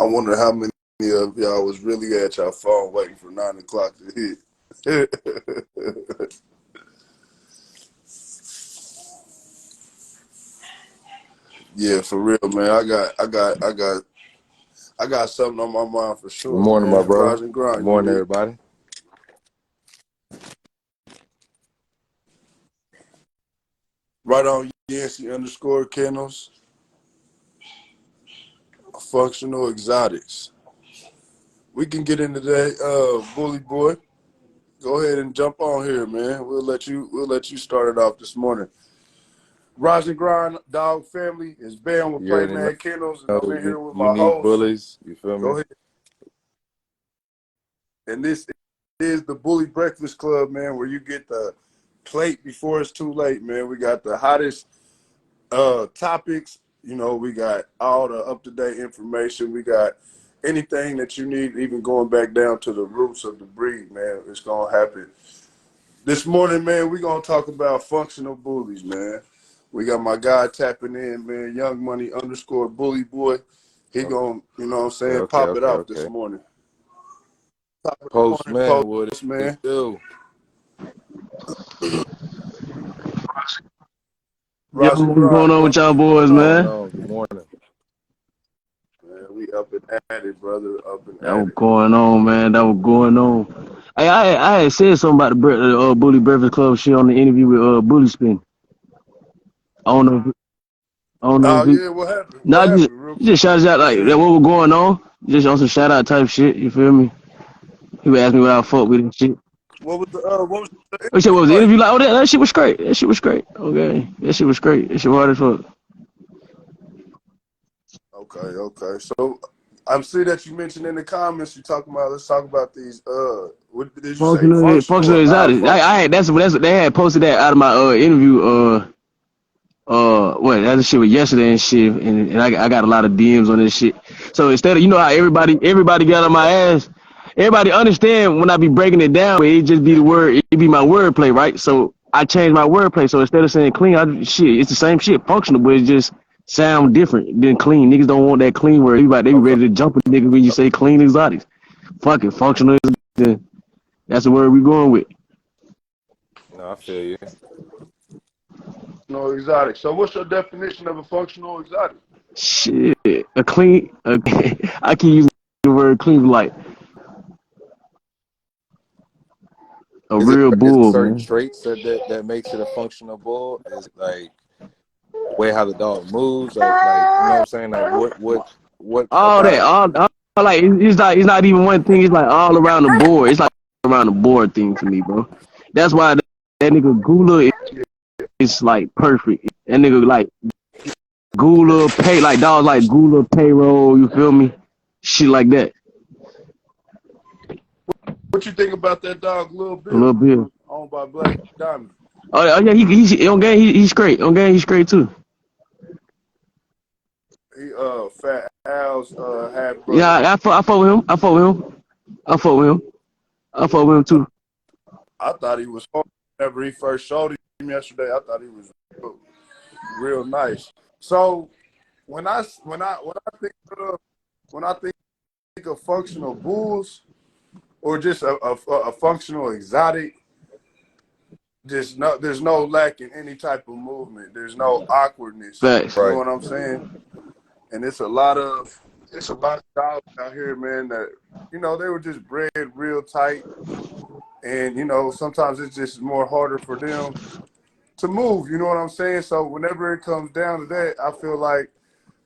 I wonder how many of y'all was really at y'all phone waiting for 9 o'clock to hit. Yeah, for real, man. I got something on my mind for Good sure, morning, my man. bro. Rise and Good grind, morning, unique. everybody. Right on Yancey underscore Kennels, functional exotics. We can get into that, bully boy. Go ahead and jump on here, man. We'll let you start it off this morning. Rise and grind, dog family is banned with You already Playman Kennels, and I'm in know, here with my unique host. bullies. You feel me? Go ahead. And this is the Bully Breakfast Club, man, where you get the plate before it's too late, man. We got the hottest topics. You know, we got all the up-to-date information. We got anything that you need, even going back down to the roots of the breed, man. It's going to happen. This morning, man, we're going to talk about functional bullies, man. We got my guy tapping in, man, Young Money underscore Bully Boy. He going to, you know what I'm saying, pop it off this morning. Top of the morning, Postman, what it man. do? Yo, Rise and what's going grind, on with brother. y'all What's boys, going on? man? Good morning. Man, we up and at it, brother. Up and That at was it. going on, man. That was going on. Hey, I had said something about the Bully Breakfast Club shit on the interview with Bully Spin. I don't know. I don't know Oh, if it. yeah, what happened? What Nah, happened, real just quick? shout out Let's like hear that. it. What was going on? Just on some shout out type shit. You feel me? He would ask me what I fuck with and shit. What was the Oh shit, what interview was the like? interview like? Oh, that shit was great. That shit was great. Okay, that shit was great. That shit was hard as fuck. Okay. So I see that you mentioned in the comments you talking about. Let's talk about these. What did you say? Functional Functional or exotic. I non-functional? had that's they had posted that out of my interview. What that shit was yesterday and shit, and I got a lot of DMs on this shit. So instead of, you know how everybody got on my ass, everybody understand when I be breaking it down, it just be the word, it be my wordplay, right? So I changed my wordplay. So instead of saying clean, it's the same shit, functional, but it just sound different than clean. Niggas don't want that clean word. Everybody they be Okay. ready to jump a nigga when you say clean exotics. Fuck it, functional. That's the word we going with. No, I feel you. No exotic. So what's your definition of a functional exotic? Shit, a clean. I can use the word clean like a real Is it bull, certain man. traits that makes it a functional bull? Is it like the way how the dog moves? Like you know what I'm saying? Like what All that, about it? all like it's not even one thing. It's like all around the board. It's like around the board thing to me, bro. That's why that nigga Gula is like perfect. That nigga like Gula pay like dogs like Gula payroll. You feel me? Shit like that. What you think about that dog, Lil A little Bill, bit. owned by Black Diamond? Yeah, he's on game. He's great. On game, he's great too. He Fat Al's half Yeah, brother. I fuck with him. I fuck with him. I fuck with him. I fuck with him too. I thought he was hard. Whenever he first showed him yesterday, I thought he was real nice. So when I think of functional bulls or just a functional exotic, there's no lack in any type of movement. There's no awkwardness. Facts. You know Right. what I'm saying? And it's a lot of dogs out here, man, that they were just bred real tight, and sometimes it's just more harder for them to move. You know what I'm saying? So whenever it comes down to that, I feel like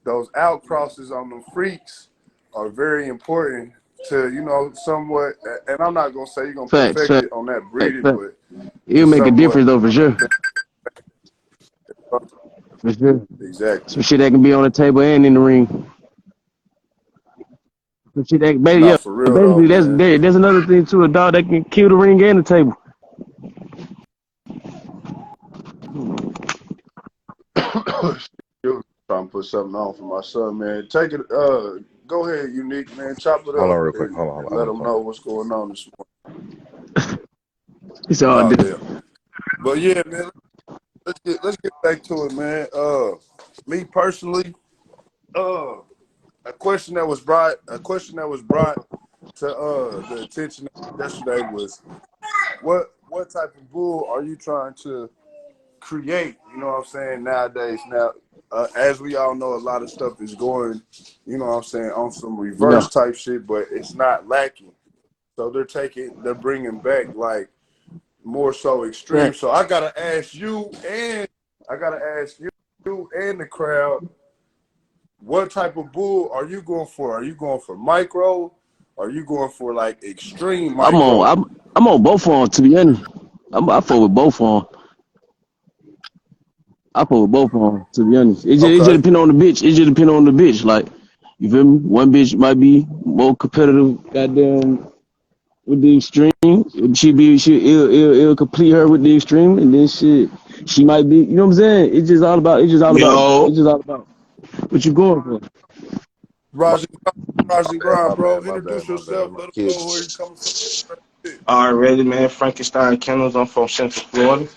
those outcrosses on them freaks are very important to, somewhat, and I'm not going to say you're going to Facts. perfect Facts. it on that Facts. breeding, Facts. but It'll to make a somewhat, difference though, for sure. For sure. exactly. Some shit that can be on the table and in the ring. Some shit that, Not yeah, for real though, basically man. there's another thing to a dog that can kill the ring and the table. Trying to put something on for my son, man. Take it, go ahead, Unique, man. Chop it Hold up on real quick. and, Hold on, and hold let on. them know what's going on this He said, morning. Oh, "Oh, damn. But yeah, man, let's get back to it, man. Me personally, uh, a question that was brought to the attention yesterday was what type of bull are you trying to create? You know what I'm saying, nowadays. Now, as we all know, a lot of stuff is going, you know what I'm saying, on some Yeah. reverse type shit, but it's not lacking. So they're bringing back like more so extreme. Right. So I gotta ask you and the crowd, what type of bull are you going for? Are you going for micro? Are you going for like extreme I'm on. micro? I'm on both of them. To be honest, I fuck with both of them. I fuck with both of them. To be honest, it just Okay. depend on the bitch. It just depend on the bitch. Like, you feel me? One bitch might be more competitive. Goddamn, with the extreme, it'll complete her with the extreme, and then shit, she might be. You know what I'm saying? Yo, It's just all about what you going for. Roger, My Roger bad, Grind, my bro. bad, my bad, Introduce my bad. yourself. My Let them know where kids. you coming from. already, man. Frankenstein Kennels. I'm from Central Florida.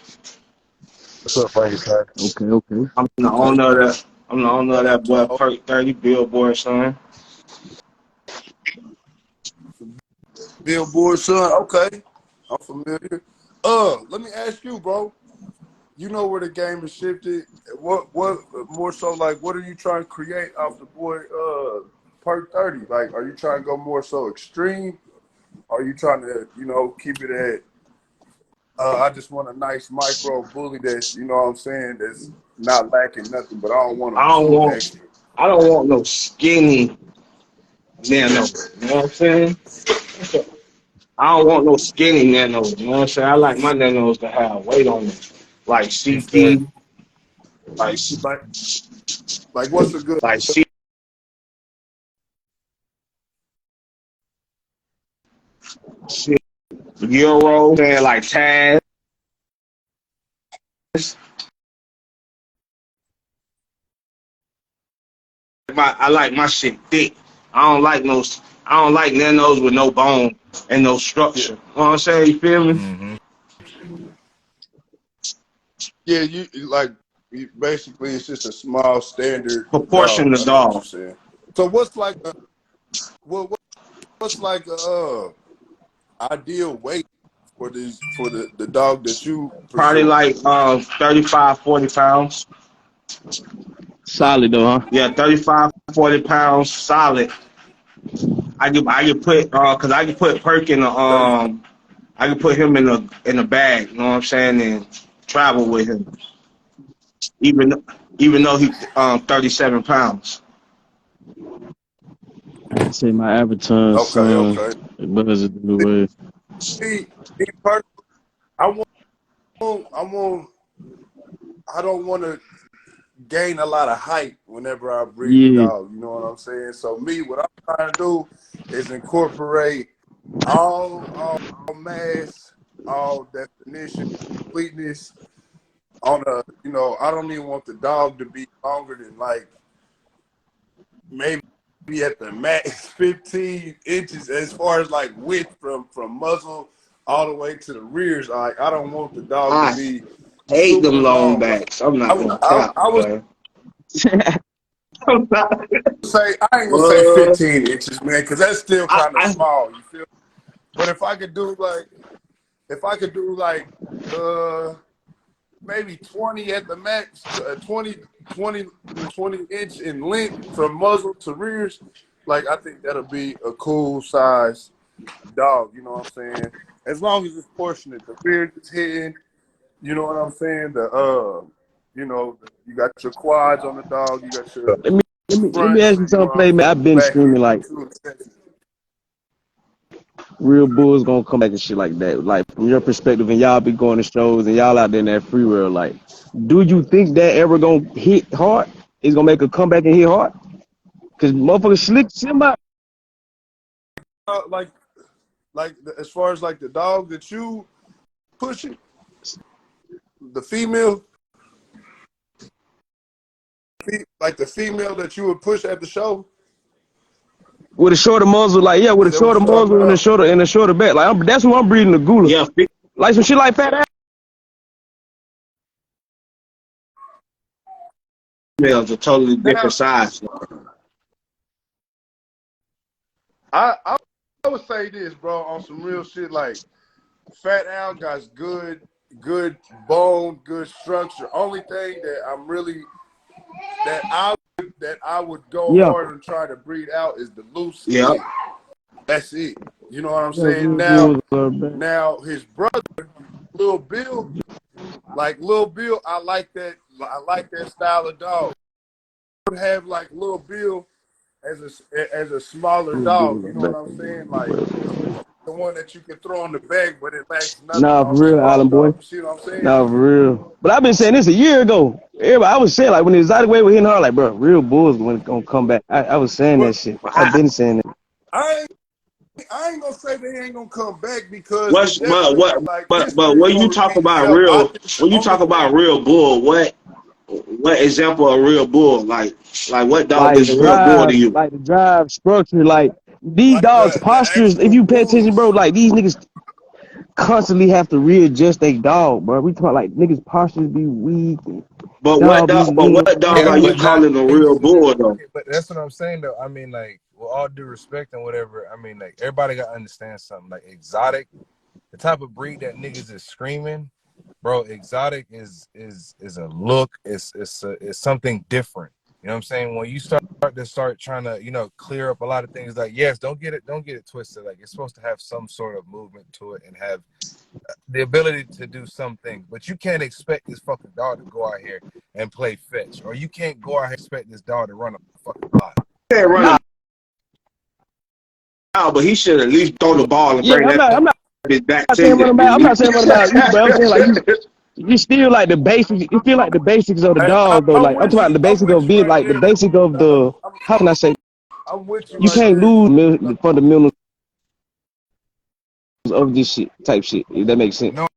What's up, Frankenstein? Okay, okay. I'm the Okay. owner of that. I'm the owner of Real that boy talk. Perk 30 Billboard, son. Billboard, son. Okay. I'm familiar. Let me ask you, bro. You know where the game is shifted. What more so like what are you trying to create off the boy Perk 30? Like, are you trying to go more so extreme? Are you trying to, keep it at I just want a nice micro bully that's, you know what I'm saying, that's not lacking nothing, but I don't want them I don't too want. extra. I don't want no skinny nano. You know what I'm saying? I don't want no skinny nanos. You know what I'm saying? I like my nanos to have weight on them, like You feel CT, like like like what's a good like C Euro, man, like Taz. I like my shit thick. I don't like no. I don't like nanos with no bone and no yeah. structure. You know what I'm saying? You feel me? Mm-hmm. Yeah, basically it's just a small standard Proportion dog. to I know what you're dog. saying. So what's like a ideal weight for the dog that you Probably pursue? like 35, 40 pounds. Solid though, huh? Yeah, 35, 40 pounds solid. I can put cause I can put Perk in the 35. I can put him in a bag, you know what I'm saying, and travel with him. Even even though he 37 pounds. I say my avatar Okay, son, okay. because of the way. Me personally, I I want I don't want to gain a lot of height whenever I breed the Yeah, dog. You know what I'm saying? So what I'm trying to do is incorporate all mass, all definition, completeness on a. I don't even want the dog to be longer than like maybe at the max 15 inches as far as like width from muzzle all the way to the rears. Like I don't want the dog to I be hate them super long long. Like backs. I'm I not would gonna I, cap, I would man. I'm not, say I ain't gonna say uh, 15 inches, man, because that's still kind of I small. You feel? But if I could do like uh maybe 20 at the max, 20 inch in length from muzzle to rears, like I think that'll be a cool size dog. You know what I'm saying? As long as it's proportionate, the beard is hitting. You know what I'm saying? You got your quads on the dog. You got your let me fronts. ask you You know something, what I'm play man. saying? I've been Back screaming end like too extensive. real bulls gonna come back and shit like that. Like from your perspective, and y'all be going to shows and y'all out there in that free world. Like, do you think that ever gonna hit hard? It's gonna make a comeback and hit hard? Cause motherfuckers slick semi. Like as far as like the dog that you pushing, the female, like the female that you would push at the show. With a shorter muzzle, like yeah, with Is a that what shorter you're talking muzzle about? and a shorter back. Like that's who I'm breeding the Gula. yeah, Like some shit like fat ass. females are totally Now, different size. I would say this, bro, on some real shit. Like Fat Al got good bone, good structure. Only thing that I'm really that I would go Yeah. hard and try to breed out is the loose Yeah. kid. That's it. You know what I'm Yeah, saying? real Now, bulls are bad. now his brother, Lil Bill, like Lil Bill, I like that. I like that style of dog. I would have like Lil Bill as a smaller Real dog. bulls You are know what bad. I'm saying? Like the one that you can throw in the bag, but it lacks nothing Nah, for on a real, small Island boy. dog. You see what I'm saying? Nah, for real. But I've been saying this a year ago. Everybody, I was saying like when the exotic way was hitting hard, like bro, real bulls gonna come back. I was saying But that shit. I've I, been saying that. I I ain't gonna say they ain't gonna come back because what's it definitely like but history is when you gonna talk repeat about itself. I real think the when you only talk about thing real bull, what example of real bull? Like what dog is Like a real bull to you? the drive structure, like these like dogs' the postures. If actual you pay attention, bro, bulls, like these niggas constantly have to readjust their dog, bro. We talk like niggas postures be weak, and dog be But leaning. what dog Yeah, are you but not calling a real bull though? instantly. But that's what I'm saying though. I mean, like, with all due respect and whatever, I mean, like, everybody got to understand something. Like, exotic, the type of breed that niggas is screaming, bro. Exotic is a look. It's something different. You know what I'm saying? When you start trying to clear up a lot of things, like, yes, don't get it twisted. Like, it's supposed to have some sort of movement to it and have the ability to do some things, but you can't expect this fucking dog to go out here and play fetch, or you can't go out here and expect this dog to run a fucking block. He can't run Nah, a mile, but he should at least throw the ball and yeah, bring I'm that not. I'm not his back to saying you. what about. I'm not saying what about you, but I'm saying like you still like the basics. You feel like the basics of the hey, dog though. Like I'm talking about the I'm basics with of you being right like the there. basic of the. How can I say? I'm with you You right can't there. lose the fundamentals of this shit type shit. If that makes sense. No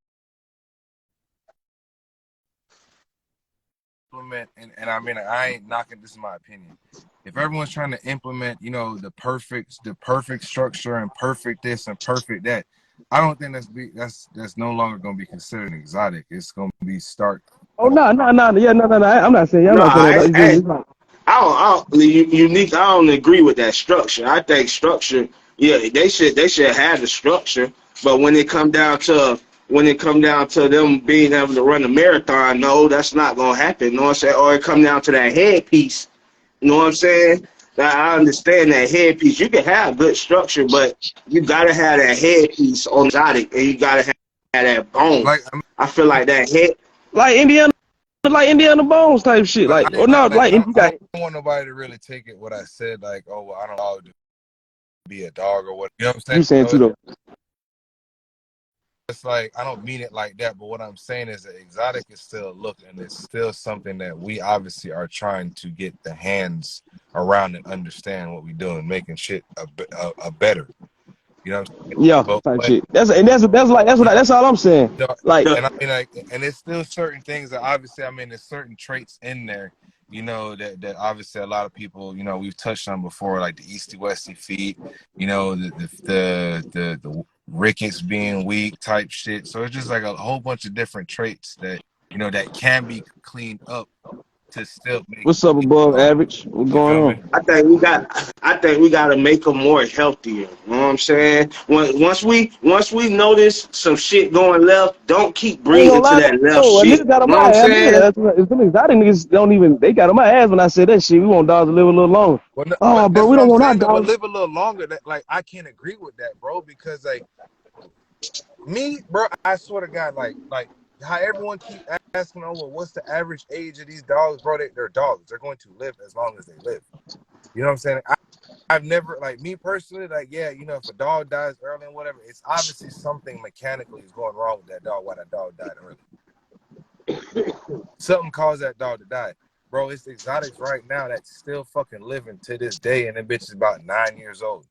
implement, and I mean, I ain't knocking. This is my opinion. If everyone's trying to implement, the perfect structure and perfect this and perfect that, I don't think that's no longer going to be considered exotic. It's going to be stark. Oh no, no, no, yeah, no, no, no. I'm not saying. I'm No, not saying that. It's just it's like I don't unique. I don't agree with that structure. I think structure, yeah, they should have the structure, but when it come down to them being able to run a marathon, no, that's not gonna happen. You know what I'm saying? Or it come down to that headpiece. You know what I'm saying? That I understand that headpiece. You can have good structure, but you gotta have that headpiece on exotic, and you gotta have that bone. Like, I mean, I feel like that head. like Indiana, like Indiana Bones type shit. but Like I or like, no, like like I, you I got. don't want nobody to really take it what I said. Like, oh, well, I don't know how to be a dog or what. You know what I'm saying? You saying too though? It's like, I don't mean it like that, but what I'm saying is that exotic is still a look, and it's still something that we obviously are trying to get the hands around and understand what we do and making shit a better. You know what I'm saying? Yeah, But type what shit. That's all I'm saying. Like and I mean, like, and there's still certain things that obviously, I mean, there's certain traits in there, that obviously a lot of people, we've touched on before, like the easty westy feet, the rickets being weak type shit. So it's just like a whole bunch of different traits that that can be cleaned up to still make what's up decent above dogs. average? What's You going feel me? on? I think we got to make them more healthier. You know what I'm saying? Once we notice some shit going left, don't keep I ain't gonna breeding to lie that left though. A shit. nigga got on You know my what I'm ass. saying? Some exotic niggas don't even. They got on my ass when I said that shit. We want dogs to live a little longer. Well, no, but Oh, bro, that's we what don't I'm want our saying. That will dogs. live a little longer. That, like, I can't agree with that, bro. Because, like, me, bro, I swear to God, like how everyone keep asking, oh, well, what's the average age of these dogs, bro? They're dogs. They're going to live as long as they live. You know what I'm saying? I've never, like, me personally, like, yeah, if a dog dies early and whatever, it's obviously something mechanically is going wrong with that dog. Why that dog died early? Something caused that dog to die. Bro, it's exotics right now that's still fucking living to this day, and that bitch is about 9 years old,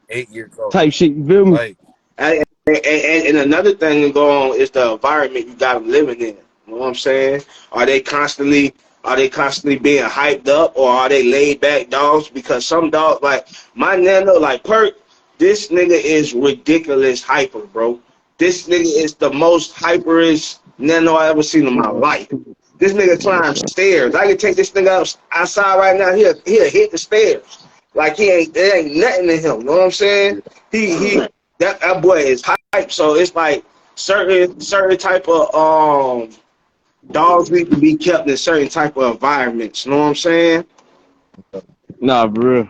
8 years old. Type shit. You feel me? And, and another thing to go on is the environment you got them living in. You know what I'm saying? Are they constantly are they constantly being hyped up, or are they laid back dogs? Because some dogs, like my nano, like Perk, this nigga is ridiculous hyper, bro. This nigga is the most hyperest nano I ever seen in my life. This nigga climbs stairs. I can take this nigga outside right now. He'll hit the stairs. Like there ain't nothing in him. You know what I'm saying? That boy is hype. So it's like certain type of dogs need to be kept in certain type of environments. You know what I'm saying? Nah, for real.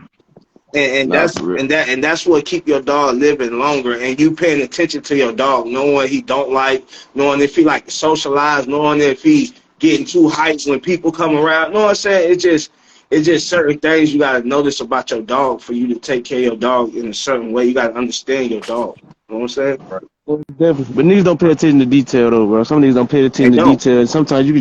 And Nah, for real. that's what keep your dog living longer, and you paying attention to your dog, knowing he don't like, knowing if he like to socialize, knowing if he's getting too hyped when people come around. You know what I'm saying? It's just certain things you gotta notice about your dog for you to take care of your dog in a certain way. You gotta understand your dog. You know what I'm saying? Right. Yeah, definitely. But niggas don't pay attention to detail though, bro. Some niggas don't pay They attention to don't. detail. And sometimes you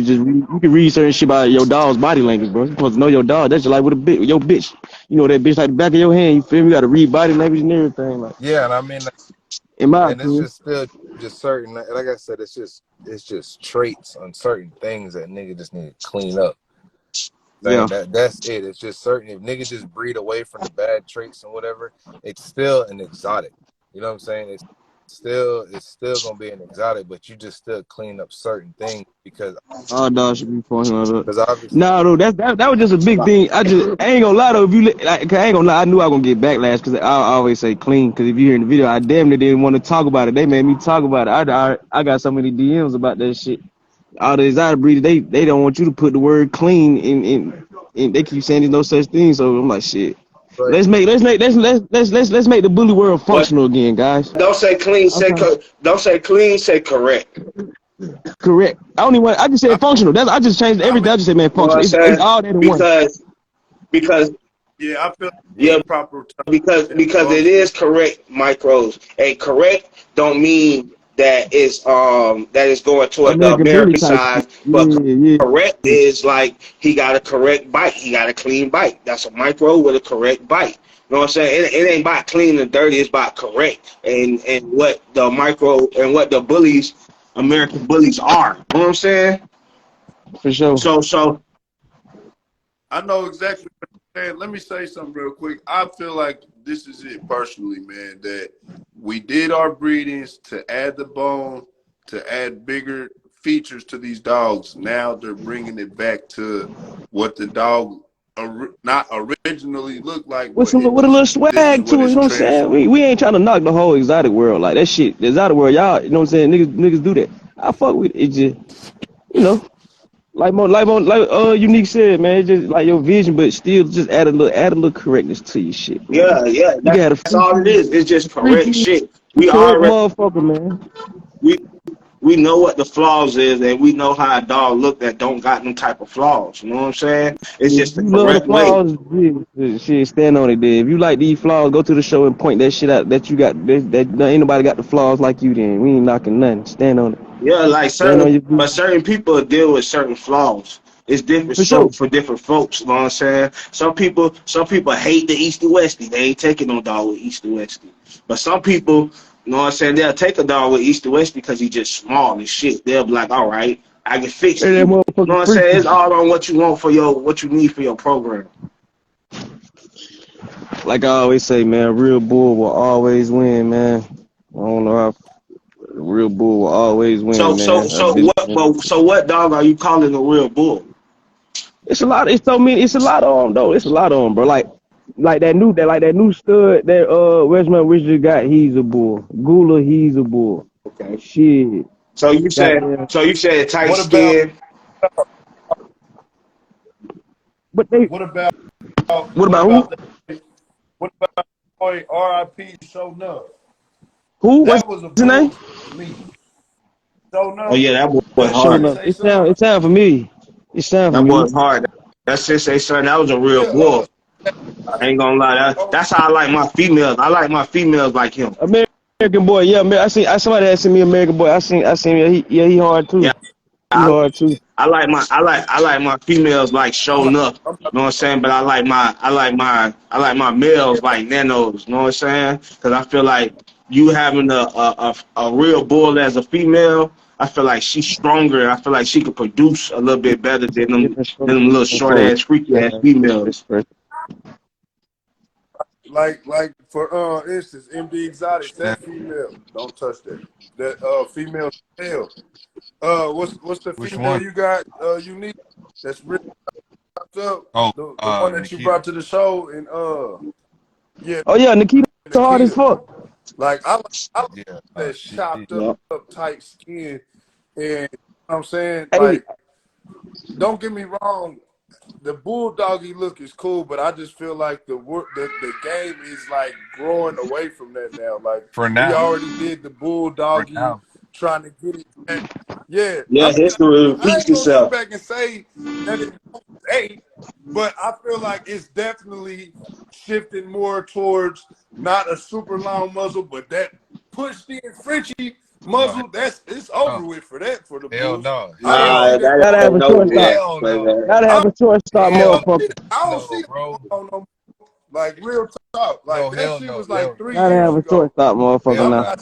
can read certain shit by your dog's body language, bro. You supposed to know your dog. That's just like with your bitch. You know that bitch like the back of your hand. You feel me? You gotta read body language and everything. Like, Yeah, and I mean, in my and it's opinion, just still just certain. Like I said, it's just traits on certain things that nigga just need to clean up. yeah. Saying that's it. It's just certain. If nigga just breed away from the bad traits and whatever, it's still an exotic. You know what I'm saying? It's still gonna be an exotic, but you just still clean up certain things because All dogs should be fucking up. because obviously Nah, though, that was just a big thing. I ain't gonna lie though. If you like, I ain't gonna lie, I knew I was gonna get backlash because I always say clean. Because if you hear in the video, I damn near didn't want to talk about it. They made me talk about it. I got so many DMs about that shit. All the exotic breeders, they don't want you to put the word clean in they keep saying there's no such thing. So I'm like, shit. but Let's make the bully world But functional again, guys. don't say clean. Don't say clean. Say correct. Correct. I just I, said functional. I just changed I mean, everything. I just said man You know what I'm functional. It's saying? all that in one. Because yeah, I feel yeah, the proper term because it functional. is correct micros. And correct don't mean that is going toward the American Bully American type shit. side, but Yeah, correct yeah. is like he got a correct bite. He got a clean bite. That's a micro with a correct bite. You know what I'm saying? It ain't about clean and dirty. It's about correct and what the micro and what the bullies, American bullies are. You know what I'm saying? For sure. So I know exactly what you're saying. Let me say something real quick. I feel like this is it personally, man, that we did our breedings to add the bone, to add bigger features to these dogs. Now they're bringing it back to what the dog not originally looked like, but With a little this is swag what to it, you it's know what I'm saying? transformed. We ain't trying to knock the whole exotic world. Like that shit, the exotic world, y'all, you know what I'm saying? Niggas do that. I fuck with it. It just, you know, Unique said, man, it's just like your vision, but still just add a little correctness to your shit, man. yeah, You got a that's all it is. It's just correct freaky, shit. We correct already motherfucker, man. we we know what the flaws is, and we know how a dog look that don't got no type of flaws. You know what I'm saying? It's If just the you love the correct way. flaws, yeah, shit, stand on it. Then if you like these flaws, go to the show and point that shit out that you got. That ain't nobody got the flaws like you. Then we ain't knocking nothing. Stand on it. Yeah, like Stand on your certain people deal with certain flaws. It's different for sure. stroke for different folks. You know what I'm saying? Some people hate the East and Westie. They ain't taking no dog with East and Westie. But some people, you know what I'm saying, they'll take a dog with East and Westie because he's just small and shit. They'll be like, all right, I can fix Hey, you. that You know motherfucker what I'm saying? It's freaky. all on what you want for what you need for your program. Like I always say, man, real bull will always win, man. I don't know how real bull will always So win, so man. I've so been. what? But so what dog are you calling a real bull? It's a lot. It's so many. It's a lot of them though. It's a lot of them, bro. Like that new stud that Westman Richard got. He's a bull. Gula, he's a bull. Okay. Shit. So you said Goddamn. tight What about skin. But they. what about What what about about who? that? What about boy RIP Show Enough? Who? What's That was a his name? bull to me. Show Oh Enough. yeah, that boy That Sure hard. enough. Sensei It sound. son. It sound for me. It sound for That me. boy's hard. That Sensei son, that was a real Yeah, bull. I ain't gonna lie. oh, That's how I like my females. I like my females like him. American boy. Yeah, I seen. Somebody had sent me American boy. I seen. He hard too. Yeah, He I, hard too. I like my females like I'm, showing up. I'm, You know what I'm saying? But I like my yeah, males like nanos. You know what I'm saying? Because I feel like you having a real bull as a female, I feel like she's stronger. I feel like she could produce a little bit better It's a different than story. them little Different short folks. ass freaky ass Yeah. females. like for instance, MD Exotics, that female, don't touch that. That female male. What's the which female one? you got? Unique. That's real. up, Oh, the one that you Nikita. brought to the show, and yeah, Oh yeah, Nikita hard as Nikita. fuck. Like I like Yeah. that She. chopped Yeah. up tight skin, and you know what I'm saying, Hey, like, don't get me wrong, the bulldoggy look is cool, but I just feel like the game is like growing away from that now. Like For we now. already did the For bulldoggy now. trying to get it back. Yeah, Yeah, I mean, history I repeats ain't gonna sit itself. back and say that it won't stay, but I feel like it's definitely shifting more towards not a super long muzzle, but that pushed in Frenchie No. muzzle. It's over No. with for that for the Hell Bulls. no. I don't Hell Nah, see no. that gotta no have that a ain't over shortstop. yet. Hell But no. Gotta I have a shortstop, Hell motherfucker. I don't see no, that bro. no more. Like real talk. No, Like that hell shit no. was like Hell, Gotta 3 years have a ago. shortstop, motherfucker. hell I'm Now, no. not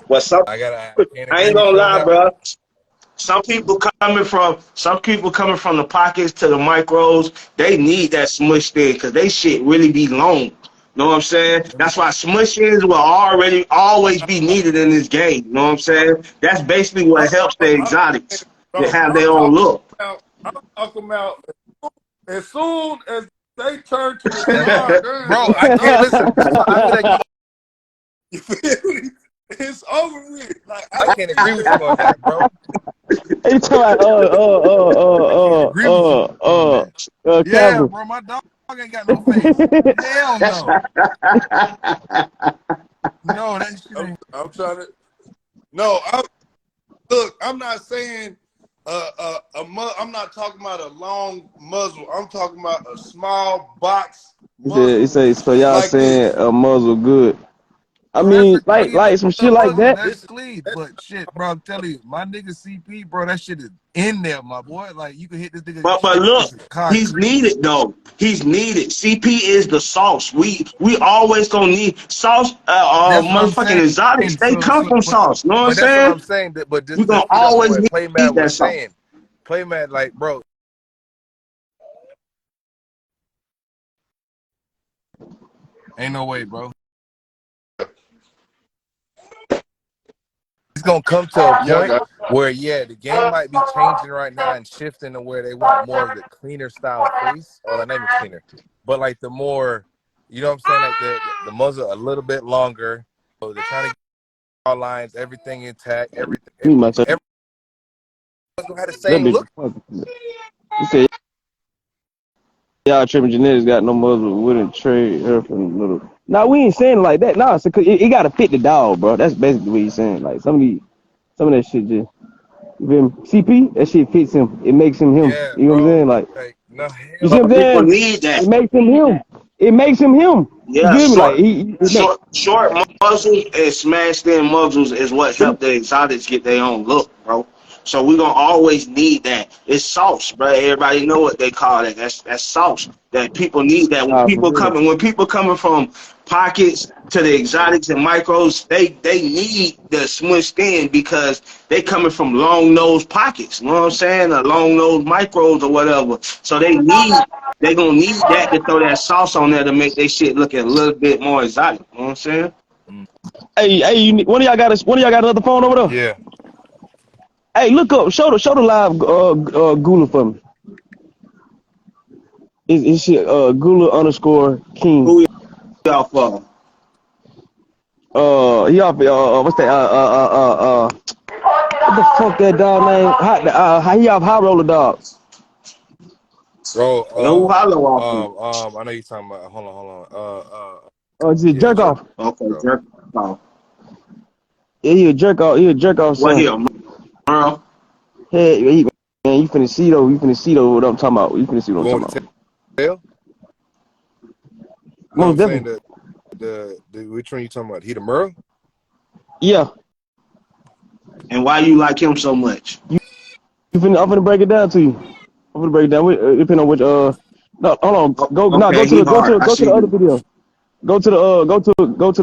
I can't I agree ain't with gonna you on lie, that one. bro. Some people coming from the pockets to the micros, they need that smush thing because they shit really be long. Know what I'm saying? That's why smush ins will always be needed in this game. Know what I'm saying? That's basically what helps the I'm exotics to bro, have their own look. I'm talking about as soon as they turn to the That, side, there is bro, a I can't listen. I feel like you feel me? It's over with. Like I I can't see agree with you on that, bro. he talking about I can't agree with you on that. Yeah, Campbell. bro, my dog ain't got no face. Hell no. No, that shit ain't. I'm trying to. No, look. I'm not saying I'm not talking about a long muzzle. I'm talking about a small box He muzzle say, so y'all like saying this. a muzzle good. I No, that's mean, a clean like some shit little like muzzle. that. That's clean. But shit, bro, I'm telling you, my nigga CP, bro, that shit is in there, my boy. Like, you can hit this nigga But shit. look, It's he's concrete. needed though. He's needed. CP is the sauce. We always gonna need sauce. That's what I'm Motherfucking saying. exotics. They come from But sauce. Know what I'm that's what saying? I'm saying. But We just to gonna speed up on always what need Playmat that was sauce. saying, Playmat, like, bro, ain't no way, bro. It's gonna come to a Yeah, I point got. where, yeah, the game might be changing right now and shifting to where they want more of the cleaner style face, or not even cleaner, but like the more, you know what I'm saying, like the muzzle a little bit longer. So they're trying to get all lines, everything intact, Me myself, everyone's gonna have the that same bitch. look. He said, y'all tripping genetics got no muzzle, wouldn't trade her for little. Nah, we ain't saying it like that. Nah, it gotta fit the dog, bro. That's basically what he's saying. Like some of that shit just. You feel me? CP, that shit fits him. It makes him him. Yeah, You know what I'm bro. saying? Like, Like no you see hell what I'm But people saying? need that. It makes him him. It makes him him. You Yeah, feel me? Like it makes. short muzzles and smashed in muzzles is what helped the exotics get their own look, bro. So we gonna always need that. It's sauce, bro. Everybody know what they call that. That's sauce. That people need that. Nah, for real. When people coming from pockets to the exotics and micros, they need the smushed in because they coming from long nose pockets. You know what I'm saying? Or long nose micros or whatever. So they gonna need that to throw that sauce on there to make their shit look a little bit more exotic. You know what I'm saying? mm, Hey, one of y'all got another phone over there? yeah. Hey, look up, show the live Gula for me. Is shit Gula underscore King. Who y'all for? He off what's that what the fuck that dog name? He off High Roller Dog. Bro, And who hollow off him? I know you're talking about. Hold on. Is it Yeah, jerk jerk. off? Okay, Bro. jerk off. Yeah, he a jerk off. He a jerk off What son. here, Merle? Hey, man, you finna see though. You finna see though what I'm talking about. You finna see You what I'm want talking me to about. tell? No, I'm Most saying definitely. that the which one you talking about? He the Merle? Yeah. And why you like him so much? I'm finna break it down to you. I'm finna break it down. Depending on which no, hold on. Okay, he hard. I Go to see the other you. video. Go to the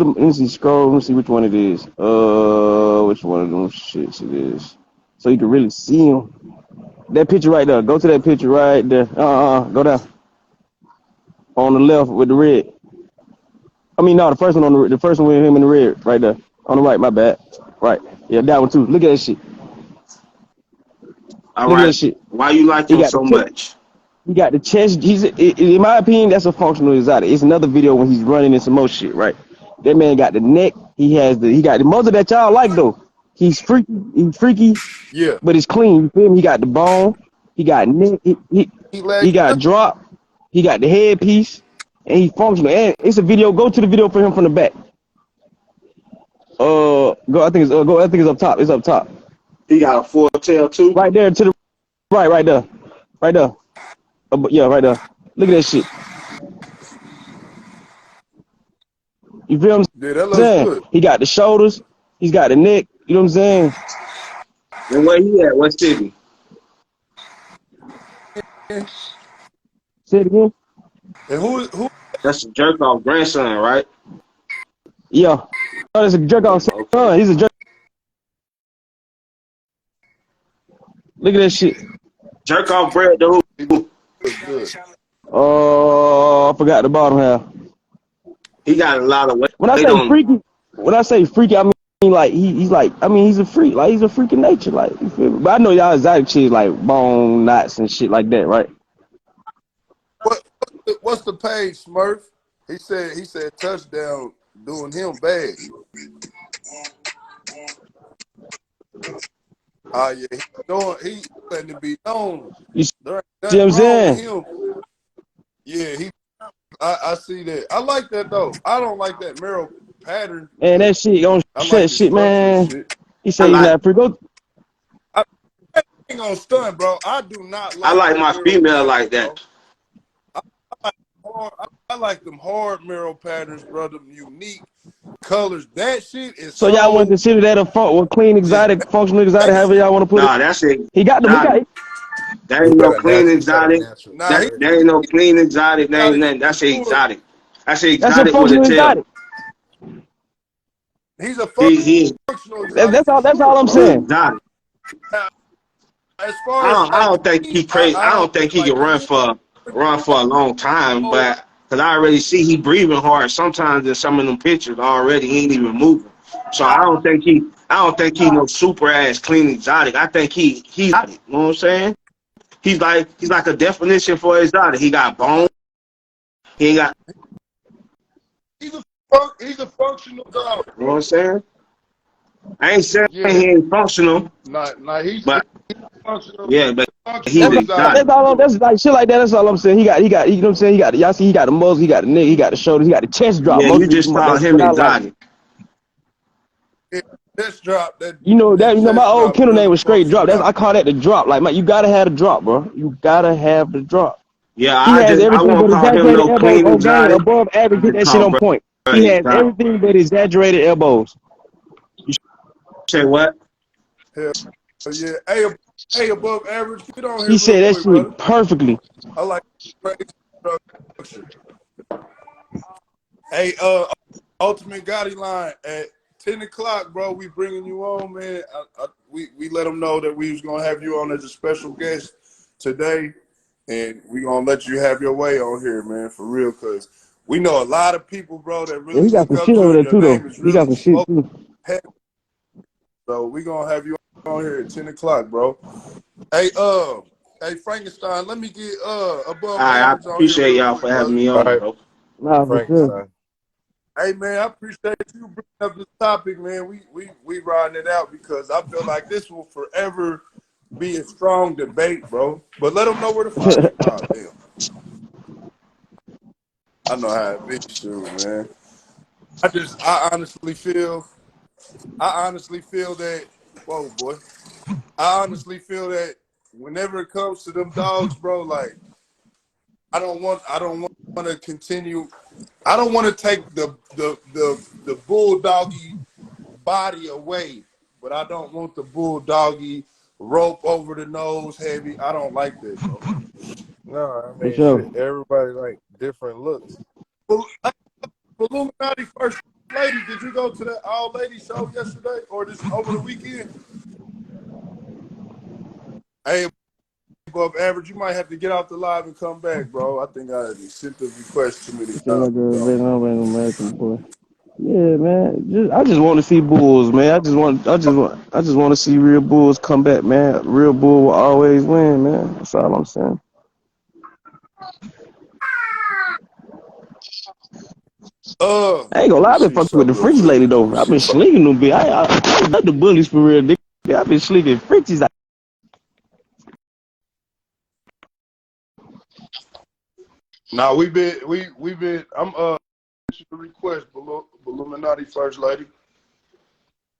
let me see, scroll, let me see which one it is. Which one of them shits it is. So you can really see him. That picture right there. Go to that picture right there. Go down. On the left with the red. I mean no, the first one with him in the red, right there. On the right, my bad. Right. Yeah, that one too. Look at that shit. All Look at right. that shit. Why you like He him got the so tip. much? He got the chest. In my opinion, that's a functional exotic. It's another video when he's running in some more shit, right? That man got the neck. He got the muzzle that y'all like though. He's freaky, Yeah. but it's clean. You feel me? He got the bone. He got neck. He He legs. got drop. He got the headpiece, and he's functional. And it's a video. Go to the video for him from the back. Go. I think it's go. I think it's up top. It's up top. He got a full tail too. Right there to the right there, right there. Yeah, right there. Look at that shit. You feel what Yeah, that I'm looks saying? good. He got the shoulders. He's got the neck. You know what I'm saying? And where he at? What city? Say it again. And who? That's the jerk off grandson, right? Yeah. Oh, that's a jerk off Okay. son. He's a jerk. Look at that shit. Jerk off bread to He who? looks good. Oh, I forgot the bottom half. He got a lot of weight When I say freaky, I mean like he's like he's a freak. Like he's a freak of nature. Like you feel me? But I know y'all exotic chicks like bone knots and shit like that, right? What's the page, Smurf? He said touchdown doing him bad. Yeah, he letting it be known. You There ain't see what nothing I'm wrong with saying? him. Yeah, I see that. I like that though. I don't like that Merrill pattern, And but that shit on I like that his shit, structural man. shit. He I said he's like not free. Go. I ain't gonna stun, bro. I do not I like like that my Merrill female pattern, like bro. that. I like them hard Merrill patterns, bro. Them unique colors. That shit is So y'all want to so consider that a clean just exotic, functional exotic, however basic. y'all want to put it. Nah, that's it. He got them. He got. That He ain't said no a clean natural. He said a exotic. natural. Now That's he what he That said. ain't no clean exotic. That ain't exotic nothing. for That's an sure. exotic. That's an That's a exotic with a functional tail. exotic. He's a He functional exotic That's for all. That's all sure. I'm he saying. exotic. Now, as far as I like don't think me, he crazy. I I don't don't think he can like run for a long time. oh, But because I already see he breathing hard sometimes in some of them pictures already. He ain't even moving. So I don't think he no super ass clean exotic. I think he's you know what I'm saying? He's like a definition for exotic. He got bone. He ain't got he's a functional dog, you know what bro. I'm saying? I ain't saying he Yeah, ain't functional, he's but functional. yeah, but he's Functional exotic exotic. for sure. That's like shit like that. That's all I'm saying. He got. You know what I'm saying? He got. Y'all see, he got the muzzle. He got the neck. He got the shoulders. He got the chest drop. Yeah, you Mostly, just called that's him what I like. exotic. Yeah, chest drop that You know that. that You know my chest old drop kennel name really was straight drop. That's functional. I call that the drop. Like you gotta have the drop, bro. You gotta have the drop. Yeah, He has I everything won't but call him exaggerated no elbows clean on game, exotic. above I average. Get just that shit call on bro point. He has exotic. everything but exaggerated elbows. Say what? Hell yeah. Hey, above average. Get on here He real said that quick, brother. shit perfectly. I like crazy structure. Hey, Ultimate Gotti line at 10 o'clock, bro. We bringing you on, man. We let them know that we was gonna have you on as a special guest today, and we gonna let you have your way on here, man, for real. Cause we know a lot of people, bro, that Yeah, really he got look some up shit to over you. there Your too, though. name is He got really some shit smoke. too. So we gonna have you on here at 10 o'clock, bro. Hey, hey Frankenstein, let me get above I average on here appreciate real y'all quick, for having brother. me All on, right, bro. Nah, for sure. Frankenstein. Hey man, I appreciate you bringing up this topic, man. We riding it out because I feel like this will forever be a strong debate, bro. But let them know where to find you. Oh damn, I know how it be, too, man. I honestly feel that. Whoa, boy. I honestly feel that whenever it comes to them dogs, bro, like I don't want to continue. I don't want to take the bulldoggy body away, but I don't want the bulldoggy rope over the nose heavy. I don't like that, bro. No, I For mean sure. shit. Everybody like different looks. Well, Illuminati first lady, did you go to that all lady show yesterday or this over the weekend? Hey, above average, you might have to get out the live and come back, bro. I think I sent the request too many Feel times. like a So. American boy. Yeah, man. I just want to see bulls, man. I just want to see real bulls come back, man. Real bull will always win, man. That's all I'm saying. I ain't gonna Let lie, me I've been see fucking with the something real Frenchies quick. lately Let though. me I've see been something. slinging them, bitch. I love the bullies for real, nigga. I've been slinging Frenchies. Now we've been. I'm request Illuminati First Lady.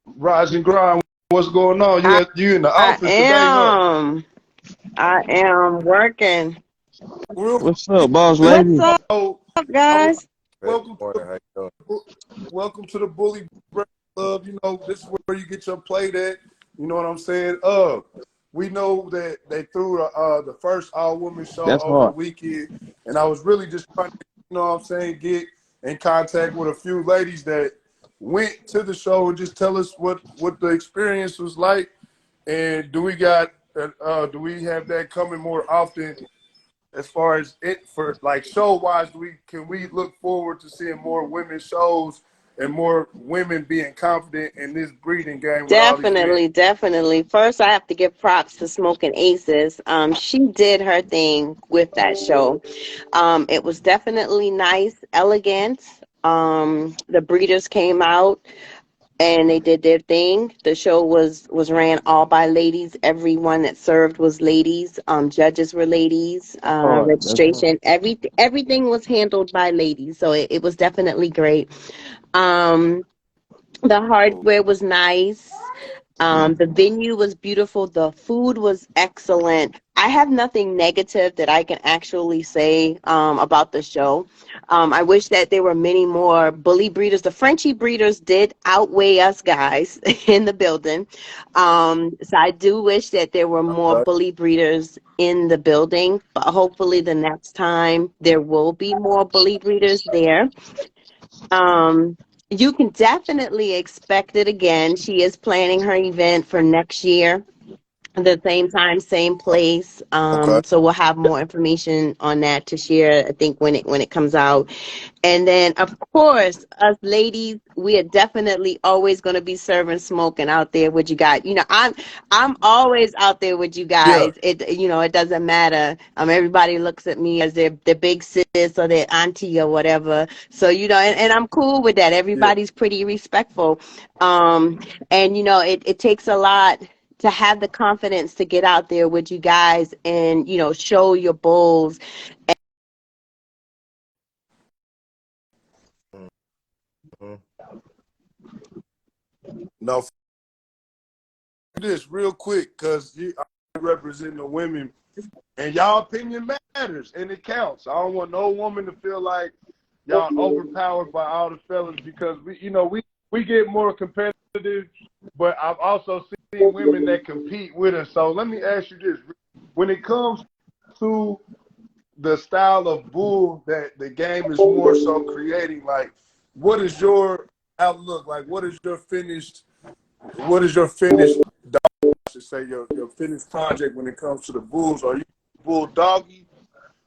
Rise and grind. What's going on? I, You in the I office today, huh? am. I am working. Real What's quick, up, boss What's lady? up, so guys? Hey, welcome to morning. How you doing? welcome to the Bully Breakfast Club. You know, this is where you get your plate at. You know what I'm saying? We know that they threw the first all women show That's over the hard. weekend, and I was really just trying to, you know what I'm saying, get in contact with a few ladies that went to the show and just tell us what the experience was like. And do we have that coming more often as far as it for like show wise? Can we look forward to seeing more women shows and more women being confident in this breeding game with all these men? Definitely, definitely. First, I have to give props to Smoking Aces. She did her thing with that show. It was definitely nice, elegant. The breeders came out and they did their thing. The show was ran all by ladies. Everyone that served was ladies. Judges were ladies. Hard. That's hard. Registration, everything was handled by ladies. So it was definitely great. Um, the hardware was nice. The venue was beautiful. The food was excellent. I have nothing negative that I can actually say about the show. I wish that there were many more bully breeders. The Frenchie breeders did outweigh us guys in the building. So I do wish that there were more Okay. bully breeders in the building, but hopefully the next time there will be more bully breeders there. Um, you can definitely expect it again. She is planning her event for next year, the same time, same place. Okay. So we'll have more information on that to share, I think, when it comes out. And then, of course, us ladies, we are definitely always going to be serving smoking out there with you guys. I'm always out there with you Yeah. guys. It doesn't matter. Everybody looks at me as their big sis or their auntie or whatever. So and I'm cool with that. Yeah. Everybody's pretty respectful. And it takes a lot to have the confidence to get out there with you guys and show your bulls. Mm-hmm. No, this real quick because you represent the women, and y'all opinion matters and it counts. I don't want no woman to feel like y'all overpowered by all the fellas because we get more competitive, but I've also seen women that compete with us. So let me ask you this: when it comes to the style of bull that the game is more so creating, like, what is your outlook? Like, what is your finished? I should say your finished project when it comes to the bulls. Are you bull doggy?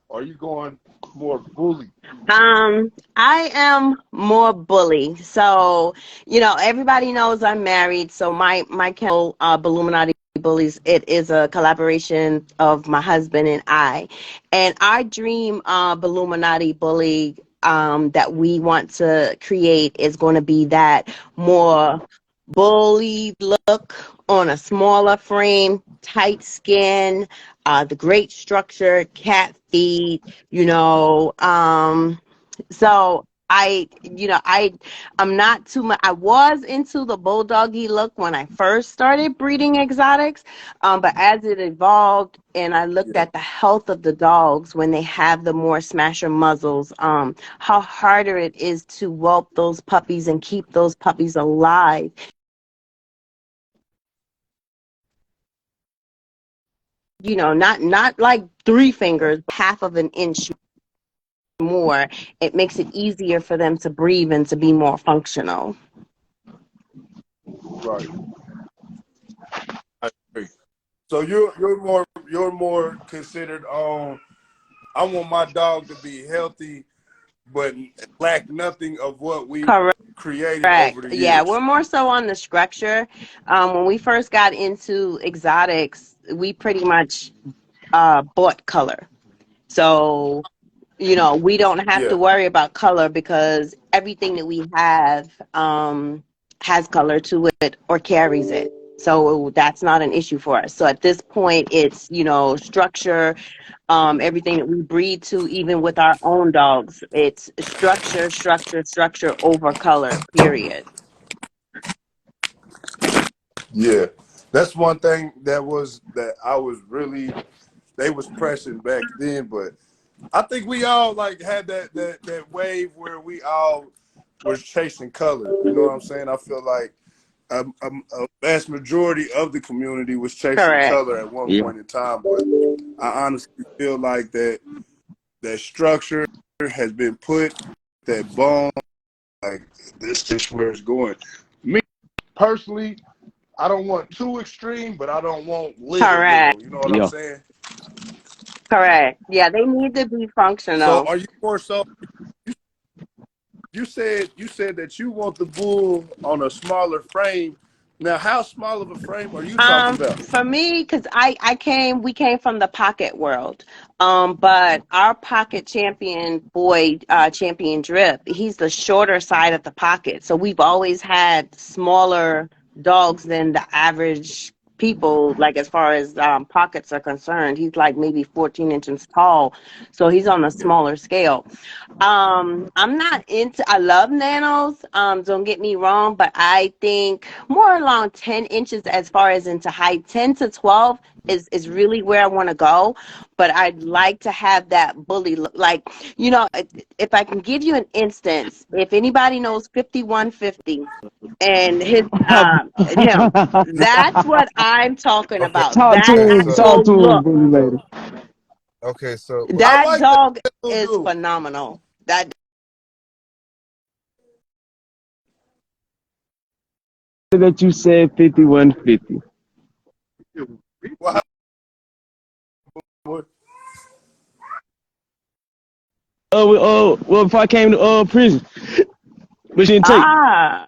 Or are you going more bully? I am more bully. So, everybody knows I'm married. So my kennel, Illuminati Bullies, it is a collaboration of my husband and I. And our dream Illuminati Bully that we want to create is going to be that more bully look on a smaller frame, tight skin, the great structure, cat feet, you know. So I'm not too much. I was into the bulldoggy look when I first started breeding exotics, but as it evolved and I looked Yeah. at the health of the dogs when they have the more smasher muzzles, how harder it is to whelp those puppies and keep those puppies alive. Not like three fingers, half of an inch more. It makes it easier for them to breathe and to be more functional. Right. I agree. So you're more considered on. I want my dog to be healthy, but lack nothing of what we've created over Correct. the Yeah, years. we're more so on the structure. When we first got into exotics, we pretty much bought color. So You know, we don't have Yeah, to worry about color because everything that we have has color to it or carries it. So that's not an issue for us. So at this point, it's, you know, structure, everything that we breed to, even with our own dogs, it's structure, structure, structure over color, period. yeah. That's one thing that I was really they was pressing back then, but I think we all like had that wave where we all was chasing color. You know what I'm saying? I feel like a vast majority of the community was chasing Correct. color at one Yeah. point in time, but I honestly feel like that structure has been put, that bone, like this is where it's going. Me personally, I don't want too extreme, but I don't want little Correct. little. You know what I'm Yeah. saying? Correct. Yeah, they need to be So functional. are you more so? You said that you want the bull on a smaller frame. Now, how small of a frame are you talking about? For me, because we came from the pocket world. But our pocket champion boy, champion Drip, he's the shorter side of the pocket. So we've always had smaller dogs than the average people, like as far as pockets are concerned. He's like maybe 14 inches tall. So he's on a smaller scale. I'm not into, I love nanos, don't get me wrong, but I think more along 10 inches as far as into height. 10 to 12 is really where I want to go, but I'd like to have that bully look. Like, you know, if I can give you an instance, if anybody knows 5150 and him, that's what I'm talking Okay, about. Talk to That okay, him. so Talk actual to him, look, bully so lady. okay, so but I that like that dog little is dude. phenomenal. That That you said 5150. Wow. Well, before I came to prison, but she didn't take. ah,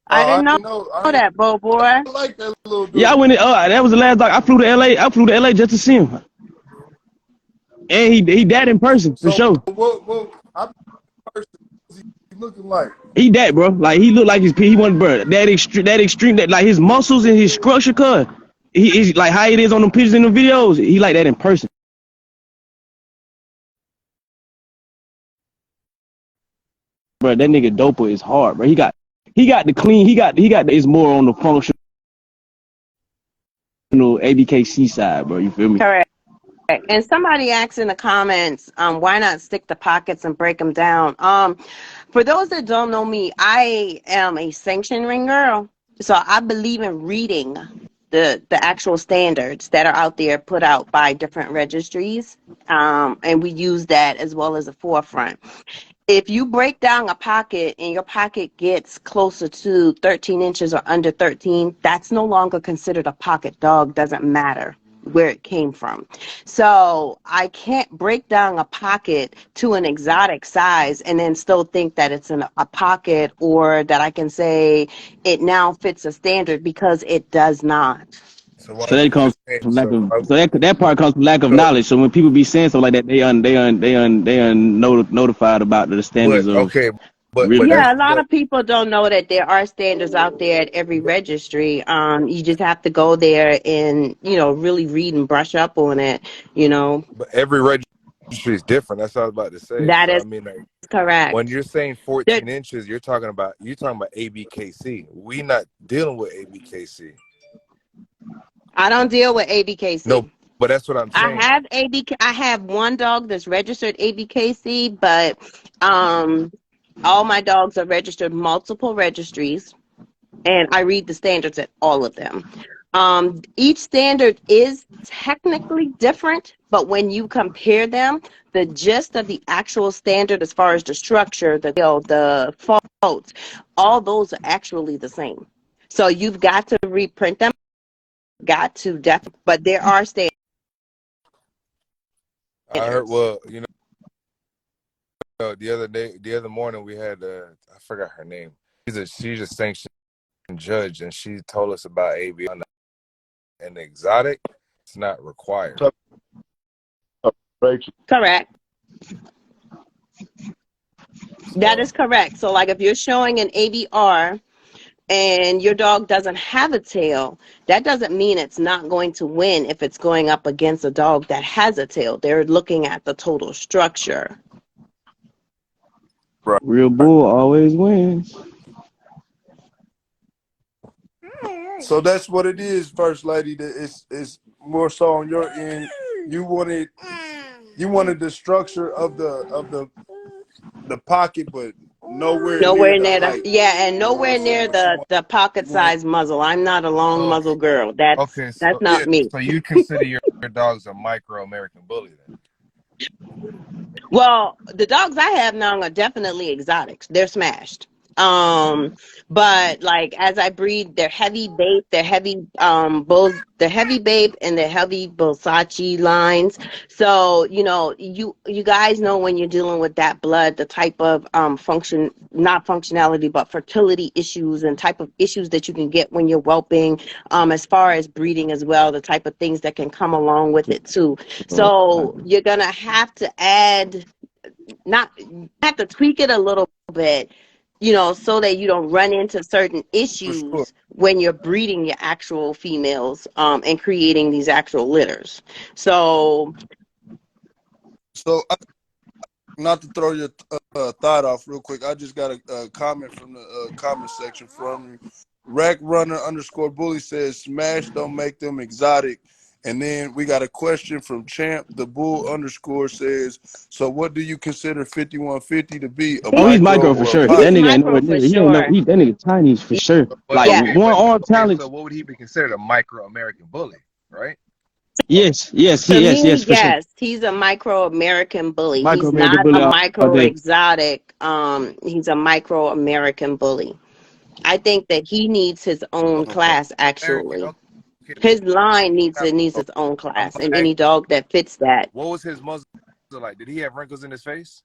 I I didn't know ain't know. that, Bo boy. I like that little Yeah, I dude. went. That was the last dog. I flew to LA. I flew to LA just to see him, and he died in person for So sure. what? I'm person. What's he looking like? He that, bro. Like he looked like he wasn't, bro. That extreme, that like his muscles and his structure, cut. He's like how it is on the pictures and the videos. He like that in person, bro. That nigga doper is hard, bro. He got the clean. He got the, is more on the functional ABKC side, bro. You feel me? Correct. And somebody asked in the comments, why not stick the pockets and break them down? For those that don't know me, I am a sanction ring girl, so I believe in reading the actual standards that are out there put out by different registries, and we use that as well as a forefront. If you break down a pocket and your pocket gets closer to 13 inches or under 13, that's no longer considered a pocket dog. Doesn't matter where it came from. So I can't break down a pocket to an exotic size and then still think that it's a pocket, or that I can say it now fits a standard, because it does not. so why So that would you comes say from lack so? of. So that part comes from lack of So, knowledge. So when people be saying stuff like that, they notified about the standards but of okay, but real. that's Yeah, a lot but of people don't know that there are standards out there at every registry. You just have to go there and, you know, really read and brush up on it, you know. but every registry is different. That's what I was about to say. That So I is mean, like when correct. you're saying There, 14 inches, you're talking about ABKC. We not dealing with ABKC. I don't deal with No, ABKC. but that's what I'm I saying. have ABK. I have one dog that's registered ABKC, but um, all my dogs are registered multiple registries, and I read the standards at all of them. Each standard is technically different, but when you compare them, the gist of the actual standard, as far as the structure, the faults, all those are actually the same. So you've got to reprint them, but there are I heard. standards. Well, the other morning, we had I forgot her name. She's a sanctioned judge, and she told us about AB and exotic. It's not required. Rachel. Correct. That So is correct. So, like, if you're showing an ABR and your dog doesn't have a tail, that doesn't mean it's not going to win if it's going up against a dog that has a tail. They're looking at the total structure. Right. Real bull always wins. So that's what it is, First Lady. That it's more so on your end. You wanted the structure of the pocket, but nowhere near Nowhere the near the, height. yeah, and You know what I'm nowhere near saying? the pocket You want size muzzle. I'm not a long so muzzle girl. That's okay, that's so not yeah. me. so you consider your dog's a micro American bully then? Well, the dogs I have now are definitely exotics. They're smashed. But like as I breed, they're heavy babe, they're heavy bulls, they're heavy babe and they're heavy Bulsachi lines. So, you guys know when you're dealing with that blood, the type of not functionality, but fertility issues and type of issues that you can get when you're whelping, as far as breeding as well, the type of things that can come along with it too. So you're gonna have to add, not have to tweak it a little bit, so that you don't run into certain For sure. issues when you're breeding your actual females, and creating these actual litters. So So not to throw your thought off real quick, I just got a comment from the comment section from you. Rack Runner underscore Bully says smash don't make them exotic. And then we got a question from Champ the Bull underscore says, so what do you consider 5150 to be, a Oh, he's micro micro for or a sure. That he's pocket? nigga ain't micro nowhere for near. He ain't no. sure. That nigga Chinese for sure. But Like Yeah. okay, one but arm okay, so talent. what would he be considered, a micro American bully, right? Yes, yes, To yes me, for sure. yes, he's a micro American bully. Micro He's American not bully a all micro day. exotic. He's a micro American bully. I think that he needs his own Okay. class, American, actually. okay. His line needs Now, its own I'm class, gonna and ask, any dog that fits that. what was his muzzle like? Did he have wrinkles in his face?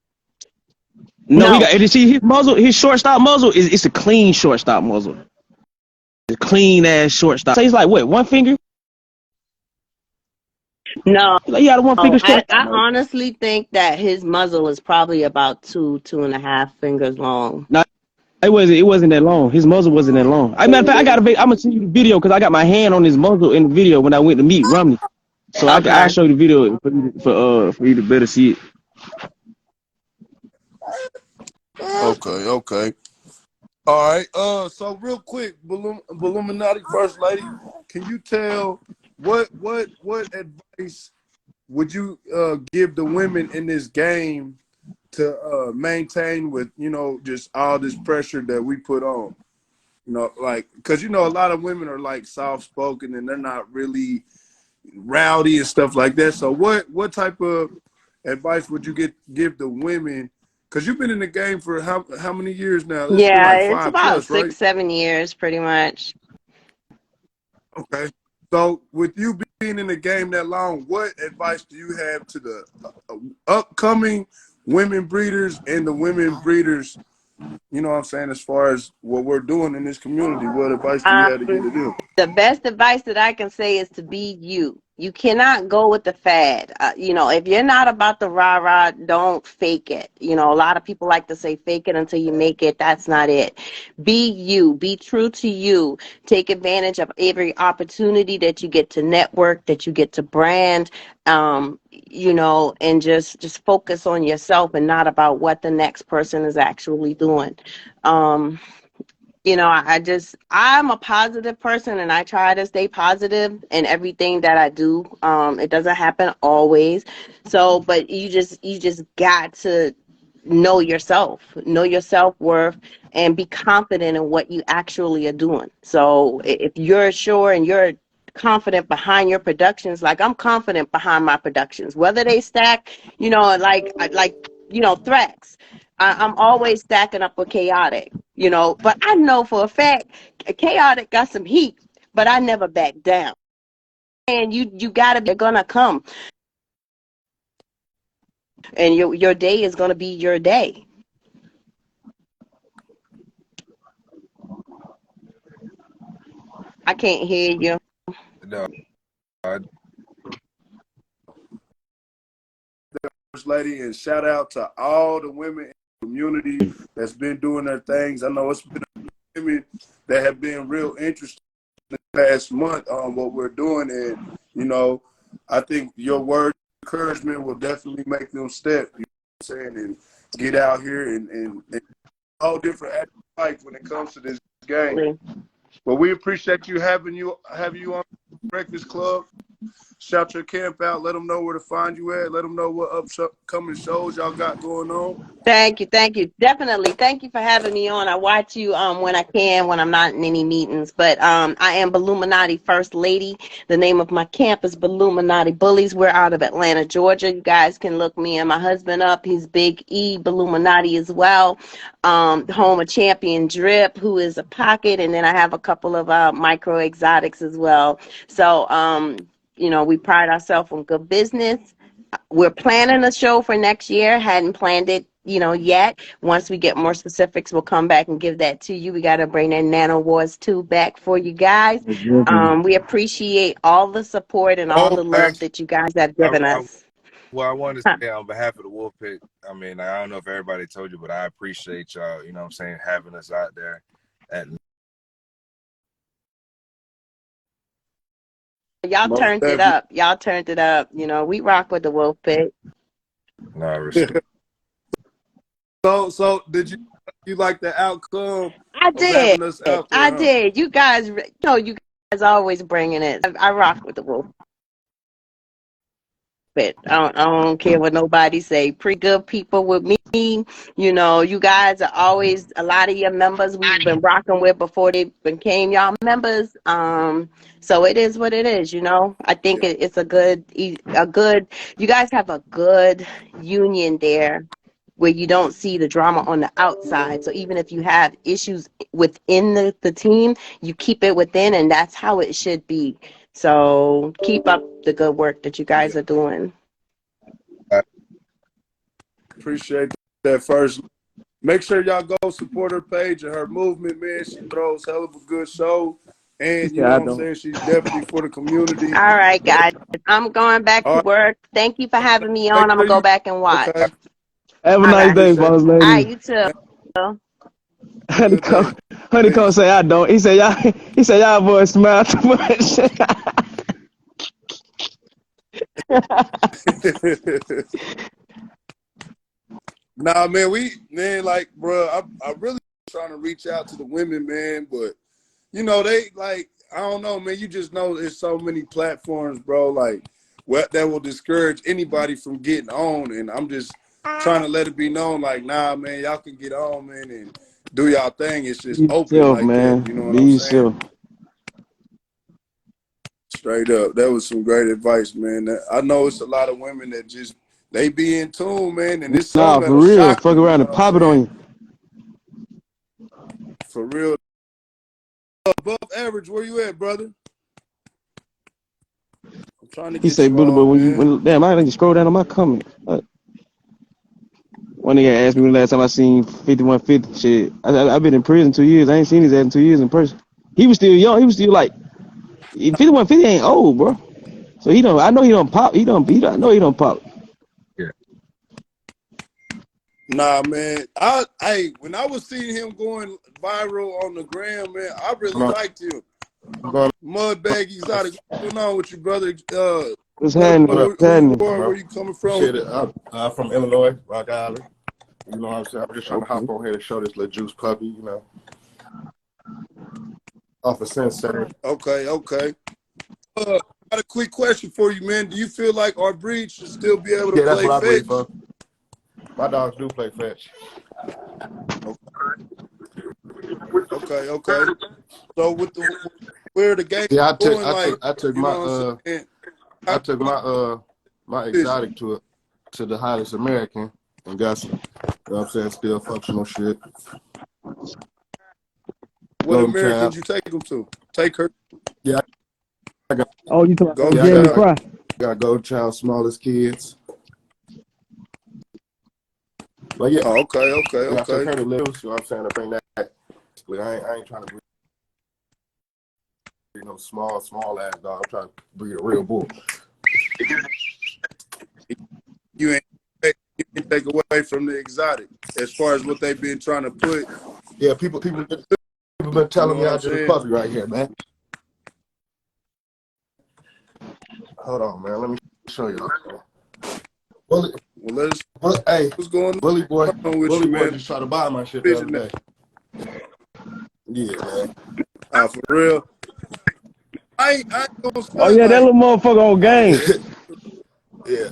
No, he No, got. And you see his muzzle. His shortstop muzzle is it's a clean shortstop muzzle. It's a clean ass shortstop. So he's like what? One finger? no. He's like, he got a one finger shortstop I muzzle. honestly think that his muzzle is probably about 2.5 fingers long. No, it wasn't. It wasn't that long. His muzzle wasn't that long. I matter of fact, I got a. I'm gonna send you the video because I got my hand on his muzzle in the video when I went to meet Romney. So I Okay. show you the video for you to better see it. Okay, okay. All right. So real quick, Illuminati First Lady, can you tell what advice would you give the women in this game to maintain with just all this pressure that we put on? Like because a lot of women are like soft spoken and they're not really rowdy and stuff like that. So what type of advice would you give the women? Because you've been in the game for how many years now? It's been Yeah, like it's five about plus, right? 6, 7 years, pretty much. Okay. So with you being in the game that long, what advice do you have to the upcoming women breeders and the women breeders? You know what I'm saying? As far as what we're doing in this community, what advice do you have to give to Um, them? the best advice that I can say is to be you. You cannot go with the fad. If you're not about the rah rah, don't fake it. A lot of people like to say fake it until you make it. That's not it. Be you. Be true to you. Take advantage of every opportunity that you get to network, that you get to brand, and just focus on yourself and not about what the next person is actually doing. Um, I'm a positive person and I try to stay positive in everything that I do. It doesn't happen always. So, but you just got to know your self-worth and be confident in what you actually are doing. So if you're sure and you're confident behind your productions, like I'm confident behind my productions, whether they stack, threats. I'm always stacking up with chaotic, but I know for a fact chaotic got some heat, but I never back down. And you gotta be, they're gonna come, and your day is gonna be your day. I can't hear you. No, I, Lady, and shout out to all the women in the community that's been doing their things. I know it's been women that have been real interested in the past month on what we're doing, and you know, I think your word of encouragement will definitely make them step. You know what I'm saying, and get out here and all different aspects of life when it comes to this game. But we appreciate you having you on the Breakfast Club. Shout your camp out. Let them know where to find you at. Let them know what upcoming shows y'all got going on. Thank you. Definitely. Thank you for having me on. I watch you when I can, when I'm not in any meetings. But I am Illuminati First Lady. The name of my camp is Illuminati Bullies. We're out of Atlanta, Georgia. You guys can look me and my husband up. He's Big E Illuminati as well. Home of Champion Drip, who is a pocket, and then I have a couple of micro exotics as well. So you know, we pride ourselves on good business. We're planning a show for next year. Hadn't planned it, you know, yet. Once we get more specifics, we'll come back and give that to you. We got to bring that Nano Wars 2 back for you guys. We appreciate all the support and all Oh, the man. love that you guys have given us. Well, I want to Huh. say on behalf of the Wolfpack, I mean, I don't know if everybody told you, but I appreciate y'all, you know what I'm saying, having us out there at Y'all Most turned it definitely. up. Y'all turned it up. You know, we rock with the Wolf Pit. no respect. So did you like the outcome I of did. having us out I there, huh? did. You guys, you guys always bringing it. I rock with the Wolf. It. I don't care what nobody say. Pretty good people with me. You know, you guys are always a lot of your members we've been rocking with before they became y'all members. So it is what it is. You know, I think Yeah. it's a good. You guys have a good union there, where you don't see the drama on the outside. So even if you have issues within the team, you keep it within, and that's how it should be. So keep up the good work that you guys Yeah. are doing. Appreciate that first. Make sure y'all go support her page and her movement, man. She throws hell of a good show. He And you said, know I what I'm don't. saying? She's definitely for the community. All right, But guys. I'm going back all to right, work. Thank you for having me make on. I'm sure going to go you back and watch. okay. Have a All nice right. day, Appreciate boss All right, lady. you too. it. Have a good Honeycomb, day. honeycomb Peace. say I don't. He said y'all. He said y'all boys smile too much. Nah, man, like, bro, I really trying to reach out to the women, man, but you know, they like, I don't know, man. You just know there's so many platforms, bro, like what that will discourage anybody from getting on. And I'm just trying to let it be known, like, nah, man, y'all can get on, man, and do y'all thing. It's Be just open yourself, like that. You man. know what Be I'm saying? yourself. Straight up. That was some great advice, man. I know it's a lot of women that just they be in tune, man, and it's some Nah, for that'll real. shock Fuck you, you around know and what I'm pop it saying? on you. For real. Above average, where you at, brother? I'm trying to He get say, you Bully, but on, when you, man. damn, I didn't scroll down on my comment. One nigga asked me the last time I seen 5150. Shit, I've been in prison 2 years. I ain't seen his ass in 2 years in person. He was still young. He was still like 5150 ain't old, bro. So he don't. I know he don't pop. I know he don't pop. Yeah. Nah, man. When I was seeing him going viral on the gram, man, I really liked him. Mudbag Exotic, what's going on with you, brother? What's Let them know happening? What's who you happening? are, where you coming from. Shit, I'm from Illinois, Rock Island. You know what I'm saying? I'm just trying to hop Okay. on here to show this little juice puppy, you know, off of Sensei. Okay. Got a quick question for you, man. Do you feel like our breed should still be able to Yeah, that's play what I breed fetch? for. My dogs do play fetch. Okay. So with where the game Yeah, going, like, I took you my know what I'm saying? I How took my is exotic to the hottest American and got some, you know what I'm saying, still functional shit. what Golden Child. Americans you take them to? Take her. Yeah, I got Oh, you talking about Golden Jeremy Child. Fry? I got Golden Child smallest kids. But yeah, Oh, yeah, I took okay. her to live, you know what I'm saying, to bring that. I ain't trying to breed small ass dog. I'm trying to breed a real bull. You ain't take away from the exotic as far as what they've been trying to put. Yeah, people been telling me I did a puppy right here, man. Hold on, man. Let me show you. Bully, Well, hey, what's going Bully boy, on with Bully you, boy man? just tried to buy my shit the other day. Yeah, man. For real. I ain't gonna stunt, Oh yeah, that little motherfucker on game. Yeah.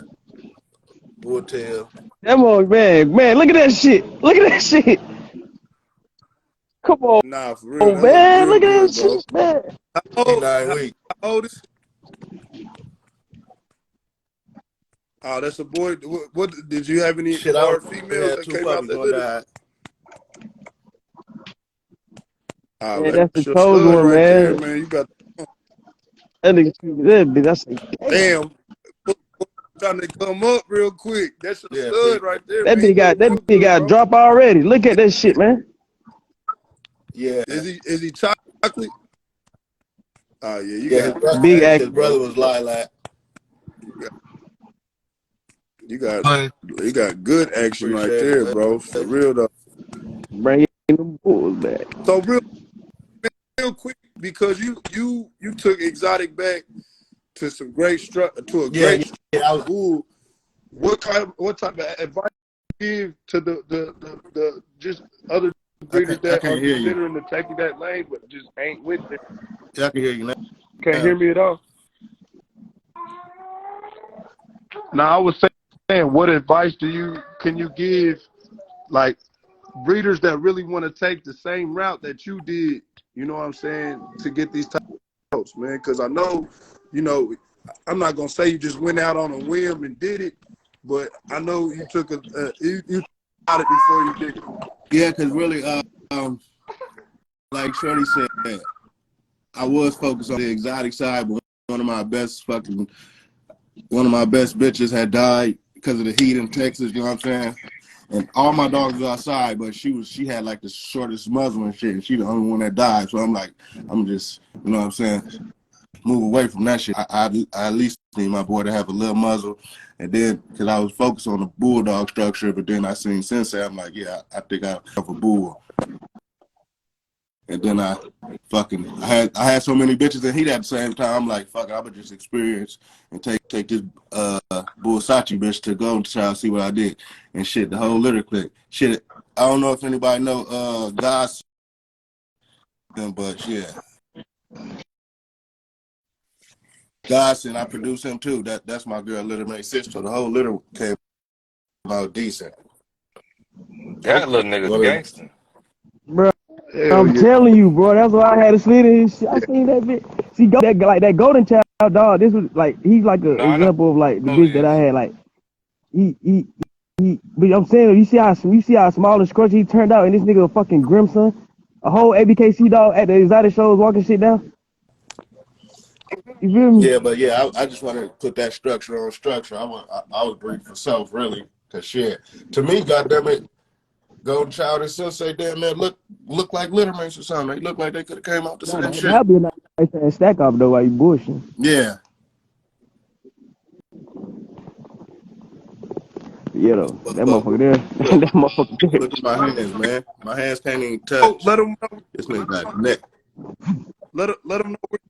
Bull tail. That motherfucker, man, look at that shit. Look at that shit. Come on, Nah, for real. That look man. real Look at good, that bro. shit, man. He 9 weeks. How old is? Oh, that's a boy. What did you have any Shit, I females had that 2 came out puppies. that One little? died. Oh, Yeah, that's the that's your chosen stud one, right there, man. man. You got That nigga too good, bitch. That's like, damn. Trying to come up real quick. That's your Yeah, stud right there, that man. He bitch got look that real bitch good, got bro. drop already. Look at that shit, man. yeah. Is he chocolate? Oh yeah, you Yeah, got Big action, his act. brother bro. was lilac. You got good action right Appreciate it, there, man. bro. For real though. Bring them bulls back. So real quick, because you took exotic back to some great to a Yeah, great yeah. school. What type of advice you give to the just other breeders I that are can't hear you. considering to take that lane but just ain't with it? Yeah, I can hear you now. Can't hear me at all. Now I was saying, what advice can you give like breeders that really want to take the same route that you did? You know what I'm saying, to get these types, man? Because I know, I'm not gonna say you just went out on a whim and did it, but I know you took you thought it before you did it. Yeah, because really, like Shorty said, I was focused on the exotic side, but one of my best bitches had died because of the heat in Texas. You know what I'm saying? And all my dogs were outside, but she had like the shortest muzzle and shit, and she the only one that died. So I'm like, I'm just, you know what I'm saying, move away from that shit. I at least need my boy to have a little muzzle. And then, because I was focused on the bulldog structure, but then I seen Sensei, I'm like, yeah, I think I have a bull. And then I had so many bitches in heat at the same time. I'm like, fuck it, I'ma just experience and take this bull Sachi bitch to Golden Child, see what I did. And shit, the whole litter click. Shit, I don't know if anybody know Goss, but yeah. Godson, I produce him too. That's my girl, Little May sister. The whole litter came out decent. That little nigga's gangster. Bro, Hell I'm yeah. telling you, bro. That's why I had to slid in his shit. I seen that bitch. See, that golden child dog. This was like he's like an No, I know example of like the who he bitch that I is. had. Like he. But I'm saying, you see how small and scrunchy he turned out, and this nigga a fucking Grimson, a whole ABKC dog at the exotic shows walking shit down. You feel me? Yeah, but yeah, I just want to put that structure on structure. I was breeding for self, really. Cause shit, to me, goddamn it, Golden Child and Sensei, damn man, look like Littermates or something. They look like they could have came out the same shit. That'd be a nice ass stack up though while you bushing. Yeah. Yeah though, that But motherfucker there, that motherfucker there. look at my hands, man. My hands can't even Oh, touch. let them know. This nigga got neck. Let them know where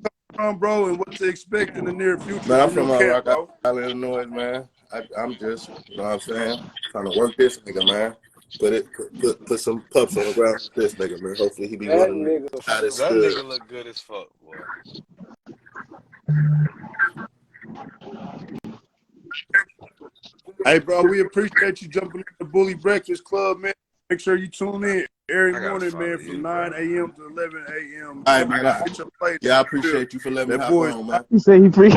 you're from, bro, and what to expect in the near future Man, I'm from your from camp, Rock bro. Island, Illinois, man. I'm just, you know what I'm saying, trying to work this nigga, man. Put some pups on the ground with this nigga, man. Hopefully he be That one of the nigga, hottest that good. nigga look good as fuck, boy. Hey, bro, we appreciate you jumping in the Bully Breakfast Club, man. Make sure you tune in every I gotta morning, follow man, from you, bro. 9 a.m. to 11 a.m. All right, man. Get your plate. Yeah, I appreciate you for letting me That hop boy, on, man. He said he freak.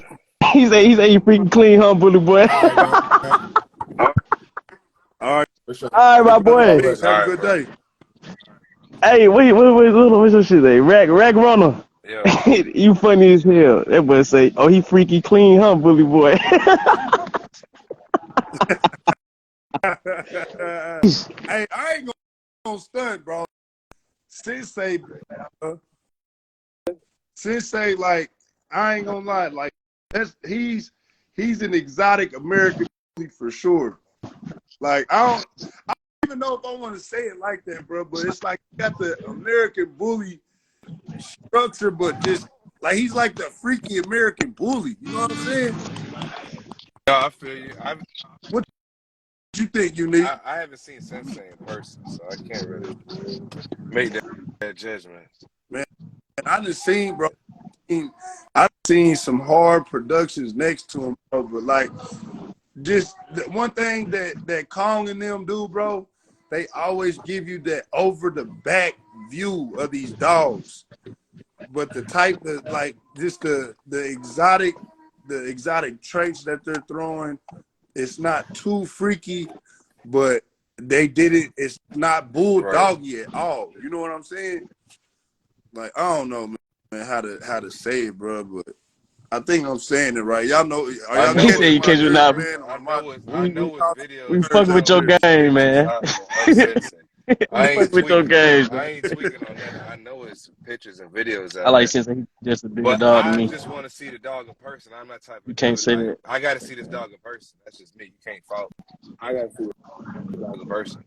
He said he freaking clean, huh, bully boy. All right, man. all right, For sure. All right, my brother. boy. Peace. Already. Have All a right, good bro. day. Hey, what's your shit name? Rag runner. Yo, You funny as hell. That boy say, oh, he freaky clean, huh, bully boy. Hey, I ain't gonna stunt, bro. Sensei, uh, Sensei, like, I ain't gonna lie, like, he's an exotic American for sure. Like I don't even know if I want to say it like that, bro. But it's like you got the American bully structure, but just like he's like the freaky American bully. You know what I'm saying? No, I feel you. What you think, Unique? I haven't seen Sensei in person, so I can't really make that judgment. Man, I just seen, bro. I've seen some hard productions next to him, bro. But like, just the one thing that Kong and them do, bro, they always give you that over the back view of these dogs. But the type of like just the exotic traits that they're throwing, it's not too freaky, but they did it. It's not bulldoggy at all. You know what I'm saying? Like I don't know, man, how to say it, bro, but I think I'm saying it right. Y'all know? Are y'all He said you catching my catch it drift, now. man? I know it's We videos fucking with of your it's game, pictures man. of Sensei. We I ain't fucking with your tweaking. games, I man. ain't tweaking on nothing. I know it's pictures and videos I of like it. since he's just a bigger But dog than I me. just want to see the dog in person. I'm that type You of can't dude. say Like that. I got to see this dog in person. That's just me. You can't fault. I got to see the dog in person.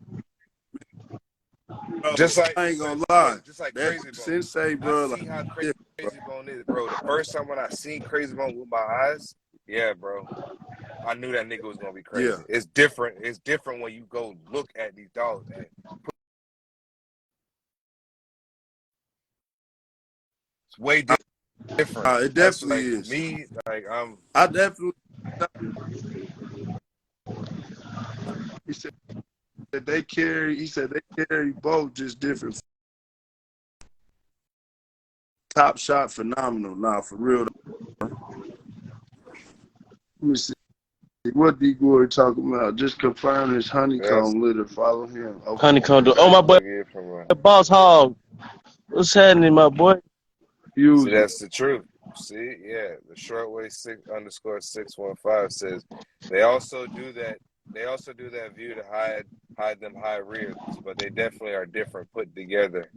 Bro, Just like I ain't gonna lie. just like That Crazy Bone. Sensei, I bro, like see how yeah, Crazy Bone is, bro. The first time when I seen Crazy Bone with my eyes, yeah, bro. I knew that nigga was gonna be yeah. crazy. It's different. It's different when you go look at these dogs. And it's way different. It That's definitely like is. me. Like I'm. I definitely. He said they carry. He said they carry both, just different. Top shot, phenomenal. Nah, for real. Let me see. What D Glory talking about? Just confirm his That's honeycomb litter. Follow him. Okay. Honeycomb. Oh, my boy, get from. Boss Hog. What's happening, my boy? See, Usual. that's the truth. See, yeah, the shortway 6_615 says they also do that. They also do that view to hide them high rears, but they definitely are different put together.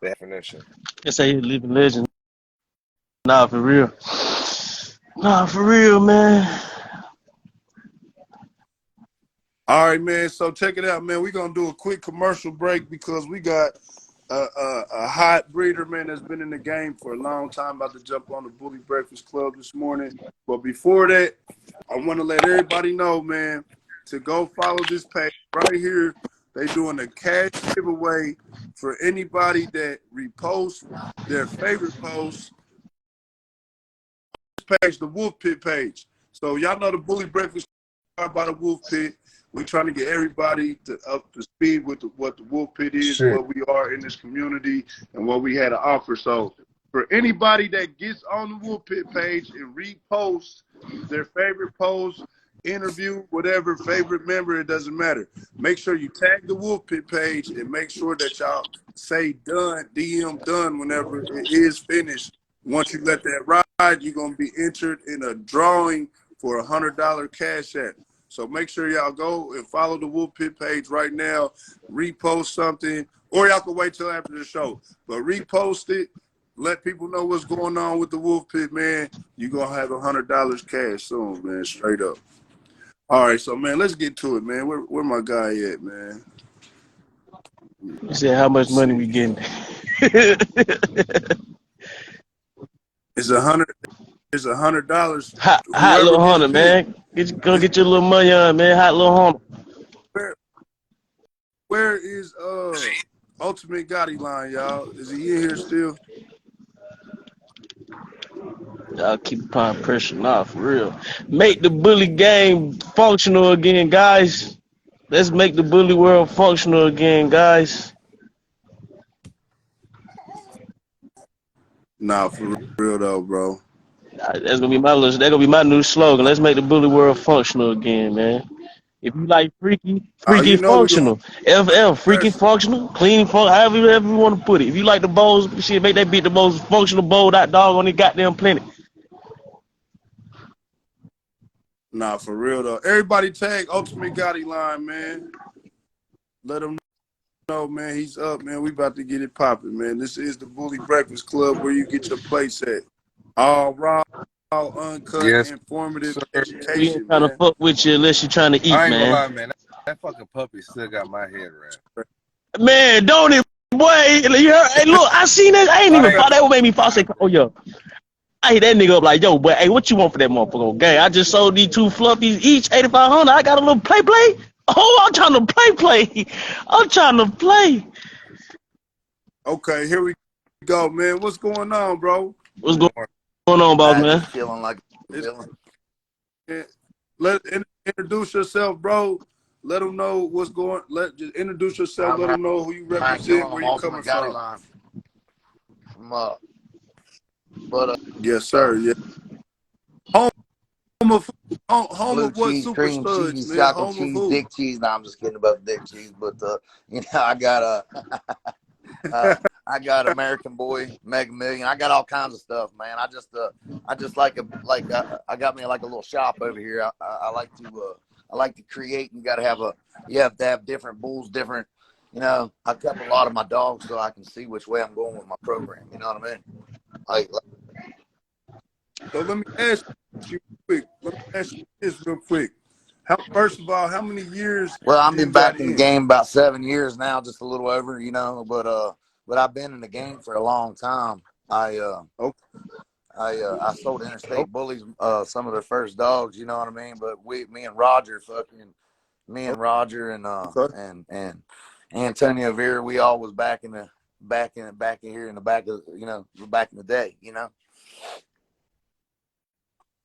The definition. They say he's living legend. Nah, for real. Nah, for real, man. All right, man. So check it out, man. We're gonna do a quick commercial break because we got a hot breeder, man, that's been in the game for a long time. About to jump on the Bully Breakfast Club this morning. But before that, I want to let everybody know, man, to go follow this page right here. They doing a cash giveaway for anybody that reposts their favorite post page, the Wolf Pit page. So y'all know the Bully Breakfast by the Wolf Pit. We're trying to get everybody up to speed with what the Wolf Pit is, Shit. what we are in this community, and what we had to offer. So for anybody that gets on the Wolf Pit page and reposts their favorite post, interview, whatever, favorite member, it doesn't matter. Make sure you tag the Wolf Pit page and make sure that y'all say done, DM done whenever it is finished. Once you let that ride, you're going to be entered in a drawing for $100 cash app. So make sure y'all go and follow the Wolf Pit page right now, repost something, or y'all can wait till after the show. But repost it, let people know what's going on with the Wolf Pit, man. You're going to have $100 cash soon, man, straight up. All right, so, man, let's get to it, man. Where my guy at, man? You said how much money we getting? It's $100. It's $100. Hot Whoever little gets Hunter, picked. man. Go get your little money on, man. Hot little Hunter. Where is Ultimate Gotti line, y'all? Is he in here still? Y'all keep applying pressure. Nah, for real. Make the bully game functional again, guys. Let's make the bully world functional again, guys. Nah, for real though, bro. That's gonna be my new slogan. Let's make the bully world functional again, man. If you like freaky You know we gonna functional. FF, freaky pressure. functional, clean however you want to put it. If you like the bowls, shit, make that beat the most functional bowl that dog on the goddamn planet. Nah, for real though. Everybody tag Ultimate Gotti line, man. Let him know, man. He's up, man. We about to get it popping, man. This is the Bully Breakfast Club where you get your place at. All raw, all uncut, Yes, informative sir. We ain't education, trying to man. fuck with you unless you're trying to eat, I ain't gonna man. lie, man. That fucking puppy still got my head wrapped. Man, don't it, boy? Hey, look, I seen that. I ain't even thought that would make me fall. Say, oh yeah. I hit that nigga up like, yo, boy, hey, what you want for that motherfucker? Okay, I just sold these two fluffies each, 8,500. I got a little play. Oh, I'm trying to play. I'm trying to play. Okay, here we go, man. What's going on, bro? What's going on, boss man? Just feeling like It's, introduce yourself, bro. Let them know what's going. Just introduce yourself. Let them know who you represent, where you coming from. line. Yes, sir. Yeah. Home of Blue what cheese, super cream studs, cheese, man. chocolate Home of cheese, who? dick cheese. No, I'm just kidding about dick cheese, but you know, I got I got American Boy, Mega Million. I got all kinds of stuff, man. I just I got me like a little shop over here. I like to create. And you have to have different bulls, different. You know, I kept a lot of my dogs so I can see which way I'm going with my program. You know what I mean? Like So let me ask you quick. Let me ask you this real quick. First of all, how many years well, I've do been you got back in the in? game about 7 years now, just a little over, you know. But I've been in the game for a long time. Okay. I sold Okay. Interstate Bullies some of their first dogs, you know what I mean. But me and Roger, Okay. and Antonio Vera, we all was back in here in the back of back in the day, you know.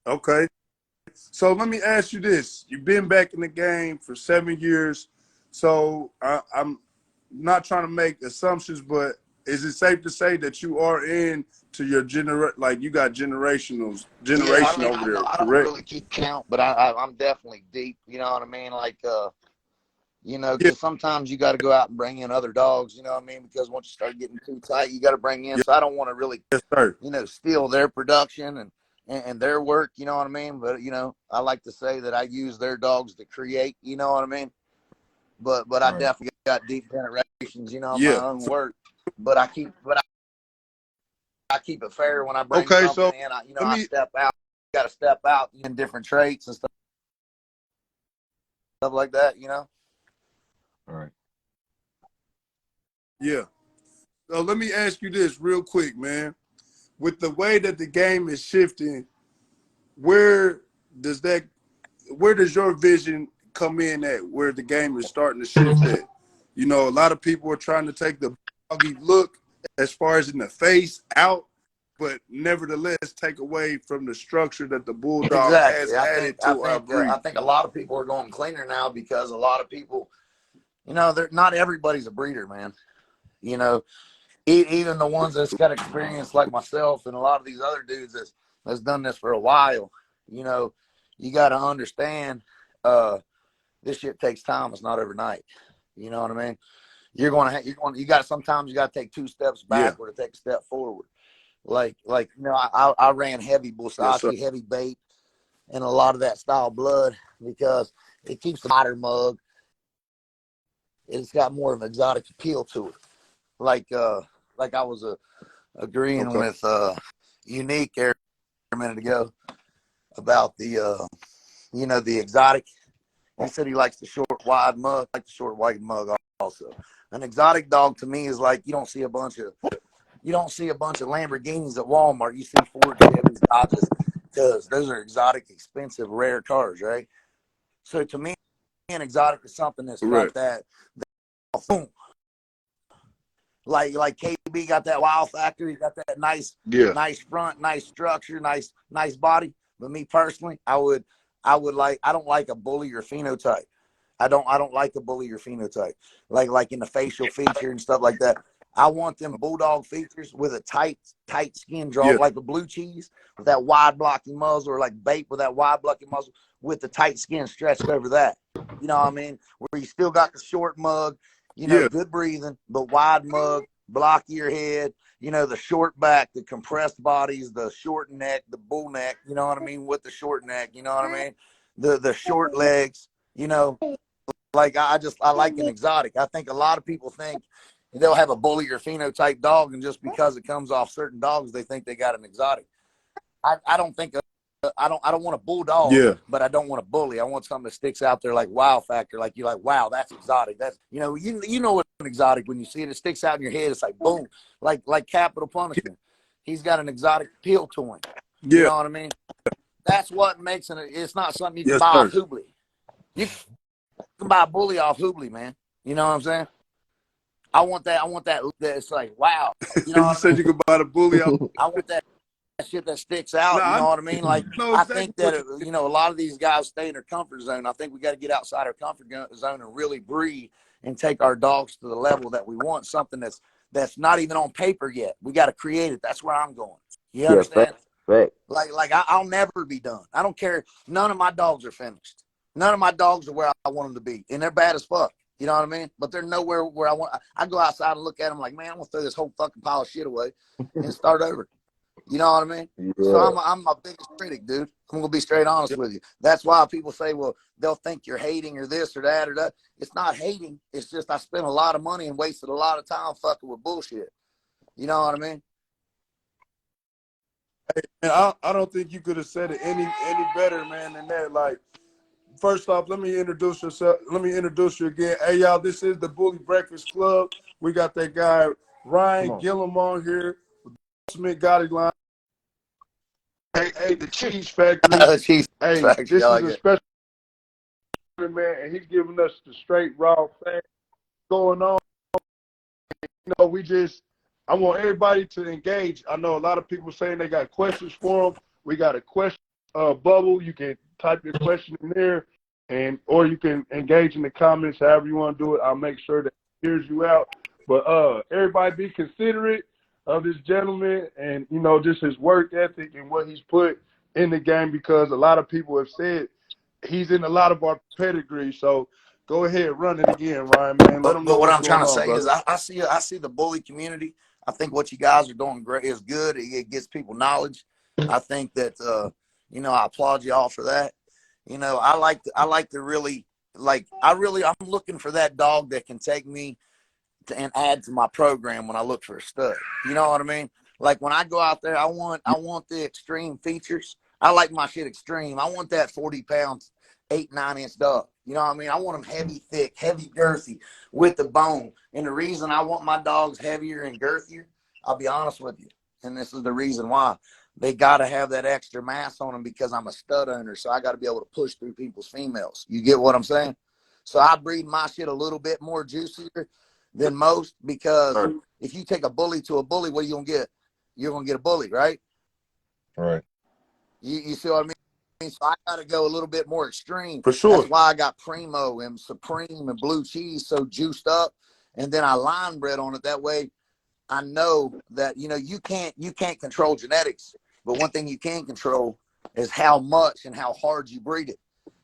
Okay. So let me ask you this. You've been back in the game for 7 years. So I'm not trying to make assumptions, but is it safe to say that you are in to your like you got generation over there, I don't correct? really keep count, but I'm definitely deep. You know what I mean? Like, you know, Yeah. because sometimes you got to go out and bring in other dogs. You know what I mean? Because once you start getting too tight, you got to bring in. Yeah. So I don't want to really, Yes, sir. steal their production and their work. You know what I mean? But I like to say that I use their dogs to create. You know what I mean? But I Right. definitely got deep generations. You know, my Yeah. own work. But I keep it fair when I bring Okay. something So in. let I me. step out. Got to step out in different traits and stuff like that. You know. All right. Yeah. So let me ask you this real quick, man. With the way that the game is shifting, where does that where does your vision come in at where the game is starting to shift at? You know, a lot of people are trying to take the buggy look as far as in the face out, but nevertheless take away from the structure that the bulldog has Exactly. added to our I breed. think a lot of people are going cleaner now because a lot of people, they're not everybody's a breeder, man. You know, even the ones that's got experience like myself and a lot of these other dudes that's done this for a while. You know, you got to understand, this shit takes time. It's not overnight. You know what I mean? You got sometimes you got to take 2 steps Yeah. backward to take a step forward. I ran heavy Yes, sir. Busachi, heavy bait, and a lot of that style blood because it keeps the hotter mug. It's got more of an exotic appeal to it. Like I was agreeing Okay. with Unique there a minute ago about the exotic. He said he likes the short wide mug, like the short white mug also. An exotic dog to me is like you don't see a bunch of Lamborghinis at Walmart. You see Ford, Chevys, Dodges, because those are exotic, expensive, rare cars, right? So to me, an exotic is something that's got Correct. that boom. Like KB got that wow factor. He got that Yeah. nice front, nice structure, nice body. But me personally, I don't like a bully or phenotype. I don't like a bully or phenotype. Like in the facial feature and stuff like that. I want them bulldog features with a tight skin draw, Yeah. like a blue cheese with that wide blocky muzzle, or like bait with that wide blocky muzzle with the tight skin stretched over that. You know what I mean? Where you still got the short mug, Yeah. good breathing, but wide mug, block your head, the short back, the compressed bodies, the short neck, the bull neck, you know what I mean? With the short neck, you know what I mean? The short legs, like I like an exotic. I think a lot of people think they'll have a bully or phenotype dog, and just because it comes off certain dogs, they think they got an exotic. I don't think I don't want a bulldog, Yeah. but I don't want a bully. I want something that sticks out there like wow factor, like you're like, wow, that's exotic. That's you know what an exotic when you see it, it sticks out in your head. It's like boom, like Capital Punishment. He's got an exotic appeal to him. You Yeah. know what I mean? That's what makes it. It's not something you can Yes, buy sir. off Hoobly. You can buy a bully off Hoobly, man. You know what I'm saying? I want that. It's like wow. You know You what I said mean? you could buy the bully out. I want that shit that sticks out. You Nah, know I what I mean? Like know I exactly think what that you a lot of these guys stay in their comfort zone. I think we got to get outside our comfort zone and really breathe and take our dogs to the level that we want. Something that's not even on paper yet. We got to create it. That's where I'm going. You understand? Fact. Like I'll never be done. I don't care. None of my dogs are finished. None of my dogs are where I want them to be, and they're bad as fuck. You know what I mean? But they're nowhere where I want. I go outside and look at them like, man, I'm gonna throw this whole fucking pile of shit away and start over. You know what I mean? Yeah. So I'm my biggest critic, dude. I'm gonna be straight honest with you. That's why people say, well, they'll think you're hating or this or that or that. It's not hating. It's just I spent a lot of money and wasted a lot of time fucking with bullshit. You know what I mean? and I don't think you could have said it any better, man, than that. Like, first off, let me introduce yourself. Let me introduce you again. Hey, y'all, this is the Bully Breakfast Club. We got that guy Ryan Gillum on here. Smith Gotti line. Hey, the Cheese Factory. Cheese Hey, factory, this I is like a it. special man, and he's giving us the straight raw facts going on. You know, I want everybody to engage. I know a lot of people saying they got questions for them. We got a question bubble. You can type your question in there, or you can engage in the comments. However you want to do it, I'll make sure that it hears you out. But everybody be considerate of this gentleman, and just his work ethic and what he's put in the game, because a lot of people have said he's in a lot of our pedigree. So go ahead, run it again, Ryan, man. Let them know But what what's I'm trying going to on, say is brother. I see the bully community. I think what you guys are doing great is good. It gets people knowledge. I think that I applaud you all for that. I like to really I'm looking for that dog that can take me and add to my program when I look for a stud. You know what I mean? Like when I go out there, I want the extreme features. I like my shit extreme. I want that 40 pounds, 8-9 inch dog. You know what I mean? I want them heavy, thick, heavy, girthy with the bone. And the reason I want my dogs heavier and girthier, I'll be honest with you, and this is the reason why. They got to have that extra mass on them because I'm a stud owner, so I got to be able to push through people's females. You get what I'm saying? So I breed my shit a little bit more juicier than most, because if you take a bully to a bully, what are you gonna get? You're gonna get a bully, right? Right. You see what I mean? So I gotta go a little bit more extreme. For That's sure. why I got Primo and Supreme and Blue Cheese so juiced up, and then I line bred on it. That way I know that you can't control genetics, but one thing you can control is how much and how hard you breed it.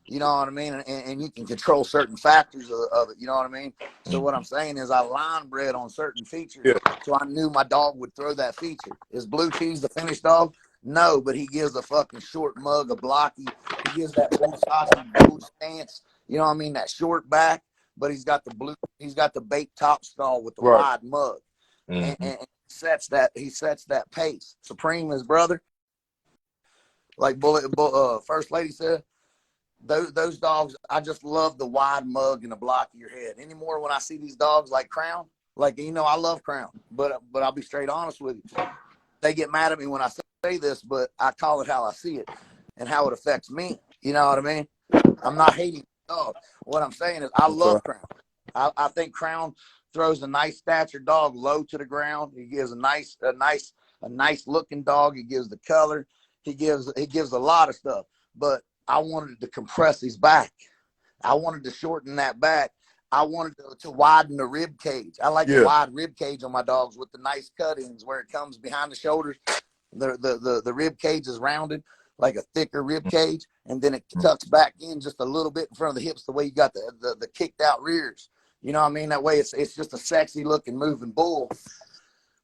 You know what I mean? And you can control certain factors of it. You know what I mean? So what I'm saying is I line bred on certain features, Yeah. so I knew my dog would throw that feature. Is Blue Cheese the finished dog? No, but he gives a fucking short mug, a blocky. He gives that blue saucy bull stance. You know what I mean? That short back, but he's got the baked top stall with the Right. wide mug, Mm-hmm. and he sets that pace. Supreme, his brother, like First Lady said. Those dogs, I just love the wide mug and the block of your head. Anymore when I see these dogs like Crown, I love Crown, but I'll be straight honest with you. They get mad at me when I say this, but I call it how I see it and how it affects me. You know what I mean? I'm not hating the dog. What I'm saying is I Okay. love Crown. I think Crown throws a nice statured dog low to the ground. He gives a nice looking dog. He gives the color. He gives a lot of stuff, but I wanted to compress his back. I wanted to shorten that back. I wanted to widen the rib cage. I like a Yeah. wide rib cage on my dogs with the nice cut-ins where it comes behind the shoulders. The rib cage is rounded like a thicker rib cage, and then it tucks back in just a little bit in front of the hips, the way you got the kicked out rears. You know what I mean? That way it's just a sexy looking moving bull,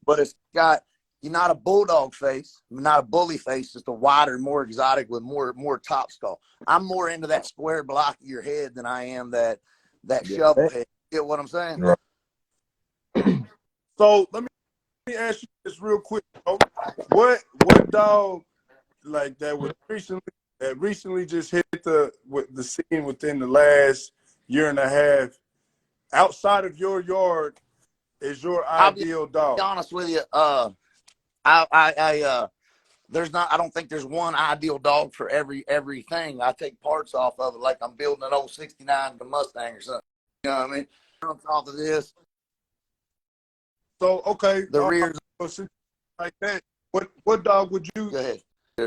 but it's got you're not a bulldog face, not a bully face, just a wider, more exotic with more top skull. I'm more into that square block of your head than I am that shovel head. You get what I'm saying? Right. So let me ask you this real quick, bro. What dog like that was recently that recently just hit the scene within the last year and a half, outside of your yard, is your I'll be ideal dog? honest with you. There's not. I don't think there's one ideal dog for everything. I take parts off of it, like I'm building an old '69 Mustang or something. You know what I mean? Off of this, So okay, the rears. like that. What dog would you? Go ahead.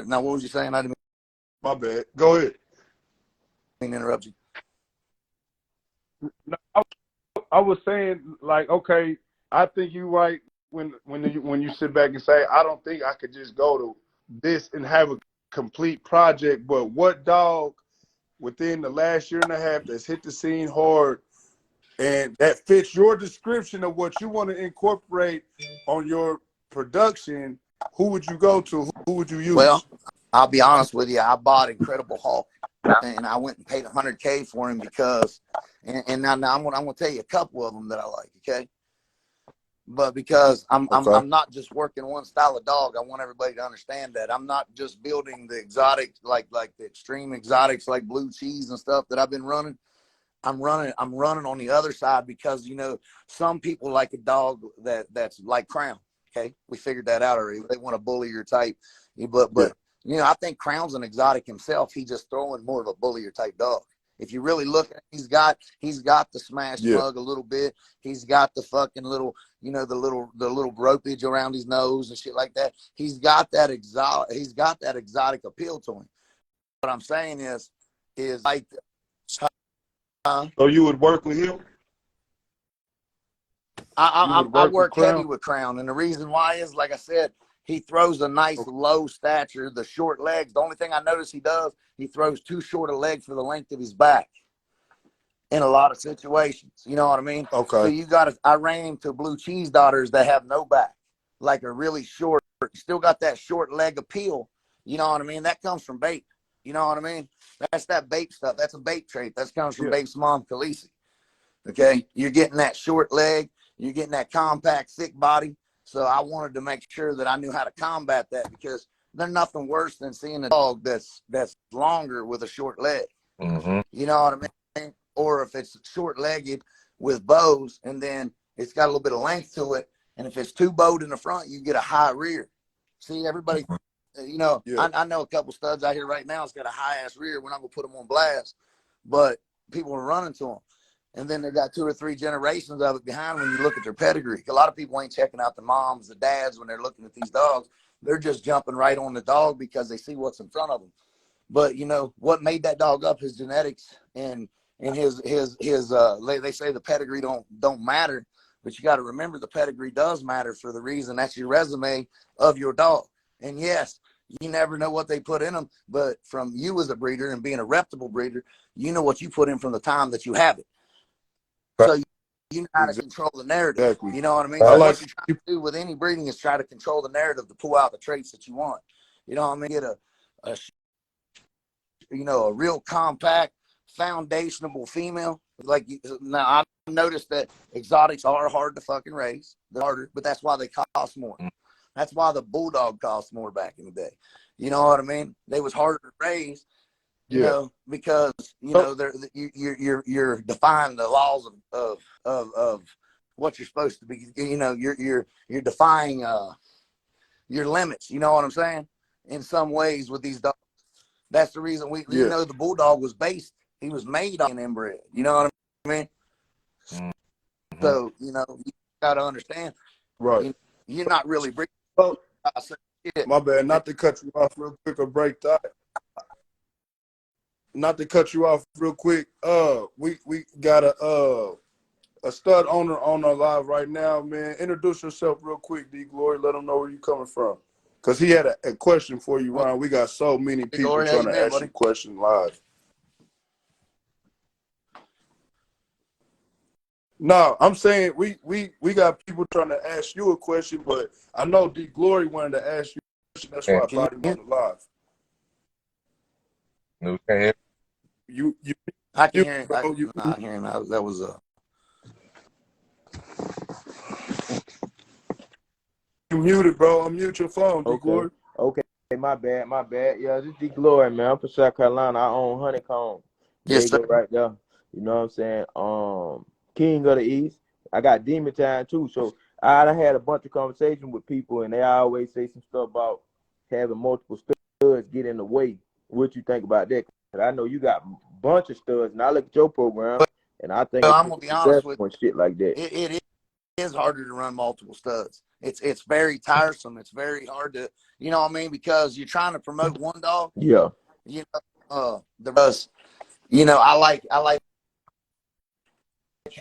Now, what was you saying? I didn't My bad. Go ahead. mean to interrupt you. No, I was saying, like, okay, I think you right when you sit back and say, I don't think I could just go to this and have a complete project. But what dog within the last year and a half that's hit the scene hard and that fits your description of what you want to incorporate on your production? Who would you go to? Who would you use? Well, I'll be honest with you. I bought Incredible Hulk, and I went and paid $100K for him because, and now I'm gonna tell you a couple of them that I like. Okay, but because I'm not just working one style of dog. I want everybody to understand that I'm not just building the exotic, like the extreme exotics like blue cheese and stuff that I've been running. I'm running on the other side because, you know, some people like a dog that's like Crown. Okay, we figured that out already. They want a bullier type, but you know, I think Crown's an exotic himself. He's just throwing more of a bullier type dog. If you really look at it, he's got the smash mug a little bit. He's got the fucking little, you know, the little gropage around his nose and shit like that. He's got that exotic appeal to him. What I'm saying is like, So you would work with him? I work heavy with Crown, and the reason why is, like I said, he throws a nice low stature, the short legs. The only thing I notice he does, he throws too short a leg for the length of his back in a lot of situations. You know what I mean? Okay. So I ran into blue cheese daughters that have no back, like a really short, still got that short leg appeal. You know what I mean? That comes from bait. You know what I mean? That's that bait stuff. That's a bait trait. That comes from Bape's mom, Khaleesi. Okay? You're getting that short leg. You're getting that compact, thick body. So I wanted to make sure that I knew how to combat that, because there's nothing worse than seeing a dog that's longer with a short leg. Mm-hmm. You know what I mean? Or if it's short-legged with bows, and then it's got a little bit of length to it, and if it's too bowed in the front, you get a high rear. See, everybody, you know, I know a couple studs out here right now that's got a high-ass rear. We're not going to put them on blast, but people are running to them. And then they got 2 or 3 generations of it behind when you look at their pedigree. A lot of people ain't checking out the moms, the dads when they're looking at these dogs. They're just jumping right on the dog because they see what's in front of them. But, you know, what made that dog up, his genetics and his they say the pedigree don't matter, but you got to remember the pedigree does matter, for the reason that's your resume of your dog. And yes, you never know what they put in them, but from you as a breeder and being a reputable breeder, you know what you put in from the time that you have it. So you know how to control the narrative. Exactly. You know what I mean? What you're trying to do with any breeding is try to control the narrative to pull out the traits that you want. You know what I mean? Get a real compact, foundational female. Like, now I noticed that exotics are hard to fucking raise. They're harder, but that's why they cost more. That's why the bulldog cost more back in the day. You know what I mean? They was harder to raise. You know, because you know you're defying the laws of what you're supposed to be. You know, you're defying your limits. You know what I'm saying? In some ways with these dogs, that's the reason you know, the bulldog was based. He was made on inbred. You know what I mean? Mm-hmm. So you know, you got to understand. Right. You're not really breeding. My bad. Not to cut you off real quick or break that. Not to cut you off real quick. We got a stud owner on our live right now, man. Introduce yourself real quick, D Glory. Let them know where you coming from, cause he had a question for you, Ron. We got so many people trying to ask you questions live. No, I'm saying we got people trying to ask you a question, but I know D Glory wanted to ask you a question. That's why I brought him on the live. No, we can't hear. I can hear him. I hear him. That was You muted, bro. Unmute your phone, D Glory. Okay. my bad, my bad. Yeah, this D Glory, man. I'm from South Carolina. I own Honeycomb. There Yes, you sir. go, right there. You know what I'm saying? King of the East. I got Demon Time too. So I done had a bunch of conversations with people, and they always say some stuff about having multiple studs get in the way. What you think about that? 'Cause I know you got a bunch of studs, and I look at your program, and I think Well, it's I'm pretty gonna be honest with successful and shit like that. you. It is harder to run multiple studs. It's very tiresome. It's very hard to, you know what I mean, because you're trying to promote one dog. Yeah, You know, the rest. You know, I like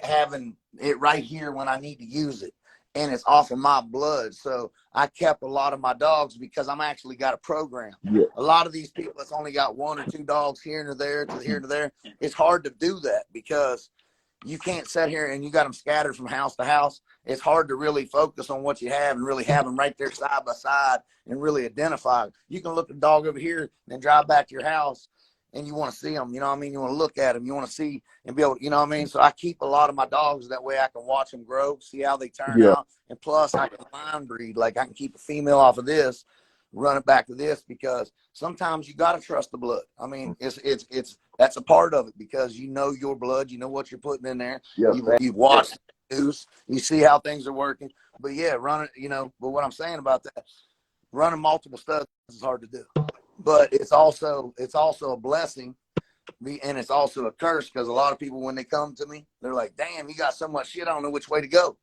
having it right here when I need to use it, and it's off of my blood. So I kept a lot of my dogs because I'm actually got a program. yeah, A lot of these people that's only got one or two dogs here and there to here and there. It's hard to do that because you can't sit here and you got them scattered from house to house. It's hard to really focus on what you have and really have them right there side by side and really identify. You can look at the dog over here and then drive back to your house and you want to see them. You know what I mean? You want to look at them. You want to see and be able to, you know what I mean? So I keep a lot of my dogs that way I can watch them grow, see how they turn yeah, out. And plus I can line breed. Like I can keep a female off of this, run it back to this, because sometimes you got to trust the blood. I mean, it's that's a part of it because you know your blood, you know what you're putting in there. yeah. You've watched the news, you see how things are working. But yeah, running, you know, but what I'm saying about that, running multiple studs is hard to do. But it's also a blessing, and it's also a curse because a lot of people when they come to me, they're like, "Damn, you got so much shit. I don't know which way to go."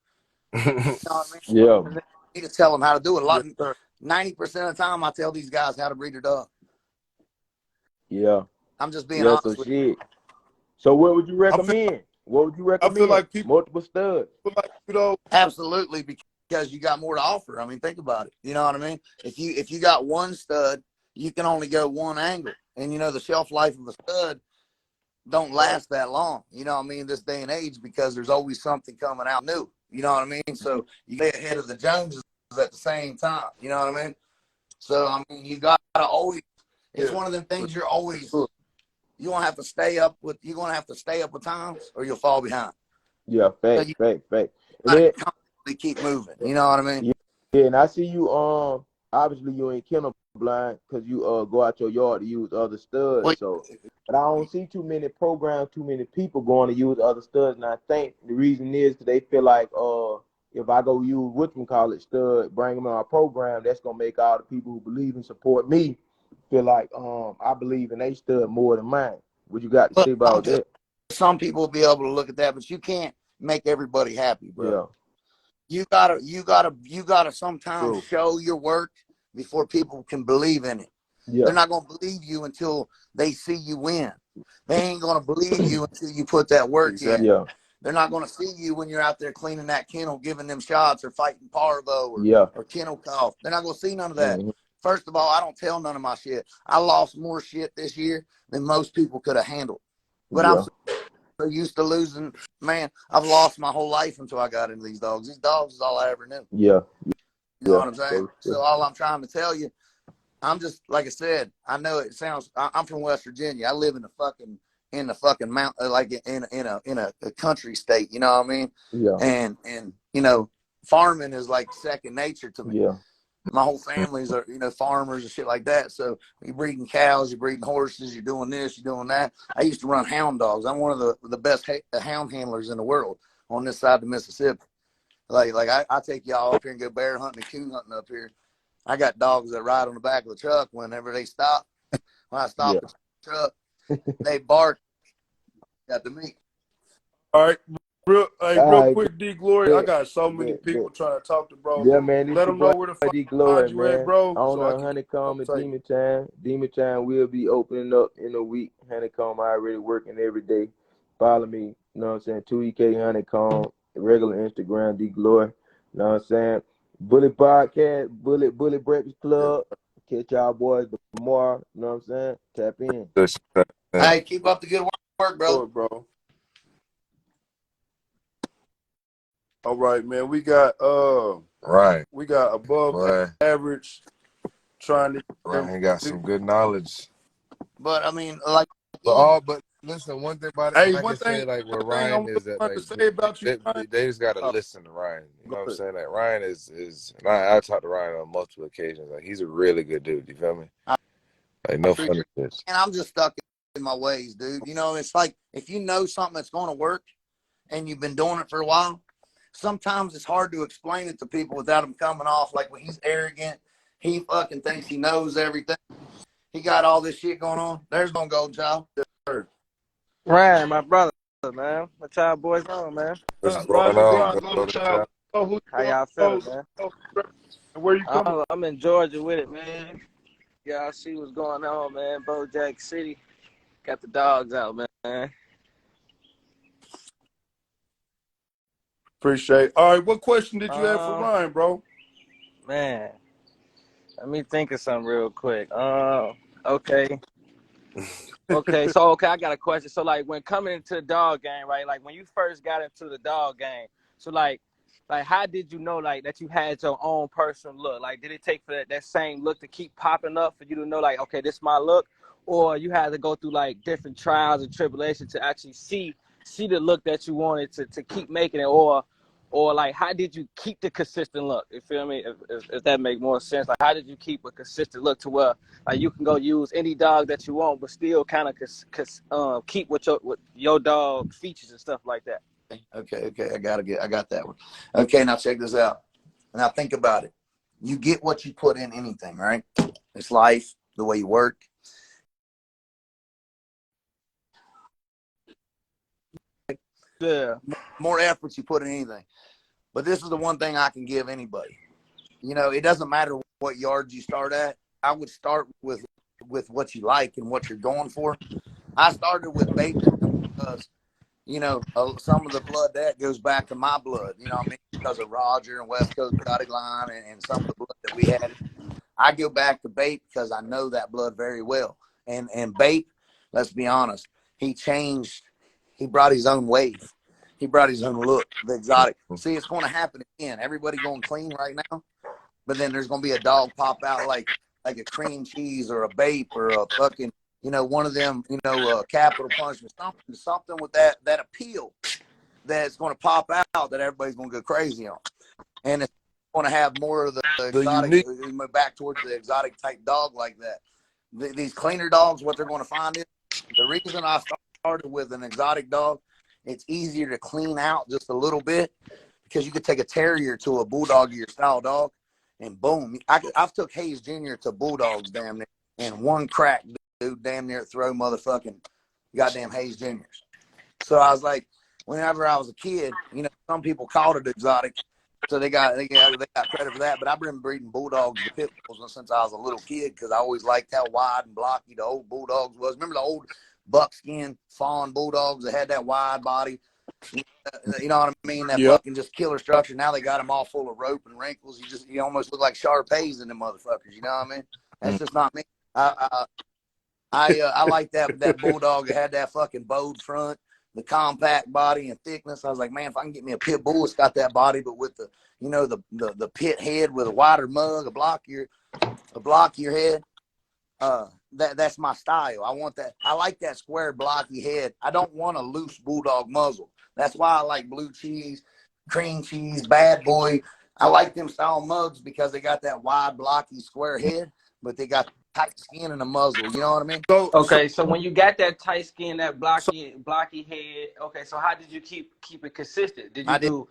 You know what I mean? Yeah, And I need to tell them how to do it. A lot, Yes, sir. 90% of the time, I tell these guys how to breed their dog. yeah, I'm just being yeah. So honest with shit. So what would you I feel recommend? What would you I feel recommend? like people Multiple studs. feel like you know. you. Absolutely, because you got more to offer. I mean, think about it. You know what I mean? If you got one stud, you can only go one angle, and you know the shelf life of a stud don't last that long. You know what I mean? This day and age, because there's always something coming out new. You know what I mean? So you get ahead of the Joneses at the same time. You know what I mean? So I mean, you gotta always. It's Yeah, one of them for things you're always. sure. You're gonna have to stay up with. You're gonna have to stay up with times, or you'll fall behind. Yeah, So fact, you fact, fact. And gotta then constantly keep moving. You know what I mean? yeah, yeah, and I see you obviously you ain't kennel blind because you go out your yard to use other studs. Well, So but I don't see too many programs, too many people going to use other studs. And I think the reason is because they feel like if I go use whatchamacallit stud, bring them in our program, that's gonna make all the people who believe and support me feel like I believe in they stud more than mine. What you got to say about that? some people will be able to look at that, but you can't make everybody happy, bro. Yeah, You gotta sometimes True. show your work before people can believe in it. yeah, They're not gonna believe you until they see you win. They ain't gonna believe you until you put that work in. Exactly. yeah, They're not gonna see you when you're out there cleaning that kennel, giving them shots, or fighting parvo, yeah. or kennel cough. They're not gonna see none of that. Hmm. First of all, I don't tell none of my shit. I lost more shit this year than most people could have handled. But I'm Yeah, so used to losing. Man, I've lost my whole life until I got into these dogs. These dogs is all I ever knew. yeah, You know yeah. what I'm saying? So, So all I'm trying to tell you, I'm just like I said. I know it sounds. I'm from West Virginia. I live in the fucking mountain, like in a country state. You know what I mean? yeah, And you know, farming is like second nature to me. yeah, My whole family's are, you know, farmers and shit like that. So you're breeding cows, you're breeding horses, you're doing this, you're doing that. I used to run hound dogs. I'm one of the best hound handlers in the world on this side of the Mississippi. Like I take y'all up here and go bear hunting and coon hunting up here. I got dogs that ride on the back of the truck whenever they stop. When I stop yeah. the truck, they bark at the meat. All right. All Real right, quick, D Glory. I bet, got so many bet, bet. people trying to talk to bro. Yeah, man, this Let your them know boy where to D find Glory, you at, man. bro, On so I the can Honeycomb and take Demon Time. Demon Time will be opening up in a week. Honeycomb already working every day. Follow me, you know what I'm saying? 2EK Honeycomb, regular Instagram, D Glory. You know what I'm saying? Bully Podcast, Bully Breakfast yeah. Club. Catch y'all boys tomorrow, you know what I'm saying? Tap in. Good shit, man. Hey, keep up the good work, brother. Sure, bro. All right, man. Right, We got above boy. average trying to Ryan got some good knowledge. But I mean, like But any all but Listen, one thing about it, Hey, I can say like with one thing I Ryan is that wanted to like say about you, Ryan. they just gotta Oh, listen to Ryan. You know go what I'm ahead. saying? Like Ryan is and I talked to Ryan on multiple occasions. Like he's a really good dude. You feel me? I Like no appreciate funny shit. And I'm just stuck in my ways, dude. You know, it's like if you know something that's going to work and you've been doing it for a while, sometimes it's hard to explain it to people without him coming off like when he's arrogant. He fucking thinks he knows everything. He got all this shit going on. There's no gold child. Ryan, my brother, man. What y'all boys on, man? What's going What's on, going on, Golden child? Child? Oh, who How you y'all feeling, are? man? And where you coming I'm in Georgia with it, man. Y'all see what's going on, man. Bojack City. Got the dogs out, man. Appreciate it. All right, what question did you have for Ryan, bro? Man. Let me think of something real quick. Okay. Okay, I got a question. So like when coming into the dog game, right? Like when you first got into the dog game, so like how did you know like that you had your own personal look? Like did it take for that same look to keep popping up for you to know like, okay, this is my look? Or you had to go through like different trials and tribulations to actually see the look that you wanted to keep making it, or like how did you keep the consistent look? You feel me? If that make more sense. Like how did you keep a consistent look to where like you can go use any dog that you want, but still kind of keep with your dog features and stuff like that. Okay. I got that one. Okay, now check this out. Now think about it. You get what you put in anything, right? It's life, the way you work. Yeah. More effort you put in anything. But this is the one thing I can give anybody. You know, it doesn't matter what yards you start at. I would start with what you like and what you're going for. I started with bacon because, you know, some of the blood that goes back to my blood, you know what I mean? Because of Roger and West Coast Exotic Line and some of the blood that we had. I go back to Bape because I know that blood very well. And Bape, let's be honest, he brought his own wave. He brought his own look, the exotic. See, it's going to happen again. Everybody going clean right now, but then there's going to be a dog pop out like a cream cheese or a Bape or a fucking, you know, one of them, you know, capital punishment, something with that appeal that's going to pop out that everybody's going to go crazy on. And it's going to have more of the The exotic, unique. back towards the exotic type dog like that. These cleaner dogs, what they're going to find is the reason I started with an exotic dog, it's easier to clean out just a little bit because you could take a terrier to a bulldog or your style dog and boom. I've took Hayes Jr. to bulldogs damn near and one crack, dude, damn near throw motherfucking goddamn Hayes Jr.'s. So I was like, whenever I was a kid, you know, some people called it exotic. So they got credit for that. But I've been breeding bulldogs to pit bulls since I was a little kid because I always liked how wide and blocky the old bulldogs was. Remember the old buckskin fawn bulldogs that had that wide body? You know what I mean? That Yep. fucking just killer structure. Now they got them all full of rope and wrinkles. You almost look like Shar-Pays in them motherfuckers. You know what I mean? That's just not me. I like that bulldog that had that fucking bowed front, the compact body and thickness. I was like, man, if I can get me a pit bull, it's got that body, but with the, you know, the pit head with a wider mug, a blockier head. That's my style. I want that. I like that square blocky head. I don't want a loose bulldog muzzle. That's why I like blue cheese, cream cheese, bad boy. I like them style mugs because they got that wide blocky square head, but they got tight skin in the muzzle. You know what I mean? Okay, so when you got that tight skin, that So blocky head, okay, so how did you keep it consistent? Did you I did. do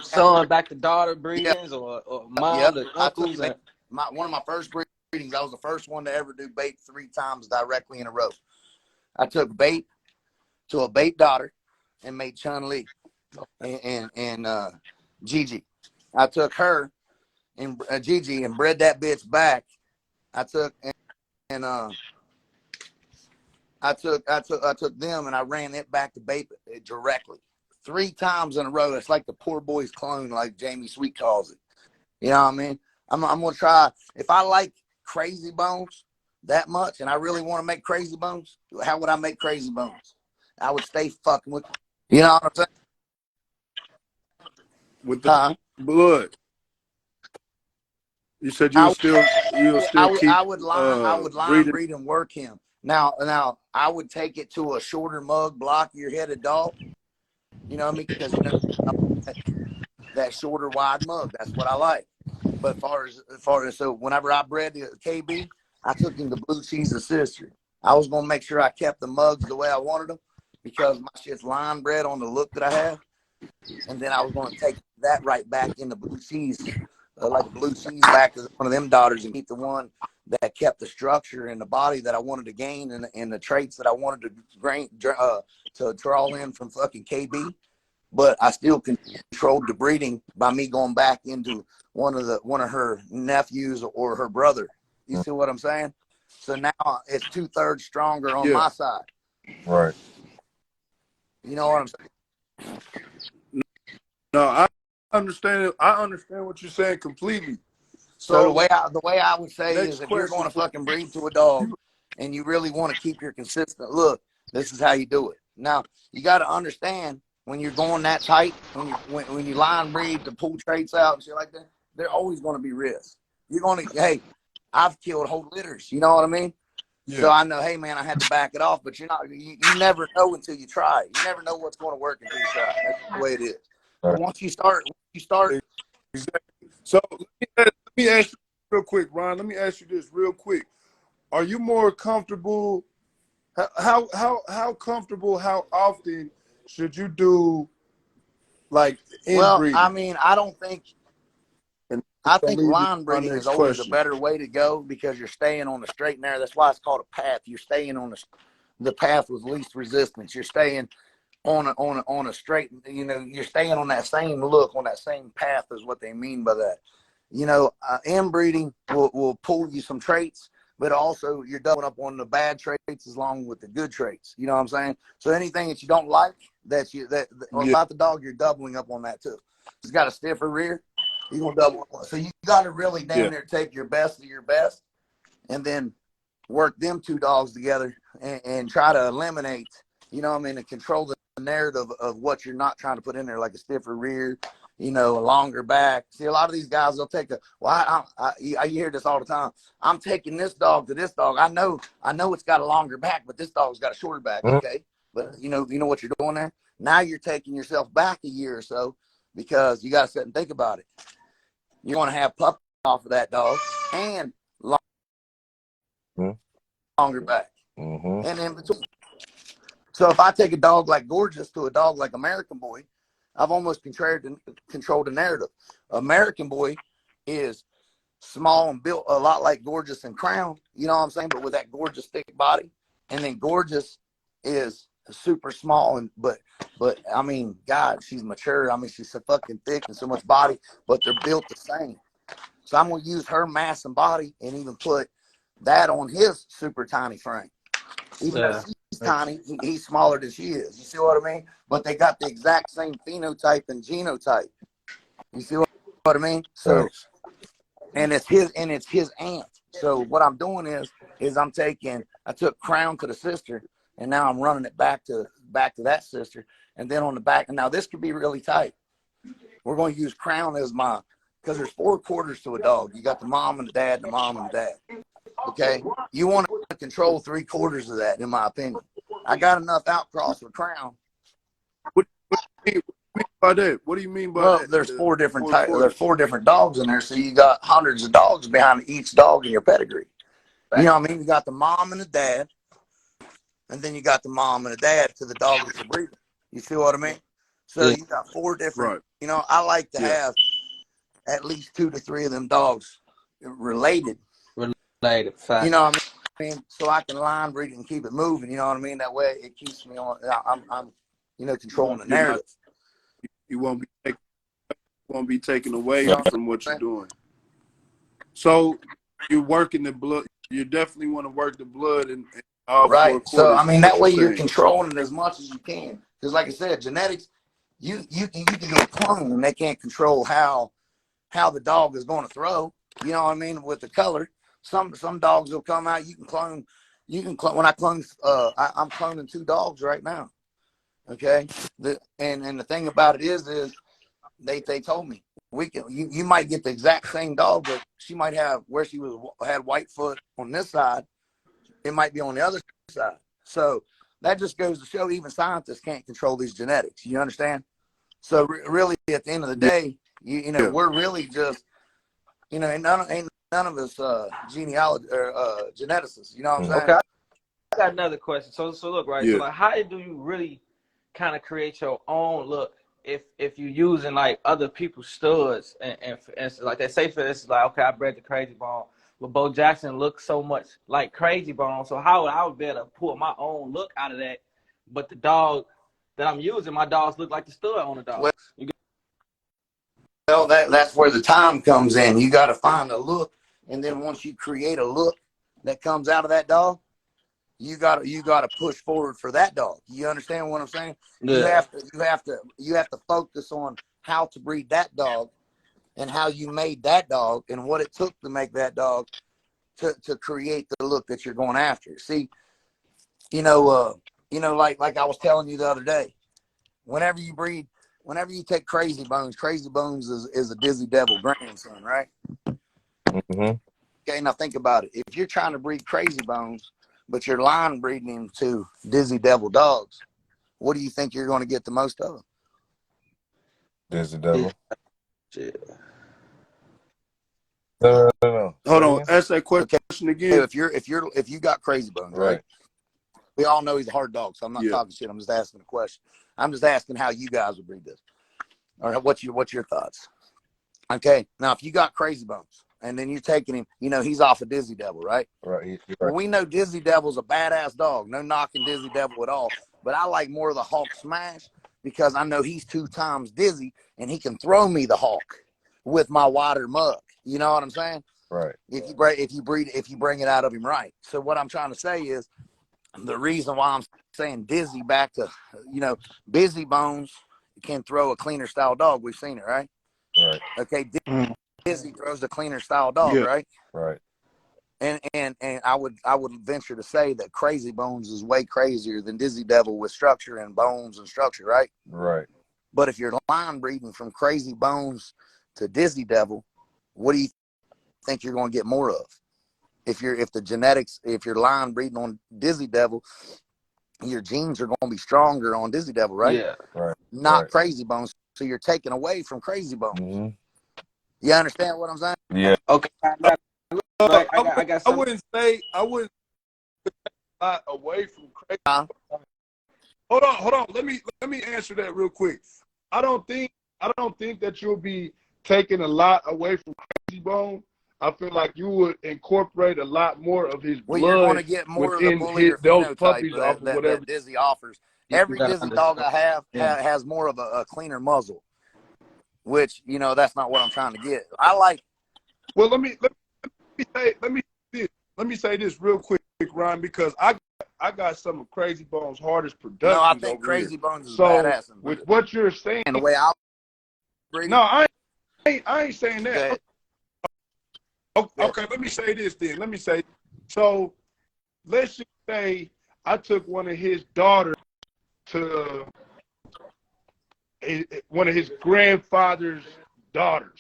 son back to daughter Yeah. breedings or mom Yep. to I took uncles? And one of my first breedings. I was the first one to ever do bait 3 times directly in a row. I took bait to a bait daughter and made Chun Li and Gigi. I took her and Gigi and bred that bitch back. I took and I took them and I ran it back to bait directly 3 times in a row. It's like the poor boy's clone, like Jamie Sweet calls it. You know what I mean? I'm gonna try. If I like Crazy Bones that much, and I really want to make Crazy Bones, how would I make Crazy Bones? I would stay fucking with. You know what I'm saying? with the Huh? blood, you said you'll still keep I would line breeding. breed and work him. Now I would take it to a shorter mug, blockier headed dog. You know what I mean? Because that shorter, wide mug. That's what I like. But as far as so, whenever I bred the KB, I took him to Blue Cheese's sister. I was gonna make sure I kept the mugs the way I wanted them because my shit's line bred on the look that I have, and then I was gonna take that right back into Blue Cheese, like a Blue Cheese back to one of them daughters, and keep the one that kept the structure and the body that I wanted to gain and the traits that I wanted to draw in from fucking KB. But I still controlled the breeding by me going back into one of her nephews or her brother. You see what I'm saying? So now it's 2/3 stronger on Yeah. my side. Right. You know what I'm saying? No, I understand it. I understand what you're saying completely. So So the way I would say next is, if you're going question, to bro. fucking breed to a dog and you really want to keep your consistent look, this is how you do it. Now you got to understand when you're going that tight, when you line breed to pull traits out and shit like that, they're always going to be risks. You're going to, hey, I've killed whole litters. You know what I mean? Yeah. So I know, hey man, I had to back it off, but you never know until you try. You never know what's going to work until you try. That's the way it is. But once you start, Exactly. So let me ask you real quick, Ron. Let me ask you this real quick. Are you more comfortable? How comfortable? How often should you do like well, I inbreeding? mean, I don't think. And I that think leads me to line my breeding is next always a question. better way to go because you're staying on the straight and narrow. That's why it's called a path. You're staying on the path with least resistance. You're staying on a straight. You know, you're staying on that same look, on that same path is what they mean by that. You know, inbreeding will pull you some traits, but also you're doubling up on the bad traits along with the good traits. You know what I'm saying? So anything that you don't like that Yeah. about the dog, you're doubling up on that too. It's got a stiffer rear. You're gonna double up. So you got to really Yeah. damn near take your best of your best, and then work them two dogs together and try to eliminate. You know what I mean? And control the narrative of what you're not trying to put in there, like a stiffer rear, you know, a longer back. See, a lot of these guys, they'll take I hear this all the time. I'm taking this dog to this dog. I know it's got a longer back, but this dog's got a shorter back. Mhm. Okay. But you know what you're doing there? Now you're taking yourself back a year or so because you got to sit and think about it. You want to have pup off of that dog and longer back. Mm-hmm. And in between. So if I take a dog like Gorgeous to a dog like American Boy, I've almost controlled the narrative. American Boy is small and built a lot like Gorgeous and Crown, you know what I'm saying? But with that Gorgeous thick body. And then Gorgeous is super small but I mean, God, she's mature. I mean, she's so fucking thick and so much body, but they're built the same. So I'm gonna use her mass and body and even put that on his super tiny frame. Even though she's tiny, he's smaller than she is. You see what I mean? But they got the exact same phenotype and genotype. You see what I mean? So, Thanks. and it's his aunt. So what I'm doing is I took Crown to the sister, and now I'm running it back to that sister, and then on the back. And now this could be really tight. We're going to use Crown as because there's 4 quarters to a dog. You got the mom and the dad, the mom and the dad. Okay, you want to control 3/4 of that, in my opinion. I got enough outcross with Crown. What do you mean by that? What do you mean by Well, that? there's The 4 different 4 types. There's quarters. 4 different dogs in there, so you got hundreds of dogs behind each dog in your pedigree. You know what I mean? You got the mom and the dad, and then you got the mom and the dad to the dog that you're breeding. You see what I mean? So Yeah. you got 4 different. Right. You know, I like to Yeah. have at least 2 to 3 of them dogs related. Related fact. You know what I mean? So I can line breed and keep it moving. You know what I mean? That way it keeps me on. I'm controlling the You're not. narrative. You won't be taken away You know what from what I'm you're saying? doing. So you're working the blood. You definitely want to work the blood in all 4 Right. So I quarters, is mean, that what you're way you're saying. controlling it as much as you can. Because like I said, genetics, you can do a clone, and they can't control how the dog is going to throw. You know what I mean? With the color, some dogs will come out. You can clone. When I clone. I'm cloning 2 dogs right now. Okay. And the thing about it is they told me you might get the exact same dog, but she might have where she had Whitefoot on this side. it might be on the other side. So that just goes to show even scientists can't control these genetics. You understand? So really, at the end of the day, you know, we're really just, you know, ain't none of us genealogy or geneticists. You know what I'm saying? Okay, I got another question. So look, right. So like, how do you really kind of create your own look if you're using like other people's studs and like they say for this, like, okay, I bred the Crazy Bone, but Bo Jackson looks so much like Crazy Bone, so how would I be able to pull my own look out of that? But the dog that I'm using, my dogs look like the stud on the dogs. Well, that's where the time comes in. You got to find a look, and then once you create a look that comes out of that dog, you got to push forward for that dog. You understand what I'm saying? Yeah. You have to focus on how to breed that dog and how you made that dog and what it took to make that dog to create the look that you're going after. See, like I was telling you the other day, whenever you take Crazy Bones is a Dizzy Devil grandson, right? Mm-hmm. Okay, now think about it. If you're trying to breed Crazy Bones, but you're line breeding him to Dizzy Devil dogs, what do you think you're going to get the most of? Dizzy Devil. Yeah. No. Hold on, ask that question again. If you got Crazy Bones, Right. we all know he's a hard dog, so I'm not talking shit. I'm just asking a question. I'm just asking how you guys would breed this, or what's your thoughts? Okay, now if you got Crazy Bones and then you're taking him, he's off of Dizzy Devil, right? Right. Well, we know Dizzy Devil's a badass dog. No knocking Dizzy Devil at all, but I like more of the Hawk Smash because I know he's 2 times Dizzy and he can throw me the Hawk with my wider mug. You know what I'm saying? Right. If you bring it out of him right. So what I'm trying to say is, the reason why I'm saying Dizzy back to, Busy Bones can throw a cleaner style dog. We've seen it, right? Right. Okay, Dizzy throws the cleaner style dog, right? Right. And I would venture to say that Crazy Bones is way crazier than Dizzy Devil with structure and bones and structure, right? Right. But if you're line breeding from Crazy Bones to Dizzy Devil, what do you think you're going to get more of? If you're line breeding on Dizzy Devil, your genes are going to be stronger on Dizzy Devil, right? Yeah. Right. Not Crazy Bones. So you're taking away from Crazy Bones. Mm-hmm. You understand what I'm saying? Yeah. Okay. I got I wouldn't say a lot away from Crazy. Hold on. Let me answer that real quick. I don't think that you'll be taking a lot away from Crazy Bone. I feel like you would incorporate a lot more of his blood. Well, you're going to get more of the bullier those phenotype puppies off of whatever that Dizzy offers. Every Dizzy dog I have has more of a cleaner muzzle, which that's not what I'm trying to get. I like. Well, let me say this real quick, Ryan, because I got some of Crazy Bone's hardest productions. No, I think over Crazy here. Bones is so badass. With what you're saying, and the way I no, I ain't saying that. Okay. Okay, let me say this then. So let's just say I took one of his daughters to one of his grandfather's daughters,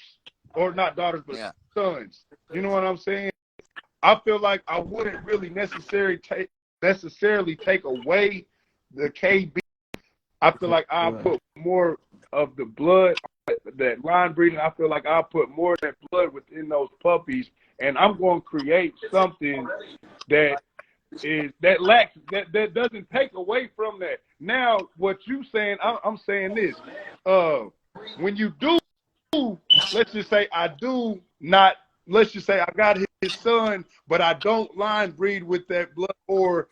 or not daughters, but sons. You know what I'm saying? I feel like I wouldn't really necessarily take away the KB. I feel like I'll put more of the blood, that line breeding. I feel like I'll put more of that blood within those puppies, and I'm going to create something that doesn't take away from that. Now, what you saying, I'm saying this. When you do, let's just say I got his son, but I don't line breed with that blood or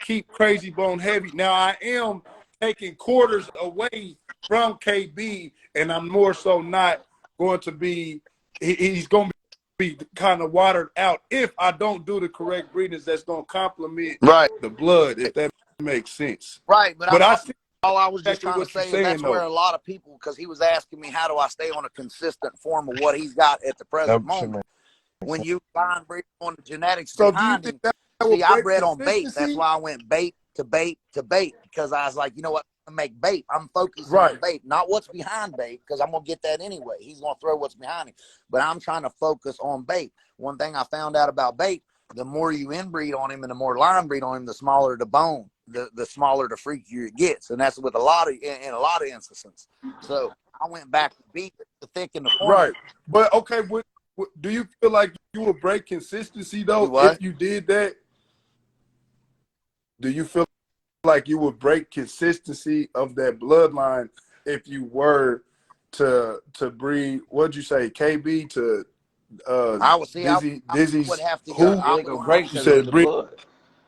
keep Crazy Bone heavy. Now I am taking quarters away from KB, and I'm more so not going to be. He's going to be kind of watered out if I don't do the correct breedings that's going to complement the blood, if that makes sense. Right, but all I was just exactly trying to say is that's where a lot of people, because he was asking me how do I stay on a consistent form of what he's got at the present moment. When you line breed on the genetics behind him, see, I bred on bait. That's why I went bait to bait to bait, because I was like, you know what? I make bait. I'm focusing on bait, not what's behind bait, because I'm gonna get that anyway. He's gonna throw what's behind him, but I'm trying to focus on bait. One thing I found out about bait the more you inbreed on him and the more line breed on him, the smaller the bone, the smaller the freakier it gets. And that's with a lot of in a lot of instances. So I went back to beef, the thick and the Right. formula. But okay, do you feel like you would break consistency though if you did that? Do you feel like you would break consistency of that bloodline if you were to breed? What'd you say, KB to I would see. Dizzy's I would have to go. who? I They would gonna have break You because to. of said the breed. blood.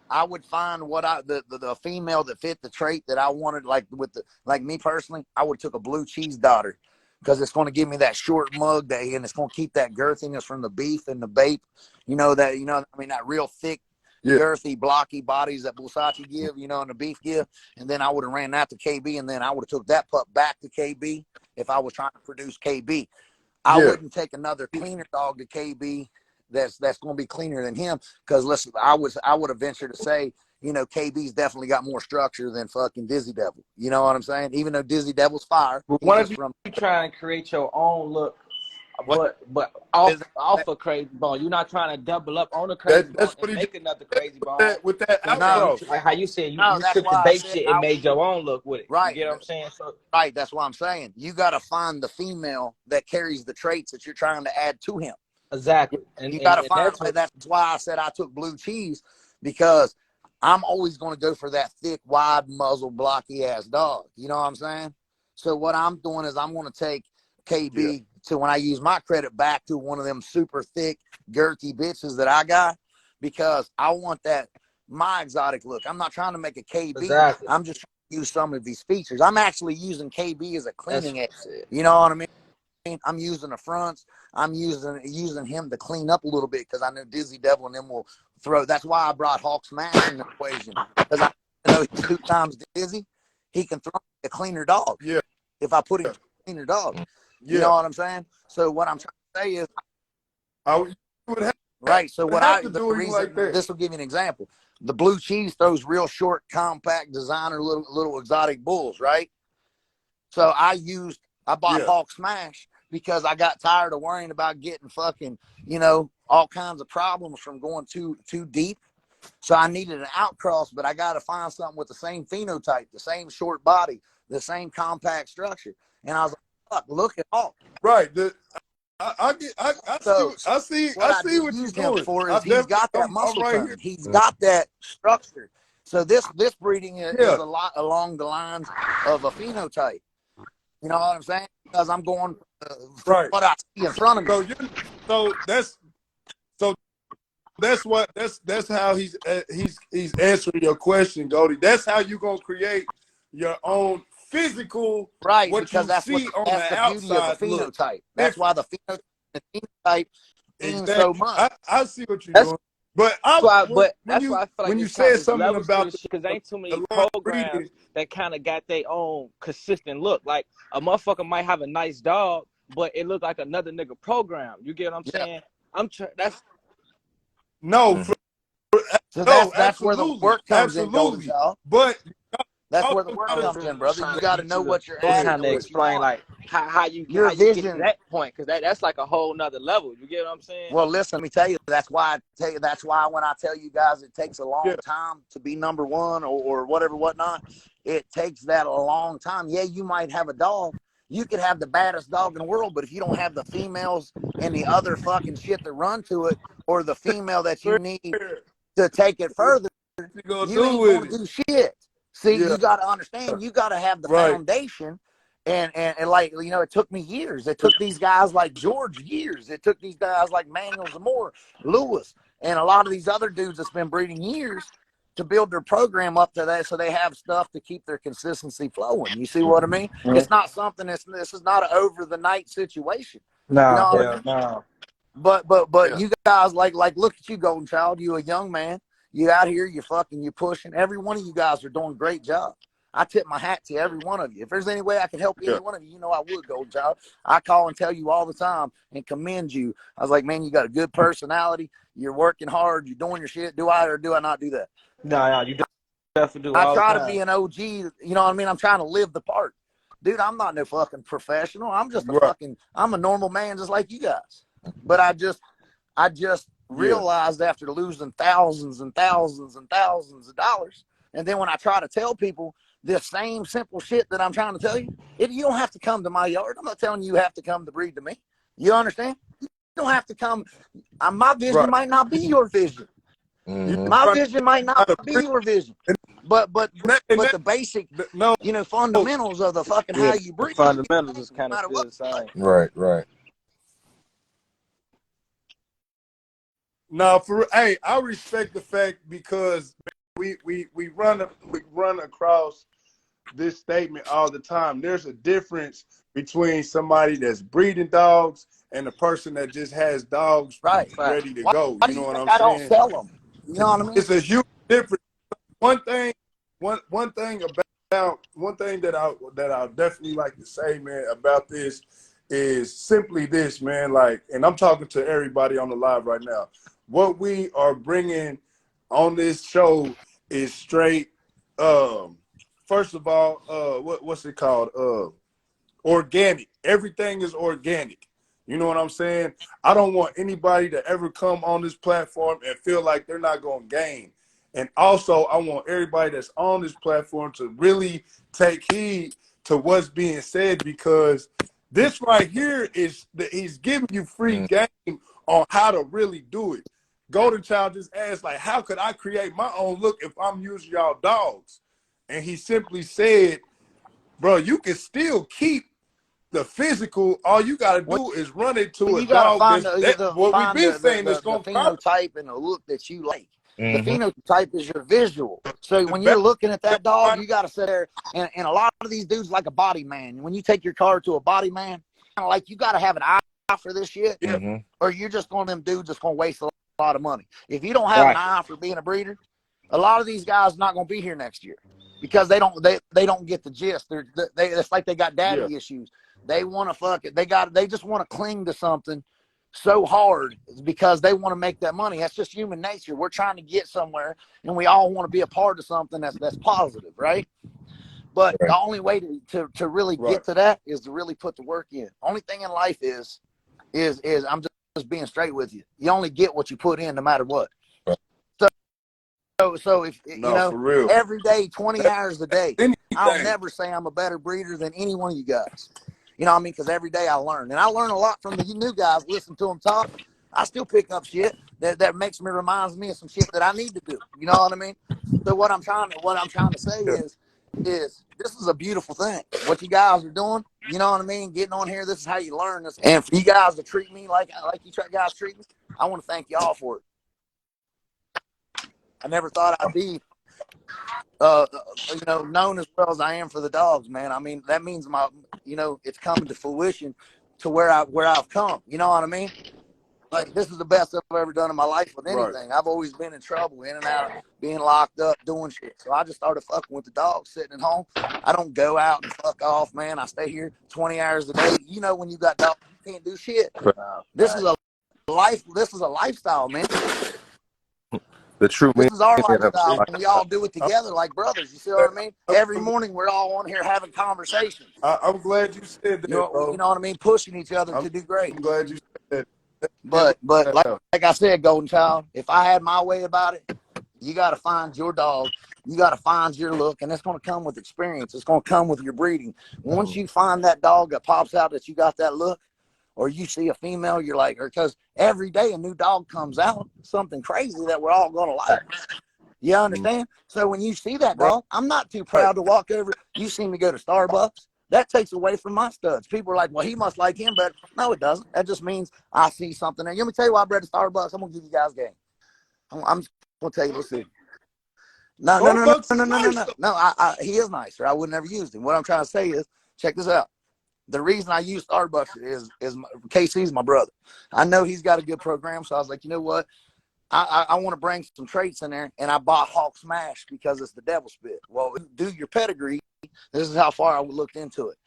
I would find what the female that fit the trait that I wanted. Like me personally, I would have took a blue cheese daughter because it's going to give me that short mug day and it's going to keep that girthiness from the beef and the bape. That real thick, Yeah. girthy, blocky bodies that Bulsati give, and the beef give. And then I would have ran that to KB, and then I would have took that pup back to KB if I was trying to produce KB. I wouldn't take another cleaner dog to KB that's going to be cleaner than him, because listen, I would have ventured to say, KB's definitely got more structure than fucking Dizzy Devil. You know what I'm saying? Even though Dizzy Devil's fire, But he's one just of from you trying to create your own look, what but is off that? a crazy bone. You're not trying to double up on a crazy bone That's what and he make another crazy bone. did with that So you saying No, outro. like how you said no, you that's took the why I bait said shit and made your own look with it. You right. get what I'm saying? So Right, that's what I'm saying. You got to find the female that carries the traits that you're trying to add to him. exactly, You and got and, to and find. that's what That's why I said I took blue cheese, because I'm always going to go for that thick, wide muzzle, blocky ass dog. You know what I'm saying? So what I'm doing is I'm going to take KB to, when I use my credit, back to one of them super thick, girthy bitches that I got, because I want that my exotic look. I'm not trying to make a KB. exactly. I'm just trying to use some of these features. I'm actually using KB as a That's cleaning what aid. I said. You know what I mean? I'm using the fronts. I'm using him to clean up a little bit, because I know Dizzy Devil and them will throw. That's why I brought Hawk Smash in the equation, because I know he's 2 times Dizzy. He can throw a cleaner dog Yeah. if I put him to a cleaner dog. You know Yeah. what I'm saying? So what I'm trying to say is, You would have, right. So to the do him reason, like that. this will give you an example. The blue cheese throws real short, compact, designer little exotic bulls, right? So I bought Yeah. Hawk Smash because I got tired of worrying about getting fucking, all kinds of problems from going too deep. So I needed an outcross, but I got to find something with the same phenotype, the same short body, the same compact structure. And I was like, fuck, look at Hawk. Right. So I see what I what you're used him doing. for is he's got that I'm muscle right tone. here. He's got that structure. So this breeding is Yeah. a lot along the lines of a phenotype. You know what I'm saying? Because I'm going from Right. what I see in front of me. So that's how he's answering your question, Goldie. That's how you're gonna create your own physical, Right, what because you see on that's the the beauty of a outside look phenotype. That's why different. the phenotype means so Exactly. much. I see what you're That's doing. But why, when but that's why I feel like you it's kind said of something levels to about this shit because ain't too many the line programs breeding, that kind of got their own consistent look. Like a motherfucker might have a nice dog, but it look like another nigga program. You get what I'm Yeah. saying? That's no, So no, that's where the absolutely, work comes in, Golden Child. But That's where the also work gotta comes in, brother. You trying to got to get know you to what you're go ahead. adding kind and of what you explain want. like how you Your get to vision. that point because that's like a whole nother level. You get what I'm saying? Well, listen, let me tell you. That's why when I tell you guys it takes a long time to be number one or whatnot. It takes that a long time. Yeah, you might have a dog. You could have the baddest dog in the world, but if you don't have the females and the other fucking shit that run to it, or the female that you need to take it further, What you gonna you do ain't with going to it? do shit. See, Yeah, you got to understand, you got to have the right. foundation. And like, it took me years. It took these guys like George years. It took these guys like Manuel Zamora, Lewis, and a lot of these other dudes that's been breeding years to build their program up to that, so they have stuff to keep their consistency flowing. You see what I mean? Mm-hmm. It's not something this is not an over the night situation. Nah, you know what I hell mean? no. But you guys like look at you, Golden Child. You a young man. You out here. You pushing. Every one of you guys are doing a great job. I tip my hat to every one of you. If there's any way I can help any one of you, I would, Golden Child. I call and tell you all the time and commend you. I was like, man, you got a good personality. You're working hard. You're doing your shit. Do I or do I not do that? Nah, you definitely do I all the try to time. be an OG. You know what I mean? I'm trying to live the part. Dude, I'm not no fucking professional. I'm just Right. I'm a normal man just like you guys. But I just realized after losing thousands and thousands and thousands of dollars. And then when I try to tell people this same simple shit that I'm trying to tell you, you don't have to come to my yard. I'm not telling you have to come to breed to me. You understand? You don't have to come. My vision might not be your vision. My vision might not be your vision. But the basic, fundamentals of the fucking how you breed. Fundamentals is kind of still the same. Right. No, I respect the fact because we run across this statement all the time. There's a difference between somebody that's breeding dogs and a person that just has dogs ready to go. You know what I'm saying? I don't sell them. You know what I mean? It's a huge difference. One thing that I definitely like to say, man, about this is simply this, man. Like, and I'm talking to everybody on the live right now. What we are bringing on this show is straight. First of all, what's it called? Organic. Everything is organic. You know what I'm saying? I don't want anybody to ever come on this platform and feel like they're not going to gain. And also, I want everybody that's on this platform to really take heed to what's being said, because this right here is that he's giving you free game on how to really do it. Golden Child just asked, like, how could I create my own look if I'm using y'all dogs? And he simply said, bro, you can still keep the physical. All you got to do is run it to a dog. What we've been saying is going to phenotype and the look that you like. The phenotype is your visual. So when you're looking at that dog, you got to sit there. And a lot of these dudes like a body man. When you take your car to a body man, kind of like you got to have an eye for this shit, or you're just one of them dudes that's going to waste a lot of money. If you don't have an eye for being a breeder, a lot of these guys are not going to be here next year because they don't get the gist. It's like they got daddy issues. They want to fuck it. They just want to cling to something so hard because they want to make that money. That's just human nature. We're trying to get somewhere, and we all want to be a part of something that's positive, right? But the only way to really get to that is to really put the work in. Only thing in life is I'm just being straight with you. You only get what you put in, no matter what. So if for real, every day, 20 hours a day, I'll never say I'm a better breeder than any one of you guys. You know what I mean? Because every day I learn. And I learn a lot from the new guys. Listen to them talk. I still pick up shit that makes me, reminds me of some shit that I need to do. You know what I mean? So what I'm trying to say is this is a beautiful thing. What you guys are doing, you know what I mean? Getting on here, this is how you learn this. And for you guys to treat me like you guys treat me, I want to thank y'all for it. I never thought I'd be known as well as I am for the dogs, man. I mean, that means it's coming to fruition to where I've come. You know what I mean? Like, this is the best I've ever done in my life with anything. I've always been in trouble, in and out, being locked up, doing shit. So I just started fucking with the dogs, sitting at home. I don't go out and fuck off, man. I stay here 20 hours a day. You know, when you got dogs, you can't do shit. This is a life. This is a lifestyle, man. The true this is our lifestyle, and we all do it together like brothers. You see what I mean? Every morning we're all on here having conversations. I'm glad you said that. You know what I mean? Pushing each other to do great. I'm glad you said that. But like I said, Golden Child, if I had my way about it, you got to find your dog. You got to find your look, and it's going to come with experience. It's going to come with your breeding. Once you find that dog that pops out that you got that look, or you see a female, you're like, because every day a new dog comes out, something crazy that we're all going to like. You understand? So when you see that dog, I'm not too proud to walk over. You see me go to Starbucks. That takes away from my studs. People are like, well, he must like him better. No, it doesn't. That just means I see something there. Let me tell you why I bred to Starbucks. I'm going to give you guys game. I'm just going to tell you, let's see. No. He is nicer. I would never use him. What I'm trying to say is, check this out. The reason I use Starbucks is KC's my brother. I know he's got a good program, so I was like, you know what? I want to bring some traits in there, and I bought Hawk Smash because it's the devil spit. Well, do your pedigree. This is how far I looked into it.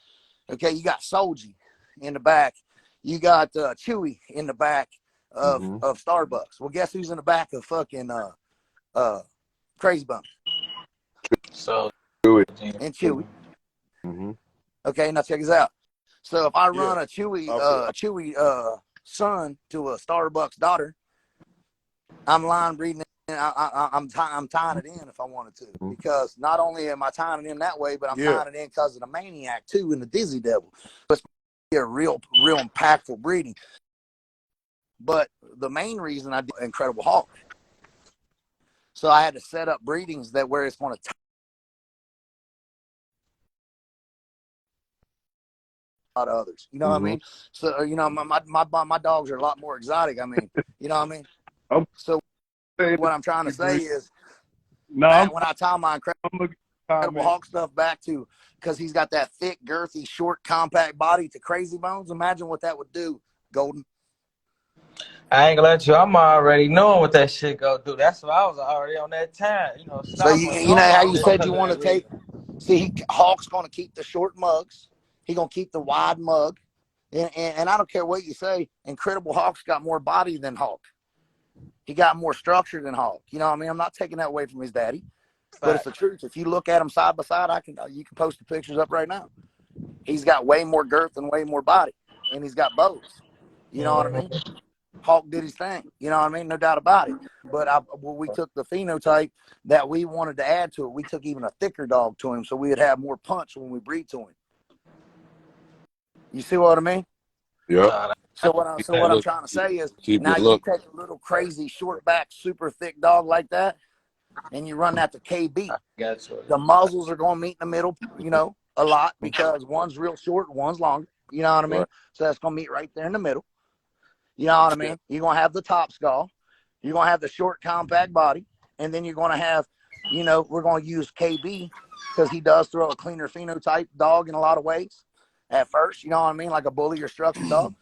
Okay, you got Solji in the back. You got Chewy in the back of Starbucks. Well, guess who's in the back of fucking Crazy Bum? So and Chewy. Okay, now check this out. So if I run a Chewy son to a Starbucks daughter, I'm line breeding. I'm tying it in if I wanted to, because not only am I tying it in that way, but I'm Yeah. tying it in because of the Maniac too and the Dizzy Devil. It's a real impactful breeding. But the main reason I did Incredible Hawk, so I had to set up breedings that where it's going to lot of others. You know what I mean? So my dogs are a lot more exotic. I mean, you know what I mean? I'm So saying what I'm trying to say is, no, Matt, when I tie my Incredible comment. Hawk stuff back to, because he's got that thick, girthy, short, compact body to Crazy Bones. Imagine what that would do, Golden. I ain't gonna let you. I'm already knowing what that shit go do. That's why I was already on that time. You know, So stop you know how you said you want to take. reason. See, Hawk's going to keep the short mugs. He's going to keep the wide mug. And I don't care what you say, Incredible Hawk's got more body than Hawk. He got more structure than Hawk. You know what I mean? I'm not taking that away from his daddy, but it's the truth. If you look at them side by side, you can post the pictures up right now. He's got way more girth and way more body, and he's got bows. You know what I mean? Hawk did his thing. You know what I mean? No doubt about it. But we took the phenotype that we wanted to add to it. We took even a thicker dog to him, so we would have more punch when we breed to him. You see what I mean? Yeah. So what I'm trying to say is, now you take a little crazy short back, super thick dog like that, and you run that to KB. The muzzles are going to meet in the middle, you know, a lot, because one's real short and one's longer. You know what I mean? Right. So that's going to meet right there in the middle. You know what I mean? You're going to have the top skull. You're going to have the short, compact body. And then you're going to have, you know, we're going to use KB because he does throw a cleaner phenotype dog in a lot of ways at first. You know what I mean? Like a bully or structured dog.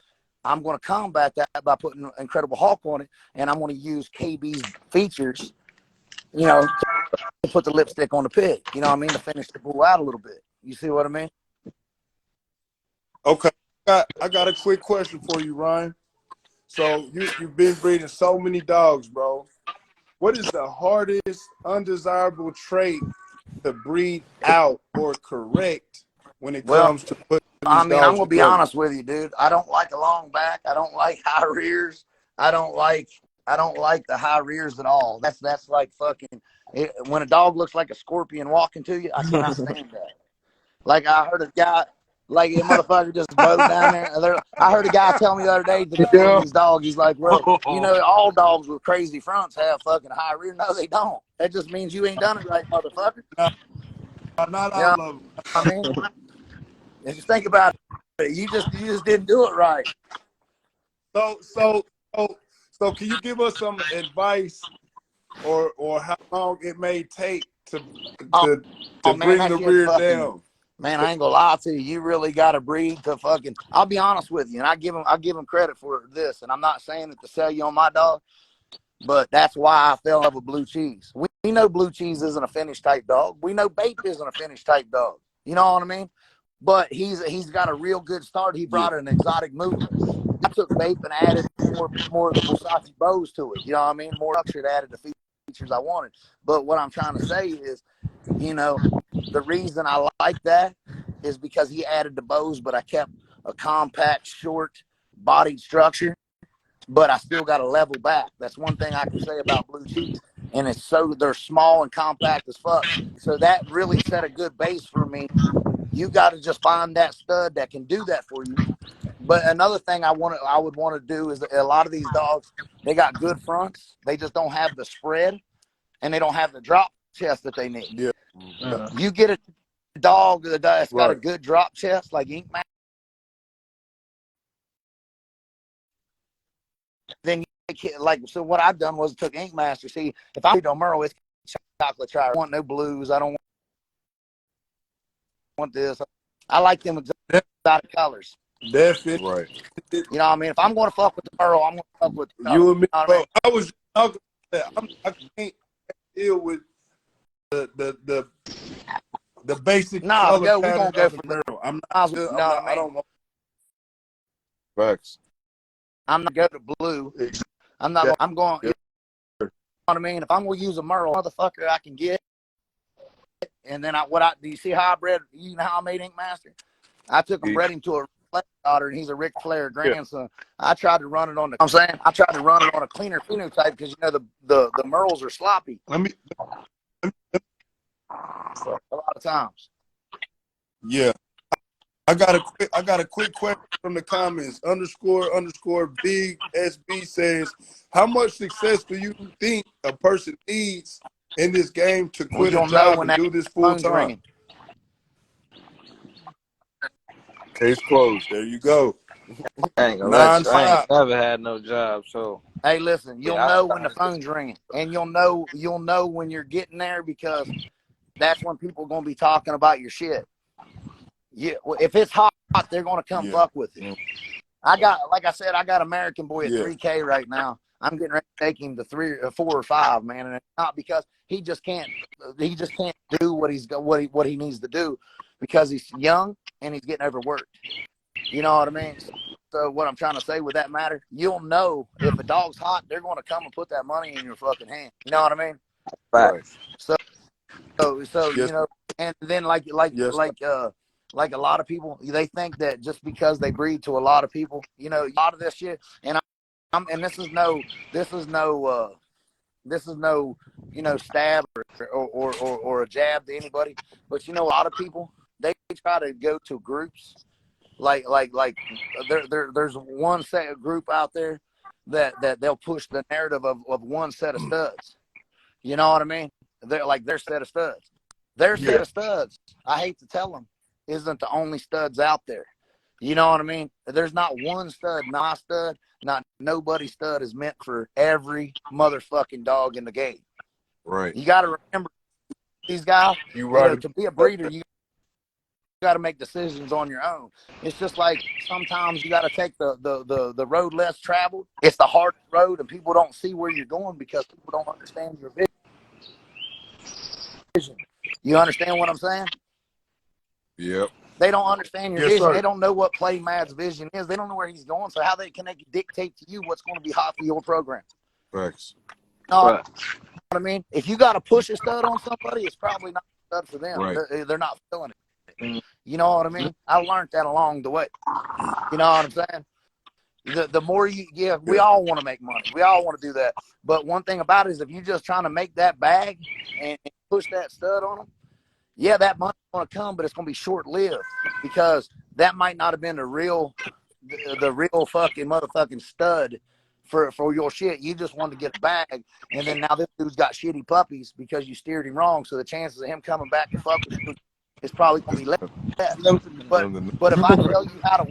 I'm going to combat that by putting Incredible Hawk on it. And I'm going to use KB's features, you know, to put the lipstick on the pig. You know what I mean? To finish the bull out a little bit. You see what I mean? Okay. I got a quick question for you, Ryan. So you've been breeding so many dogs, bro. What is the hardest undesirable trait to breed out or correct when it comes to putting these I'm dogs going to be together? honest with you, dude. I don't like a long back. I don't like high rears. I don't like the high rears at all. That's like fucking when a dog looks like a scorpion walking to you, I cannot stand that. Like I heard a guy, like a motherfucker just bowed down there. I heard a guy tell me the other day to defend his dog. He's like, well, you know, all dogs with crazy fronts have fucking high rear. No, they don't. That just means you ain't done it right, motherfucker. Not You know all of them. what I mean? And just think about it. You just didn't do it right. So can you give us some advice or how long it may take to man, bring that the shit rear fucking, down? man, I ain't gonna lie to you. You really got to breed to fucking. I'll be honest with you, and I give him credit for this. And I'm not saying it to sell you on my dog, but that's why I fell in love with Blue Cheese. We know Blue Cheese isn't a finished type dog. We know Bape isn't a finished type dog. You know what I mean? But he's got a real good start. He brought an exotic movement. I took Bape and added more of the Versace bows to it. You know what I mean? More structure to added the features I wanted. But what I'm trying to say is, you know, the reason I like that is because he added the bows, but I kept a compact, short bodied structure, but I still got a level back. That's one thing I can say about Blue Cheese. And they're small and compact as fuck. So that really set a good base for me. You got to just find that stud that can do that for you. But another thing I would want to do is a lot of these dogs, they got good fronts. They just don't have the spread and they don't have the drop chest that they need. Yeah. You get a dog that's got a good drop chest, like Ink Man, then so what I've done was took Ink Master. See, if I don't Merle, it's chocolate try. I don't want no blues. I don't want this. I like them exotic colors. Definitely. Right. You know what I mean? If I'm going to fuck with the Merle, I'm going to fuck with the color. You and me. You know what I mean? I was talking about that. I can't deal with the basic color we're pattern gonna go of the for Merle. I don't want. Facts. I'm not going to blue. I'm not. I'm going. You know what I mean? If I'm going to use a Merle, motherfucker, I can get. And then do you see how I bred? You know how I made Ink Master? I took and bred him to Flair daughter, and he's a Ric Flair Yeah. grandson. I tried to run it on the. I'm saying I tried to run it on a cleaner phenotype because the Merles are sloppy. Let me. So a lot of times. Yeah. I got a quick question from the comments. __ Big SB says, how much success do you think a person needs in this game to Well, quit a you'll know job when and that do this full phone's time? ringing. Case closed. There you go. I ain't gonna let you. I ain't Non-stop. never had no job, so Hey, listen, you'll yeah, know when the phone's ringing, and you'll know when you're getting there because that's when people are gonna be talking about your shit. Yeah, well, if it's hot, they're gonna come Yeah. fuck with it. Like I said, I got American Boy at Yeah. 3K right now. I'm getting ready to take him to 3 or 4 or 5, man, and it's not because he just can't do what he needs to do because he's young and he's getting overworked. You know what I mean? So what I'm trying to say with that matter, you'll know if a dog's hot, they're going to come and put that money in your fucking hand. You know what I mean? Right. So Yes. you know, and then Yes. like a lot of people, they think that just because they breed to a lot of people, you know, a lot of this shit. And and this is no, you know, stab or a jab to anybody. But you know, a lot of people, they try to go to groups like there's one set of group out there that they'll push the narrative of one set of studs. You know what I mean? They're like their set of studs. Their set of studs, I hate to tell them, isn't the only studs out there. You know what I mean? There's not one stud, not stud, not nobody stud is meant for every motherfucking dog in the game. Right. You got to remember these guys. You You know, right. to be a breeder, you got to make decisions on your own. It's just like sometimes you got to take the road less traveled. It's the hardest road, and people don't see where you're going because people don't understand your vision. You understand what I'm saying? Yep. They don't understand your Yes, vision. sir. They don't know what Play Mad's vision is. They don't know where he's going. So how can they dictate to you what's going to be hot for your program? Facts. No, right. you know what I mean? If you got to push a stud on somebody, it's probably not a stud for them. Right. They're not feeling it. You know what I mean? I learned that along the way. You know what I'm saying? The more you give, we all want to make money. We all want to do that. But one thing about it is if you're just trying to make that bag and push that stud on them, yeah, that money's going to come, but it's going to be short-lived because that might not have been the real fucking motherfucking stud for your shit. You just wanted to get a bag, and then now this dude's got shitty puppies because you steered him wrong. So the chances of him coming back to fuck with you is probably going to be less. But if I tell you how to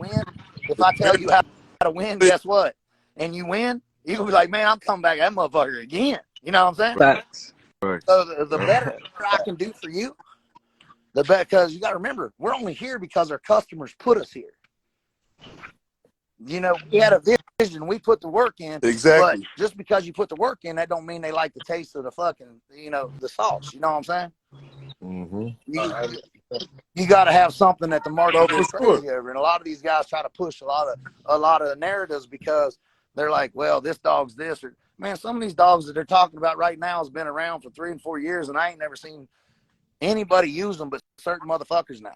win, guess what? And you win, you can be like, man, I'm coming back at that motherfucker again. You know what I'm saying? Facts. So the better I can do for you, the better, because you got to remember, we're only here because our customers put us here. You know, we had a vision, we put the work in. Exactly. But just because you put the work in, that don't mean they like the taste of the fucking, you know, the sauce. You know what I'm saying? Mm-hmm. You got to have something that the market Oh, goes for crazy sure. over. And a lot of these guys try to push a lot of narratives because they're like, well, this dog's this. Or, man, some of these dogs that they're talking about right now has been around for 3 and 4 years, and I ain't never seen anybody use them but certain motherfuckers now.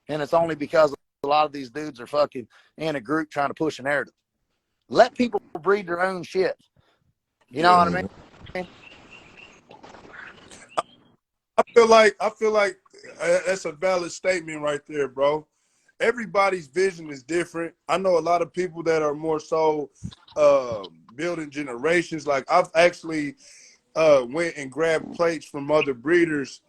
And it's only because a lot of these dudes are fucking in a group trying to push a narrative. Let people breed their own shit. You know what I mean? I feel like that's a valid statement right there, bro. Everybody's vision is different. I know a lot of people that are more so building generations. Like I've actually went and grabbed plates from other breeders,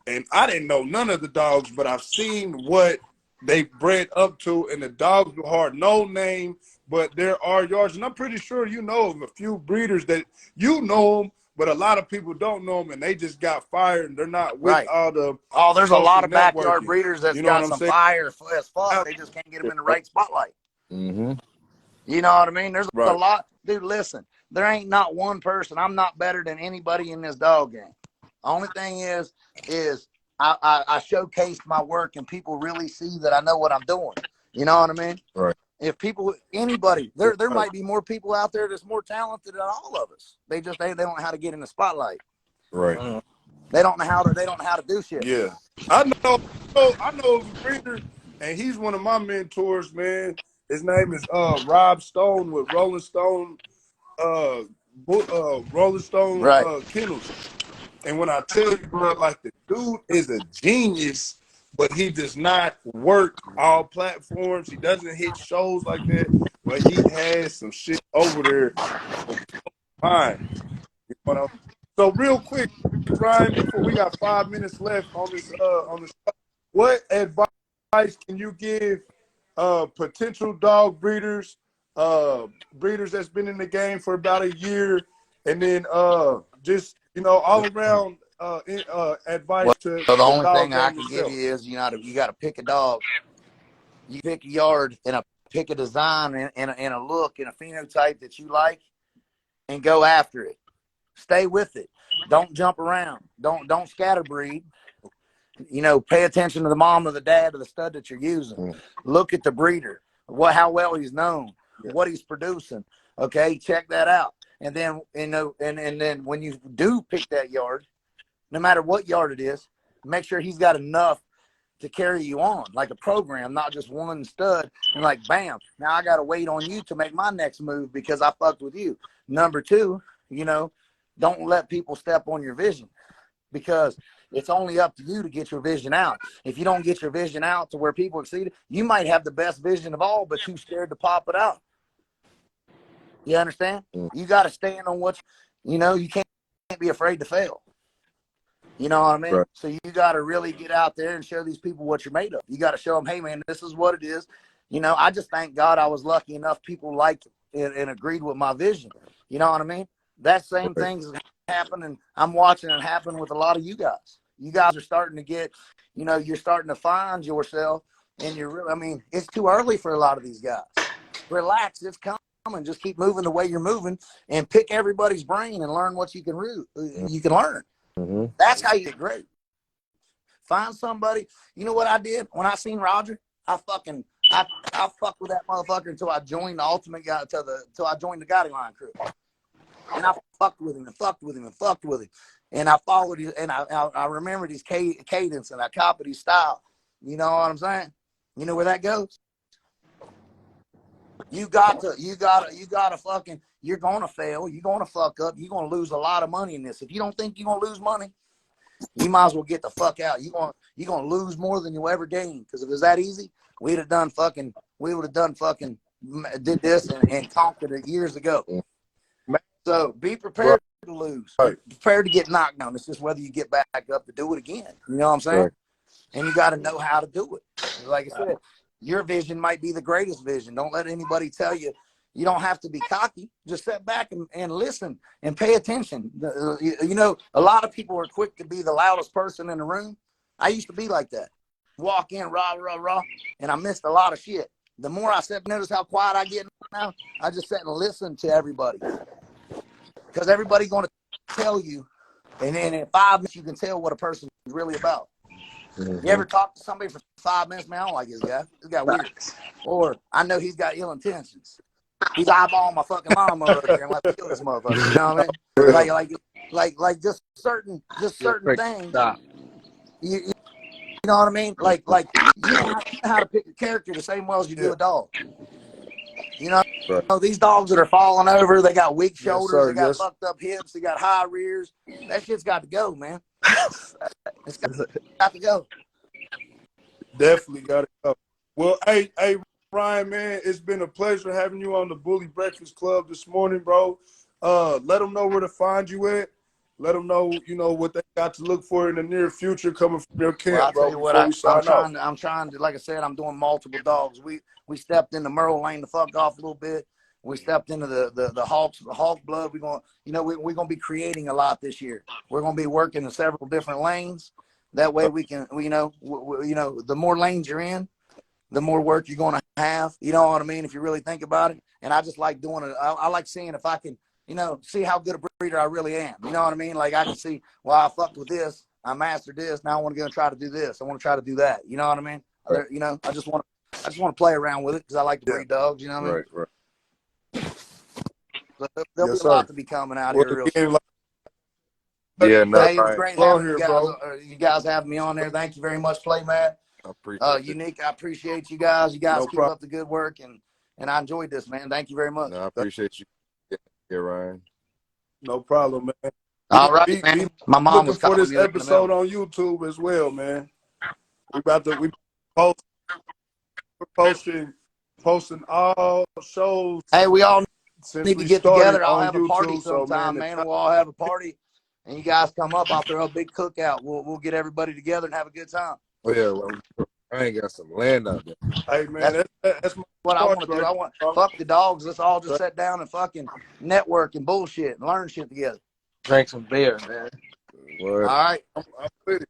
and I didn't know none of the dogs, but I've seen what they bred up to, and the dogs are hard, no name, but there are yards, and I'm pretty sure you know of a few breeders that you know them, but a lot of people don't know them, and they just got fired, and they're not with Right. all the Oh, there's a lot of backyard networking. breeders that's You know what got I'm some saying? fire as fuck. They just can't get them in the right spotlight. Mm-hmm. You know what I mean? There's a Right. lot. Dude, listen, there ain't not one person. I'm not better than anybody in this dog game. The only thing is I showcase my work and people really see that I know what I'm doing. You know what I mean? Right. If people, anybody, there might be more people out there that's more talented than all of us. They don't know how to get in the spotlight. Right. They don't know how to do shit. Yeah. I know of a breeder, and he's one of my mentors, man. His name is Rob Stone with Rolling Stone, Rolling Stone Right. Kennels. And when I tell you, bro, like the dude is a genius, but he does not work all platforms. He doesn't hit shows like that, but he has some shit over there for mine. You know what I'm- So real quick, Ryan, before we got 5 minutes left on this, what advice can you give potential dog breeders, breeders that's been in the game for about a year, and then just all around advice to Well, the the only dog thing I game can give itself? you is you got to pick a dog. You pick a yard and pick a design and a look and a phenotype that you like, and go after it. Stay with it. Don't jump around. Don't scatterbreed. Pay attention to the mom or the dad or the stud that you're using. Look at the breeder, how well he's known, what he's producing. Okay, check that out. And then and then when you do pick that yard, no matter what yard it is, make sure he's got enough to carry you on, like a program, not just one stud. And like, bam, now I got to wait on you to make my next move because I fucked with you. Number two, don't let people step on your vision, because it's only up to you to get your vision out. If you don't get your vision out to where people exceed it, you might have the best vision of all, but too scared to pop it out. You understand? You got to stand on what you can't be afraid to fail. You know what I mean? Right. So you got to really get out there and show these people what you're made of. You got to show them, hey, man, this is what it is. I just thank God I was lucky enough people liked it and agreed with my vision. You know what I mean? That same thing's happening. I'm watching it happen with a lot of you guys. You guys are starting to get, you're starting to find yourself, and it's too early for a lot of these guys. Relax, it's coming. Just keep moving the way you're moving, and pick everybody's brain and learn what you can learn. Mm-hmm. That's how you get great. Find somebody. You know what I did when I seen Roger? I fucked with that motherfucker until I joined the ultimate guy till I joined the Gotti Line crew. And I fucked with him and fucked with him and fucked with him. And I followed his, and I remembered his cadence, and I copied his style. You know what I'm saying? You know where that goes? You gotta fucking, you're gonna fail, you're gonna fuck up, you're gonna lose a lot of money in this. If you don't think you're gonna lose money, you might as well get the fuck out. You're gonna lose more than you'll ever gain. Because if it was that easy, we would have done did this and conquered it years ago. So be prepared to lose. Be prepared to get knocked down. It's just whether you get back up to do it again. You know what I'm saying? Right. And you got to know how to do it. Like I said, your vision might be the greatest vision. Don't let anybody tell you. You don't have to be cocky. Just sit back and listen and pay attention. A lot of people are quick to be the loudest person in the room. I used to be like that. Walk in, rah, rah, rah, and I missed a lot of shit. The more I said, notice how quiet I get now. I just sat and listened to everybody. Because everybody's going to tell you, and then in 5 minutes, you can tell what a person is really about. Mm-hmm. You ever talk to somebody for 5 minutes, man, I don't like this guy. This guy weird. Or I know he's got ill intentions. He's eyeballing my fucking lawnmower over here and let me kill this motherfucker. You know what I mean? Like just certain things. Stop. You know what I mean? Like you know how to pick a character the same well as you do a dog. You know, these dogs that are falling over, they got weak shoulders, they got fucked up hips, they got high rears. That shit's got to go, man. It's got to go. Definitely got to go. Well, hey, Ryan, man, it's been a pleasure having you on the Bully Breakfast Club this morning, bro. Let them know where to find you at. Let them know, what they got to look for in the near future coming from their camp, Well, I'll bro. tell you what, I'm trying to, like I said, I'm doing multiple dogs. We stepped into Merle Lane to fuck off a little bit. We stepped into the Hawk blood. We're gonna be creating a lot this year. We're gonna be working in several different lanes. That way we can, the more lanes you're in, the more work you're gonna have. You know what I mean? If you really think about it. And I just like doing it. I like seeing if I can, see how good a breeder I really am. You know what I mean? Like I can see, well, I fucked with this. I mastered this. Now I want to go and try to do this. I want to try to do that. You know what I mean? I just want to play around with it because I like to breed dogs. You know what I mean? Right. So there'll be a lot to be coming out here real soon. Yeah, no, Hey, it was great Hello having here, you guys. bro. You guys having me on there. Thank you very much, Play Man. I appreciate it. Unique, I appreciate you guys. You guys No keep problem. up the good work, and I enjoyed this, man. Thank you very much. No, I appreciate you here, Ryan. No problem, man. All right, Be man. My mom looking was for calling this me there in the middle. episode on YouTube as well, man. We posting all shows Hey, we all since need to we get started together. I'll on have a party YouTube. So man, sometime, man, and we'll all have a party. And you guys come up. I'll throw a big cookout. We'll get everybody together and have a good time. Oh yeah, well, I ain't got some land out there. hey man, that's my What I charge want to do. right I want there, fuck the dogs. Let's all just sit down and fucking network and bullshit and learn shit together. Drink some beer, man. All What? right. I'm with it.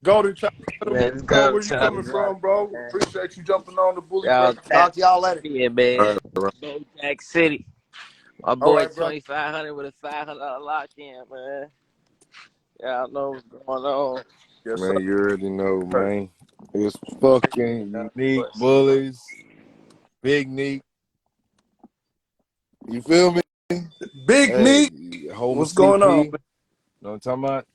Golden Child, Let's bro, go where you to coming from, bro? man. Appreciate you jumping on the Bully Y'all Breakfast. Talk tap to y'all later. in, All man. right, bro. Bojack City. My All boy right, bro. 2500 with a $500 lock in, man. Y'all know what's going on. Yes, Man, you already know, sir. man. It's fucking unique bullies, big neat. You feel me? Big Hey, Neat, home of what's going on, CP. Know what I'm talking about?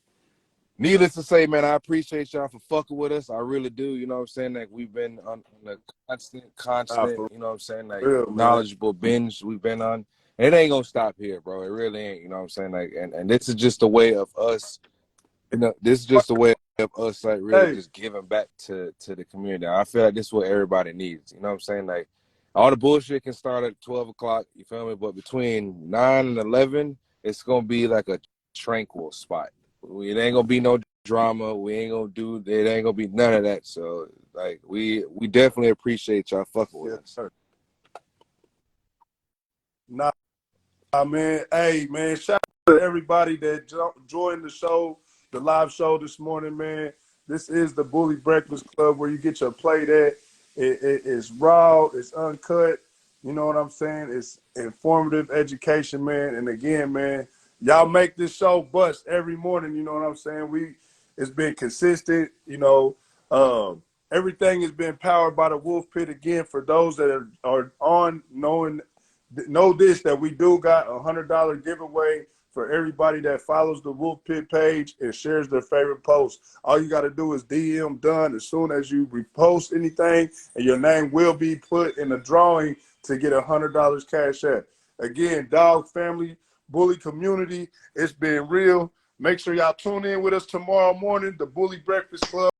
Needless to say, man, I appreciate y'all for fucking with us. I really do. You know what I'm saying? Like, we've been on a constant, For you know what I'm saying? Like, real, man. knowledgeable binge we've been on. And it ain't gonna stop here, bro. It really ain't. You know what I'm saying? Like, and this is just a way of us, you know, this is just a way of us, like, really Hey, just giving back to the community. I feel like this is what everybody needs. You know what I'm saying? Like, all the bullshit can start at 12 o'clock, you feel me? But between 9 and 11, it's gonna be like a tranquil spot. It ain't gonna be no drama. We ain't gonna do it. Ain't gonna be none of that. So like we definitely appreciate y'all fucking with yes, us. sir. Nah, man. Hey, man. Shout out to everybody that joined the show, the live show this morning, man. This is the Bully Breakfast Club where you get your plate at. It's raw. It's uncut. You know what I'm saying? It's informative education, man. And again, man, y'all make this show bust every morning. You know what I'm saying? It's been consistent. You know, everything has been powered by the Wolf Pit. Again, for those that are on know this, that we do got $100 giveaway for everybody that follows the Wolf Pit page and shares their favorite post. All you got to do is DM done as soon as you repost anything, and your name will be put in a drawing to get $100 cash out. Again, dog family, bully community, it's been real. Make sure y'all tune in with us tomorrow morning, the Bully Breakfast Club.